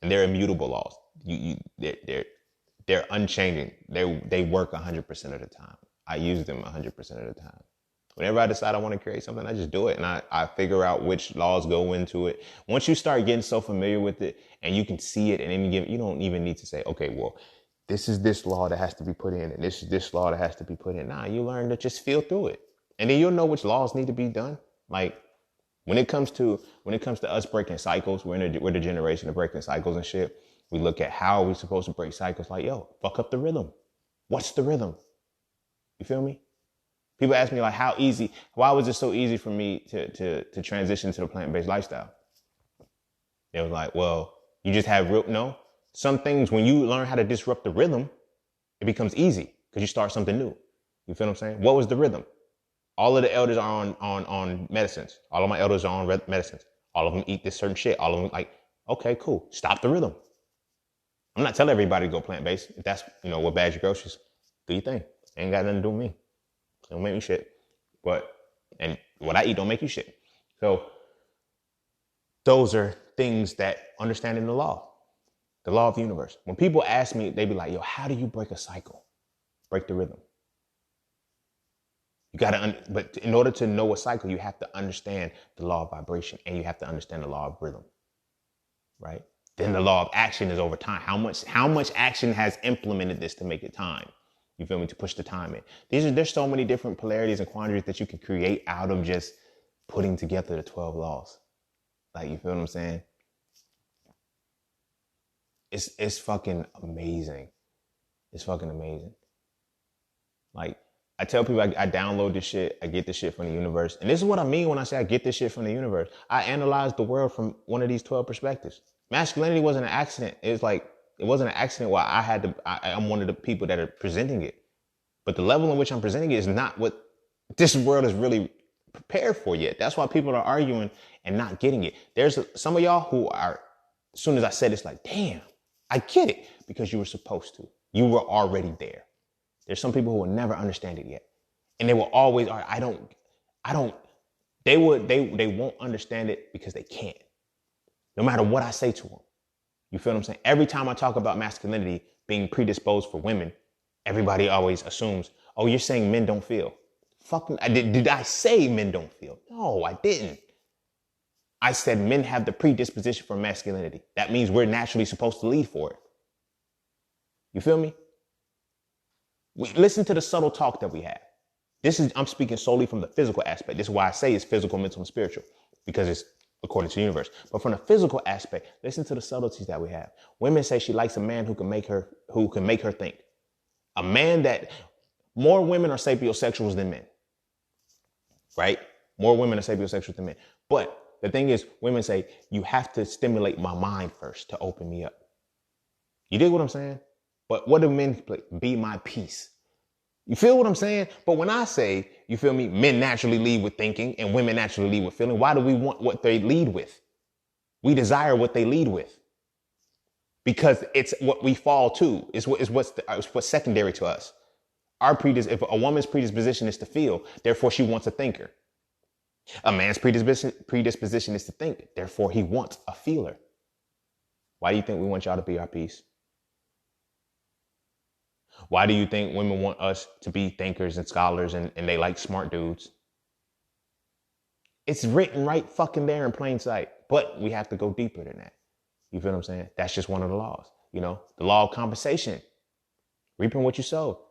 and they're immutable laws. They're unchanging. They work 100% of the time. I use them 100% of the time. Whenever I decide I want to create something, I just do it. And I figure out which laws go into it. Once you start getting so familiar with it and you can see it, and you don't even need to say, okay, well, this is this law that has to be put in, and this is this law that has to be put in. Nah, you learn to just feel through it. And then you'll know which laws need to be done. Like when it comes to us breaking cycles, we're the generation of breaking cycles and shit. We look at how we're supposed to break cycles. Like, yo, fuck up the rhythm. What's the rhythm? You feel me? People ask me like, why was it so easy for me to transition to the plant-based lifestyle? They was like, well, you just have no. Some things, when you learn how to disrupt the rhythm, it becomes easy because you start something new. You feel what I'm saying? What was the rhythm? All of the elders are on medicines. All of my elders are on medicines. All of them eat this certain shit. All of them like, okay, cool. Stop the rhythm. I'm not telling everybody to go plant-based. If that's, what bad your groceries, do your thing. Ain't got nothing to do with me. Don't make me shit. And what I eat don't make you shit. So those are things that understanding the law of the universe. When people ask me, they be like, yo, how do you break a cycle? Break the rhythm. You gotta, but in order to know a cycle, you have to understand the law of vibration and you have to understand the law of rhythm, right? Then the law of action is over time. How much action has implemented this to make it time? You feel me? To push the time in. There's so many different polarities and quandaries that you can create out of just putting together the 12 laws. Like, you feel what I'm saying? It's fucking amazing. It's fucking amazing. Like, I tell people I download this shit. I get this shit from the universe. And this is what I mean when I say I get this shit from the universe. I analyze the world from one of these 12 perspectives. Masculinity wasn't an accident. It wasn't an accident why I'm one of the people that are presenting it. But the level in which I'm presenting it is not what this world is really prepared for yet. That's why people are arguing and not getting it. There's some of y'all who are, as soon as I said it's like, damn, I get it, because you were supposed to. You were already there. There's some people who will never understand it yet. And they will always, I don't They won't understand it because they can't. No matter what I say to them. You feel what I'm saying? Every time I talk about masculinity being predisposed for women, everybody always assumes, oh, you're saying men don't feel. Fuck, did I say men don't feel? No, I didn't. I said men have the predisposition for masculinity. That means we're naturally supposed to lead for it. You feel me? Listen to the subtle talk that we have. I'm speaking solely from the physical aspect. This is why I say it's physical, mental, and spiritual, because it's according to the universe. But from the physical aspect, listen to the subtleties that we have. Women say she likes a man who can make her think. A man that more women are sapiosexuals than men, right? More women are sapiosexuals than men. But the thing is, women say you have to stimulate my mind first to open me up. You dig what I'm saying? But what do men play? Be my peace. You feel what I'm saying? But when I say, you feel me, men naturally lead with thinking and women naturally lead with feeling, why do we want what they lead with? We desire what they lead with because it's what we fall to. It's what's secondary to us. If a woman's predisposition is to feel, therefore she wants a thinker. A man's predisposition is to think, therefore he wants a feeler. Why do you think we want y'all to be our peace? Why do you think women want us to be thinkers and scholars and they like smart dudes? It's written right fucking there in plain sight, but we have to go deeper than that. You feel what I'm saying? That's just one of the laws, the law of compensation. Reaping what you sow.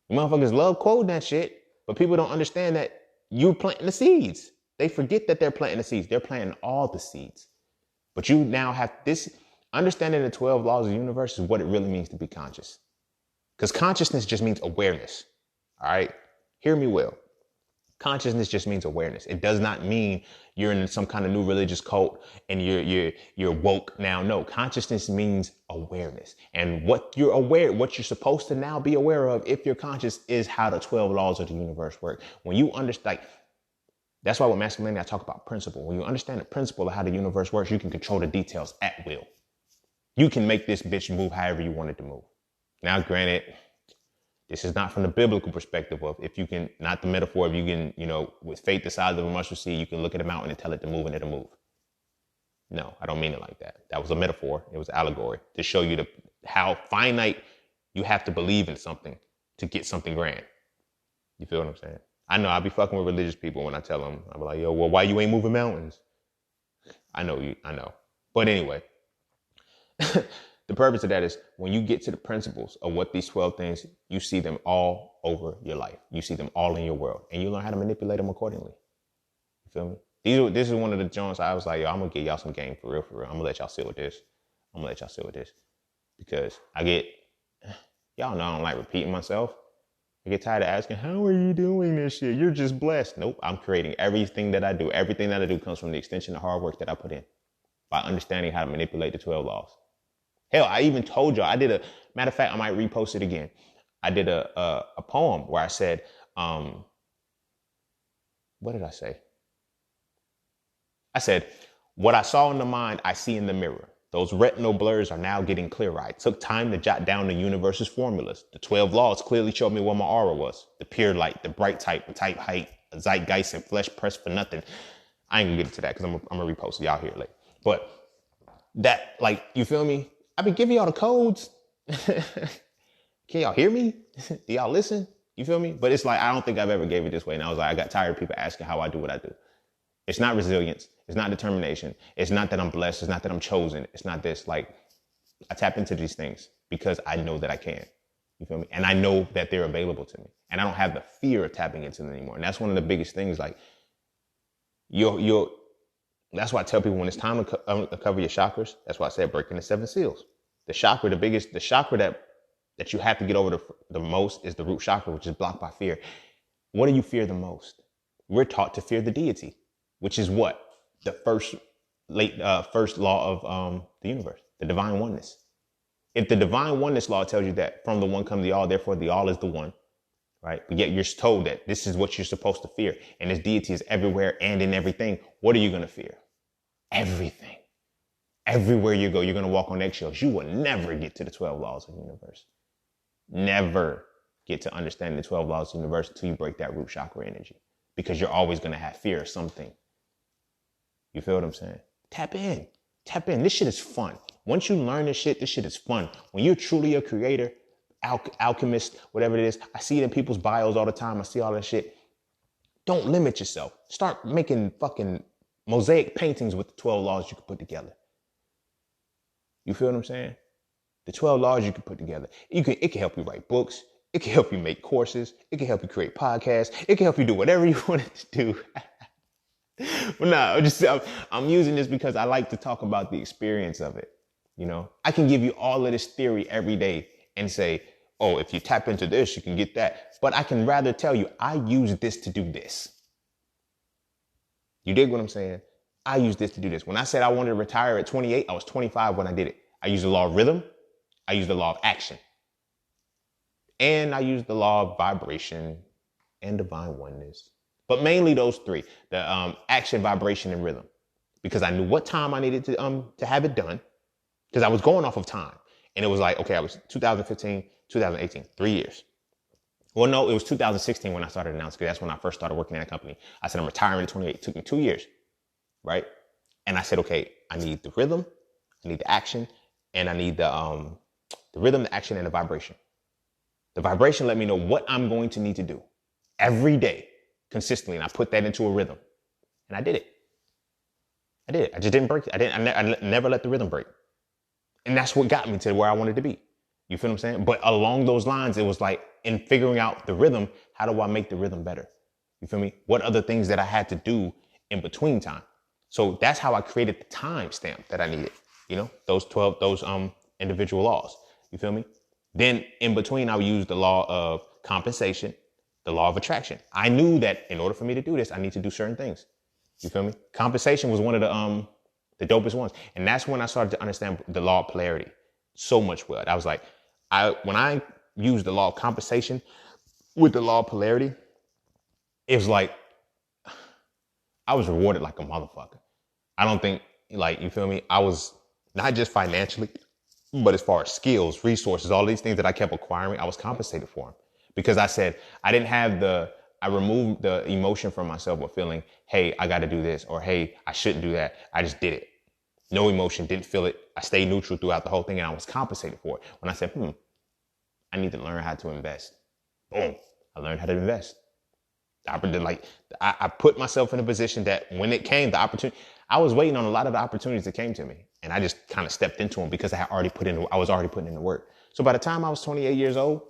You motherfuckers love quoting that shit, but people don't understand that you're planting the seeds. They forget that they're planting the seeds. They're planting all the seeds. But you now have this understanding the 12 laws of the universe is what it really means to be conscious. Because consciousness just means awareness. All right. Hear me well. Consciousness just means awareness. It does not mean you're in some kind of new religious cult and you're woke now. No, consciousness means awareness. And what you're supposed to now be aware of, if you're conscious, is how the 12 laws of the universe work. When you understand, that's why with masculinity, I talk about principle. When you understand the principle of how the universe works, you can control the details at will. You can make this bitch move however you want it to move. Now, granted, this is not from the biblical perspective of if you can, not the metaphor of you can, with faith the size of a mustard seed, you can look at a mountain and tell it to move and it'll move. No, I don't mean it like that. That was a metaphor. It was allegory to show you how finite you have to believe in something to get something grand. You feel what I'm saying? I know I be fucking with religious people when I tell them, I'm like, yo, well, why you ain't moving mountains? I know. But anyway, the purpose of that is when you get to the principles of what these 12 things, you see them all over your life. You see them all in your world and you learn how to manipulate them accordingly. You feel me? This is one of the joints I was like, yo, I'm going to give y'all some game for real. I'm going to let y'all sit with this. Because y'all know I don't like repeating myself. I get tired of asking, how are you doing this shit? You're just blessed. Nope. I'm creating everything that I do. Everything that I do comes from the extension of hard work that I put in by understanding how to manipulate the 12 laws. Hell, I even told y'all, matter of fact, I might repost it again. I did a poem where I said, what did I say? I said, what I saw in the mind, I see in the mirror. Those retinal blurs are now getting clearer. I took time to jot down the universe's formulas. The 12 laws clearly showed me what my aura was. The pure light, the bright type, the type height, zeitgeist, and flesh pressed for nothing. I ain't gonna get into that because I'm gonna repost it. Y'all hear it later. But that, you feel me? I be giving y'all the codes. Can y'all hear me? Do y'all listen? You feel me? But it's like, I don't think I've ever gave it this way. And I was like, I got tired of people asking how I do what I do. It's not resilience. It's not determination. It's not that I'm blessed. It's not that I'm chosen. It's not this. I tap into these things because I know that I can. You feel me? And I know that they're available to me. And I don't have the fear of tapping into them anymore. And that's one of the biggest things. That's why I tell people when it's time to cover your chakras, that's why I said breaking the 7 seals. The chakra that you have to get over the most is the root chakra, which is blocked by fear. What do you fear the most? We're taught to fear the deity, which is what? The first law of the universe, the divine oneness. If the divine oneness law tells you that from the one comes the all, therefore the all is the one, right? But yet you're told that this is what you're supposed to fear. And this deity is everywhere and in everything. What are you going to fear? Everything. Everywhere you go, you're going to walk on eggshells. You will never get to the 12 laws of the universe. Never get to understand the 12 laws of the universe until you break that root chakra energy. because you're always going to have fear of something. You feel what I'm saying? Tap in. Tap in. This shit is fun. Once you learn this shit is fun. When you're truly a creator, alchemist, whatever it is, I see it in people's bios all the time. I see all that shit. Don't limit yourself. Start making fucking mosaic paintings with the 12 laws you can put together. You feel what I'm saying? The 12 laws you can put together. It can help you write books. It can help you make courses. It can help you create podcasts. It can help you do whatever you want it to do. But no, I'm using this because I like to talk about the experience of it. You know, I can give you all of this theory every day and say, oh, if you tap into this, you can get that. But I can rather tell you, I use this to do this. You dig what I'm saying? I use this to do this. When I said I wanted to retire at 28, I was 25 when I did it. I used the law of rhythm. I used the law of action. And I used the law of vibration and divine oneness. But mainly those three, the action, vibration, and rhythm. Because I knew what time I needed to have it done. Because I was going off of time. And it was like, okay, I was 2015, 2018, 3 years. Well, no, it was 2016 when I started announcing, because that's when I first started working in a company. I said, I'm retiring at 28. It took me 2 years, right? And I said, okay, I need the rhythm, I need the action, and I need the rhythm, the action, and the vibration. The vibration let me know what I'm going to need to do every day consistently. And I put that into a rhythm. And I did it. I just didn't break it. I never let the rhythm break. And that's what got me to where I wanted to be. You feel what I'm saying? But along those lines, it was like in figuring out the rhythm, how do I make the rhythm better? You feel me? What other things that I had to do in between time? So that's how I created the time stamp that I needed. You know, those individual laws. You feel me? Then in between, I would use the law of compensation, the law of attraction. I knew that in order for me to do this, I need to do certain things. You feel me? Compensation was one of the dopest ones. And that's when I started to understand the law of polarity so much well. I was like, when I used the law of compensation with the law of polarity, it was like, I was rewarded like a motherfucker. I don't think, like, you feel me? I was not just financially, but as far as skills, resources, all these things that I kept acquiring, I was compensated for them. Because I said, I removed the emotion from myself of feeling, hey, I got to do this, or hey, I shouldn't do that. I just did it. No emotion, didn't feel it. I stayed neutral throughout the whole thing, and I was compensated for it. When I said, I need to learn how to invest. Boom, I learned how to invest. I put myself in a position that when it came, the opportunity, I was waiting on a lot of the opportunities that came to me. And I just kind of stepped into them because I was already putting in the work. So by the time I was 28 years old,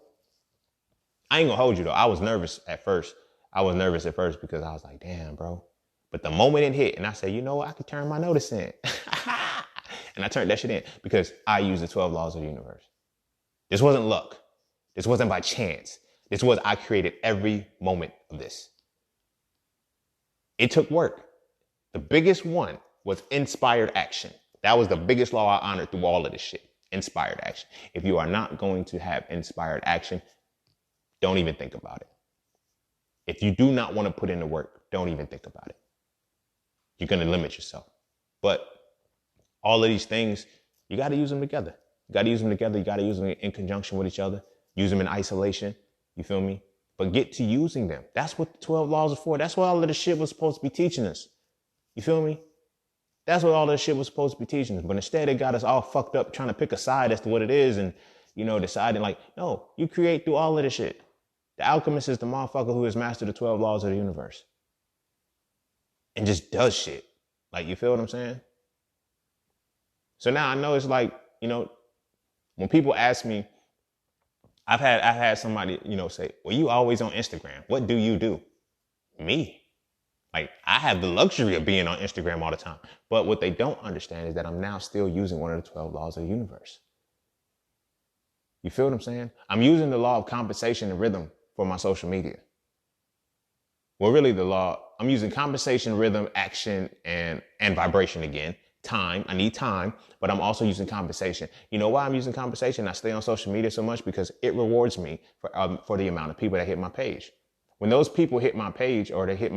I ain't gonna hold you though. I was nervous at first. Because I was like, damn, bro. But the moment it hit and I said, you know what? I could turn my notice in. And I turned that shit in because I used the 12 laws of the universe. This wasn't luck. This wasn't by chance. This was, I created every moment of this. It took work. The biggest one was inspired action. That was the biggest law I honored through all of this shit. Inspired action. If you are not going to have inspired action, don't even think about it. If you do not want to put in the work, don't even think about it. You're going to limit yourself. But all of these things, you got to use them together. You got to use them together. You got to use them in conjunction with each other. Use them in isolation. You feel me? But get to using them. That's what the 12 laws are for. That's what all of this shit was supposed to be teaching us. You feel me? That's what all this shit was supposed to be teaching us. But instead, it got us all fucked up trying to pick a side as to what it is and, you know, deciding like, no, you create through all of this shit. The alchemist is the motherfucker who has mastered the 12 laws of the universe and just does shit. Like, you feel what I'm saying? So now I know it's like, you know, when people ask me, I've had somebody, you know, say, well, you always on Instagram. What do you do? Me. Like, I have the luxury of being on Instagram all the time. But what they don't understand is that I'm now still using one of the 12 laws of the universe. You feel what I'm saying? I'm using the law of compensation and rhythm for my social media. Well, really I'm using compensation, rhythm, action, and vibration again. Time, I need time, but I'm also using compensation. You know why I'm using compensation? I stay on social media so much because it rewards me for the amount of people that hit my page. When those people hit my page or they hit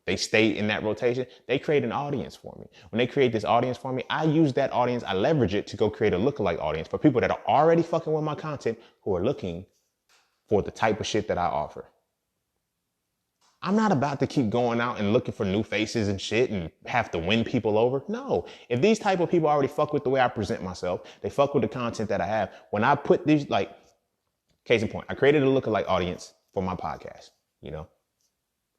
they stay in that rotation, they create an audience for me. When they create this audience for me, I use that audience, I leverage it to go create a lookalike audience for people that are already fucking with my content who are looking for the type of shit that I offer. I'm not about to keep going out and looking for new faces and shit and have to win people over. No. If these type of people already fuck with the way I present myself, they fuck with the content that I have. When I put these, like, case in point, I created a lookalike audience for my podcast, you know,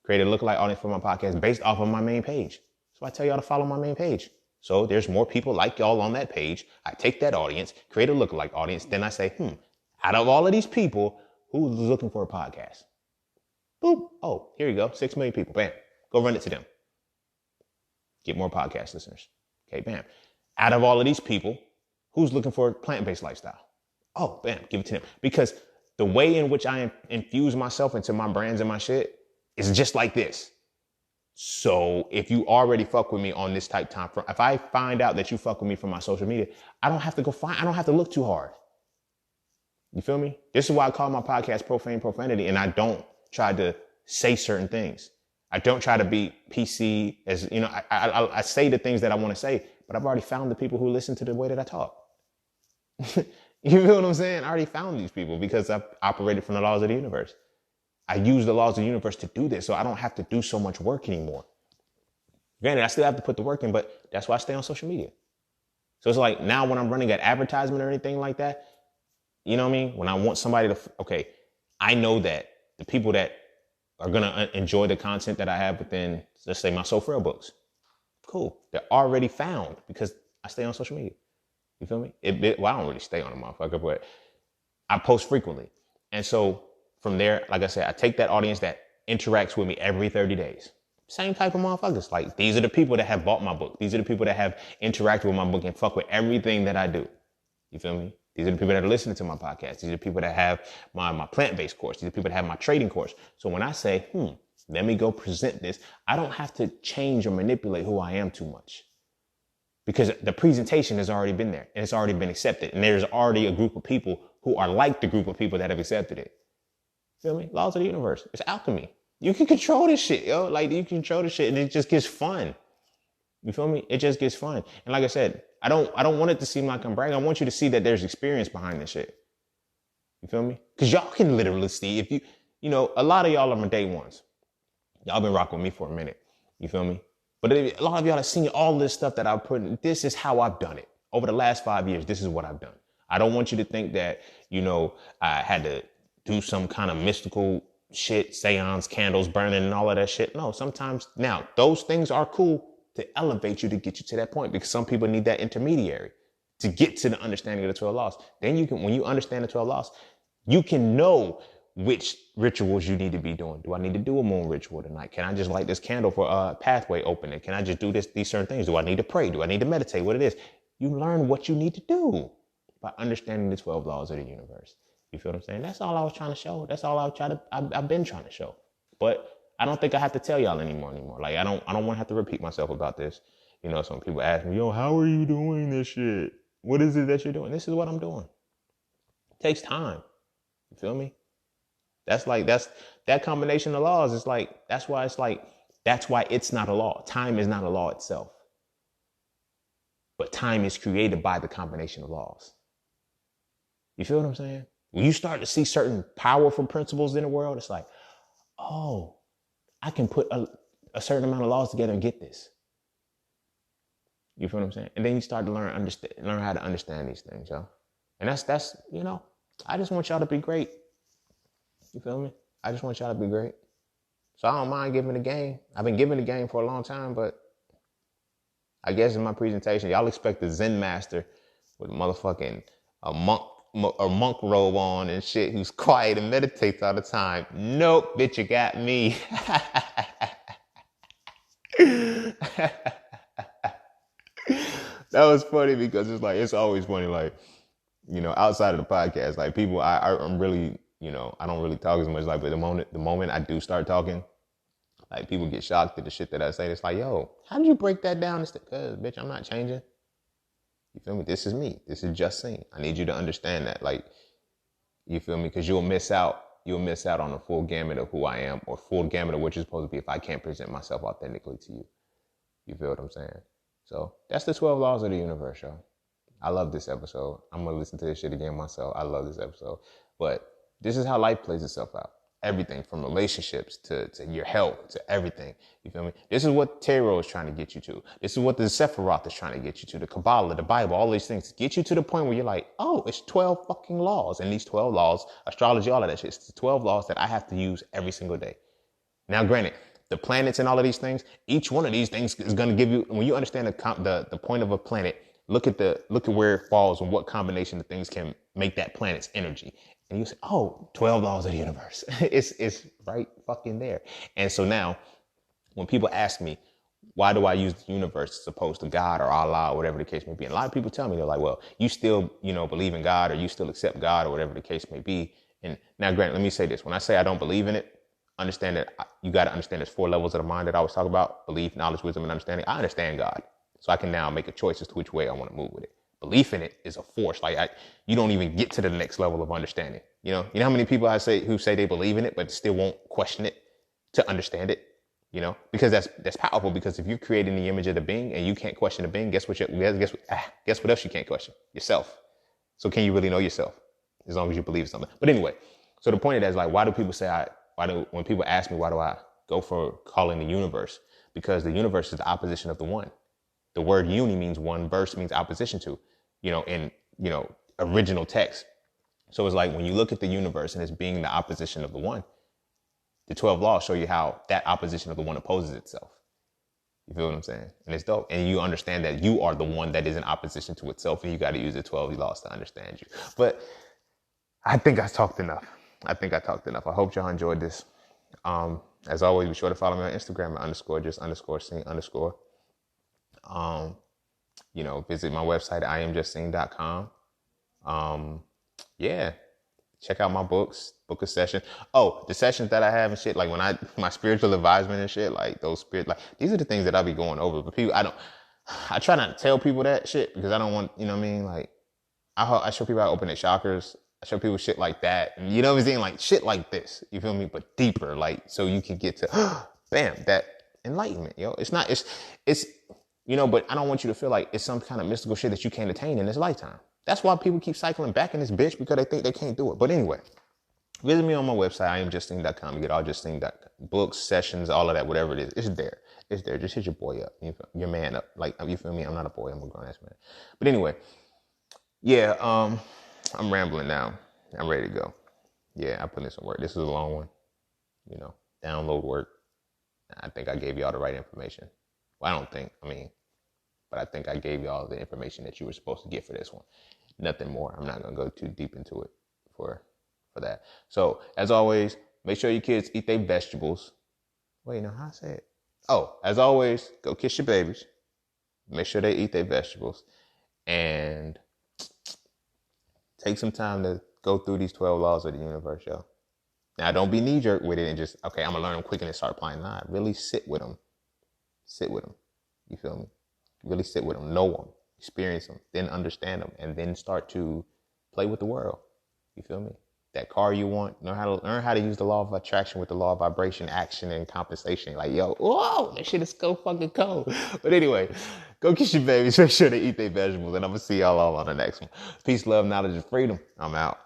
created a lookalike audience for my podcast based off of my main page. So I tell y'all to follow my main page. So there's more people like y'all on that page. I take that audience, create a lookalike audience. Then I say, out of all of these people, who's looking for a podcast? Boop. Oh, here you go. 6 million people. Bam. Go run it to them. Get more podcast listeners. Okay, bam. Out of all of these people, who's looking for a plant-based lifestyle? Oh, bam. Give it to them. Because the way in which I infuse myself into my brands and my shit is just like this. So if you already fuck with me on this type time frame, if I find out that you fuck with me from my social media, I don't have to look too hard. You feel me? This is why I call my podcast Profane Profanity, and I don't try to say certain things. I don't try to be PC as, you know, I say the things that I want to say, but I've already found the people who listen to the way that I talk. You feel what I'm saying? I already found these people because I've operated from the laws of the universe. I use the laws of the universe to do this, so I don't have to do so much work anymore. Granted, I still have to put the work in, but that's why I stay on social media. So it's like now when I'm running an advertisement or anything like that, you know what I mean? When I want somebody to, okay, I know that the people that are going to enjoy the content that I have within, let's say, my Soul Frail books, cool. They're already found because I stay on social media. You feel me? Well, I don't really stay on a motherfucker, but I post frequently. And so from there, like I said, I take that audience that interacts with me every 30 days. Same type of motherfuckers. Like, these are the people that have bought my book. These are the people that have interacted with my book and fuck with everything that I do. You feel me? These are the people that are listening to my podcast. These are the people that have my plant-based course. These are the people that have my trading course. So when I say, let me go present this, I don't have to change or manipulate who I am too much. Because the presentation has already been there and it's already been accepted. And there's already a group of people who are like the group of people that have accepted it. Feel me? Laws of the universe. It's alchemy. You can control this shit, yo. Like, you can control this shit and it just gets fun. You feel me? It just gets fun. And like I said, I don't want it to seem like I'm bragging. I want you to see that there's experience behind this shit. You feel me? Because y'all can literally see if you know, a lot of y'all are my day ones. Y'all been rocking with me for a minute. You feel me? But a lot of y'all have seen all this stuff that I've put in. This is how I've done it. Over the last 5 years, this is what I've done. I don't want you to think that, you know, I had to do some kind of mystical shit, seance, candles burning and all of that shit. No, sometimes, now, those things are cool to elevate you, to get you to that point, because some people need that intermediary to get to the understanding of the 12 laws. Then you can, when you understand the 12 laws, you can know which rituals you need to be doing. Do I need to do a moon ritual tonight? Can I just light this candle for a pathway opening? Can I just do these certain things? Do I need to pray? Do I need to meditate? What it is? You learn what you need to do by understanding the 12 laws of the universe. You feel what I'm saying? That's all I was trying to show. That's all I've been trying to show. But I don't think I have to tell y'all anymore. Like, I don't want to have to repeat myself about this. You know, some people ask me, yo, how are you doing this shit? What is it that you're doing? This is what I'm doing. It takes time. You feel me? That's that combination of laws. It's like, that's why it's not a law. Time is not a law itself. But time is created by the combination of laws. You feel what I'm saying? When you start to see certain powerful principles in the world, it's like, oh, I can put a certain amount of laws together and get this. You feel what I'm saying? And then you start to learn how to understand these things, yo. And that's, you know, I just want y'all to be great. You feel me? I just want y'all to be great. So I don't mind giving the game. I've been giving the game for a long time, but I guess in my presentation, y'all expect the Zen master with motherfucking a monk robe on and shit who's quiet and meditates all the time. Nope, bitch, you got me. That was funny because it's always funny, like, you know, outside of the podcast, like, people, I'm really, you know, I don't really talk as much, like, but the moment I do start talking, like, people get shocked at the shit that I say. It's like, yo, how did you break that down? It's because, bitch, I'm not changing. You feel me? This is me. This is just seen. I need you to understand that. Like, you feel me? Because you'll miss out on the full gamut of who I am, or full gamut of what you're supposed to be if I can't present myself authentically to you. You feel what I'm saying? So that's the 12 laws of the universe, y'all. I love this episode. I'm going to listen to this shit again myself. I love this episode. But this is how life plays itself out. everything from relationships to your health, to everything. You feel me? This is what tarot is trying to get you to. This is what the Sephiroth is trying to get you to. The Kabbalah, the Bible, all these things get you to the point where you're like, oh, it's 12 fucking laws. And these 12 laws, astrology, all of that shit, it's the 12 laws that I have to use every single day. Now, granted, the planets and all of these things, each one of these things is going to give you, when you understand the point of a planet, look at where it falls and what combination of things can make that planet's energy. And you say, oh, 12 laws of the universe. It's right fucking there. And so now when people ask me, why do I use the universe as opposed to God or Allah or whatever the case may be? And a lot of people tell me, they're like, well, you still, believe in God, or you still accept God, or whatever the case may be. And now, granted, let me say this. When I say I don't believe in it, understand that you got to understand there's 4 levels of the mind that I always talk about: belief, knowledge, wisdom, and understanding. I understand God. So I can now make a choice as to which way I want to move with it. Belief in it is a force. Like you don't even get to the next level of understanding. You know how many people who say they believe in it, but still won't question it to understand it, because that's powerful. Because if you're creating the image of the being and you can't question the being, guess what else you can't question? Yourself. So can you really know yourself as long as you believe something? But anyway, so the point of that is, like, why do people say when people ask me, why do I go for calling the universe? Because the universe is the opposition of the one. The word uni means one, verse means opposition to, in original text. So it's like when you look at the universe and it's being the opposition of the one, the 12 laws show you how that opposition of the one opposes itself. You feel what I'm saying? And it's dope. And you understand that you are the one that is in opposition to itself, and you got to use the 12 laws to understand you. But I think I talked enough. I I hope y'all enjoyed this. As always, be sure to follow me on Instagram at _sing_. Visit my website, iamjustsing.com. Yeah. Check out my books, book a session. Oh, the sessions that I have and shit, like when my spiritual advisement and shit, like these are the things that I'll be going over. But people, I try not to tell people that shit because I don't want, like, I show people how to open their chakras. I show people shit like that. And you know what I'm saying? Like shit like this, you feel me? But deeper, like, so you can get to, bam, that enlightenment, It's but I don't want you to feel like it's some kind of mystical shit that you can't attain in this lifetime. That's why people keep cycling back in this bitch, because they think they can't do it. But anyway, visit me on my website, iamjustsing.com. You get all Justine.com, books, sessions, all of that, whatever it is. It's there. Just hit your boy up. Your man up. Like, you feel me? I'm not a boy. I'm a grown ass man. But anyway, yeah, I'm rambling now. I'm ready to go. Yeah, I put in some work. This is a long one. Download work. I think I gave y'all the right information. Well, I don't think. But I think I gave y'all the information that you were supposed to get for this one. Nothing more. I'm not going to go too deep into it for that. So, as always, make sure your kids eat their vegetables. Wait, no, how I say it? Oh, as always, go kiss your babies. Make sure they eat their vegetables. And take some time to go through these 12 laws of the universe, y'all. Now, don't be knee-jerk with it and just, okay, I'm going to learn them quick and then start applying. Nah, really sit with them. Sit with them. You feel me? Really sit with them, know them, experience them, then understand them, and then start to play with the world. You feel me? That car you want, learn how to use the law of attraction with the law of vibration, action, and compensation. Like, yo, whoa, that shit is so fucking cold. But anyway, go kiss your babies. Make sure they eat their vegetables, and I'm going to see y'all all on the next one. Peace, love, knowledge, and freedom. I'm out.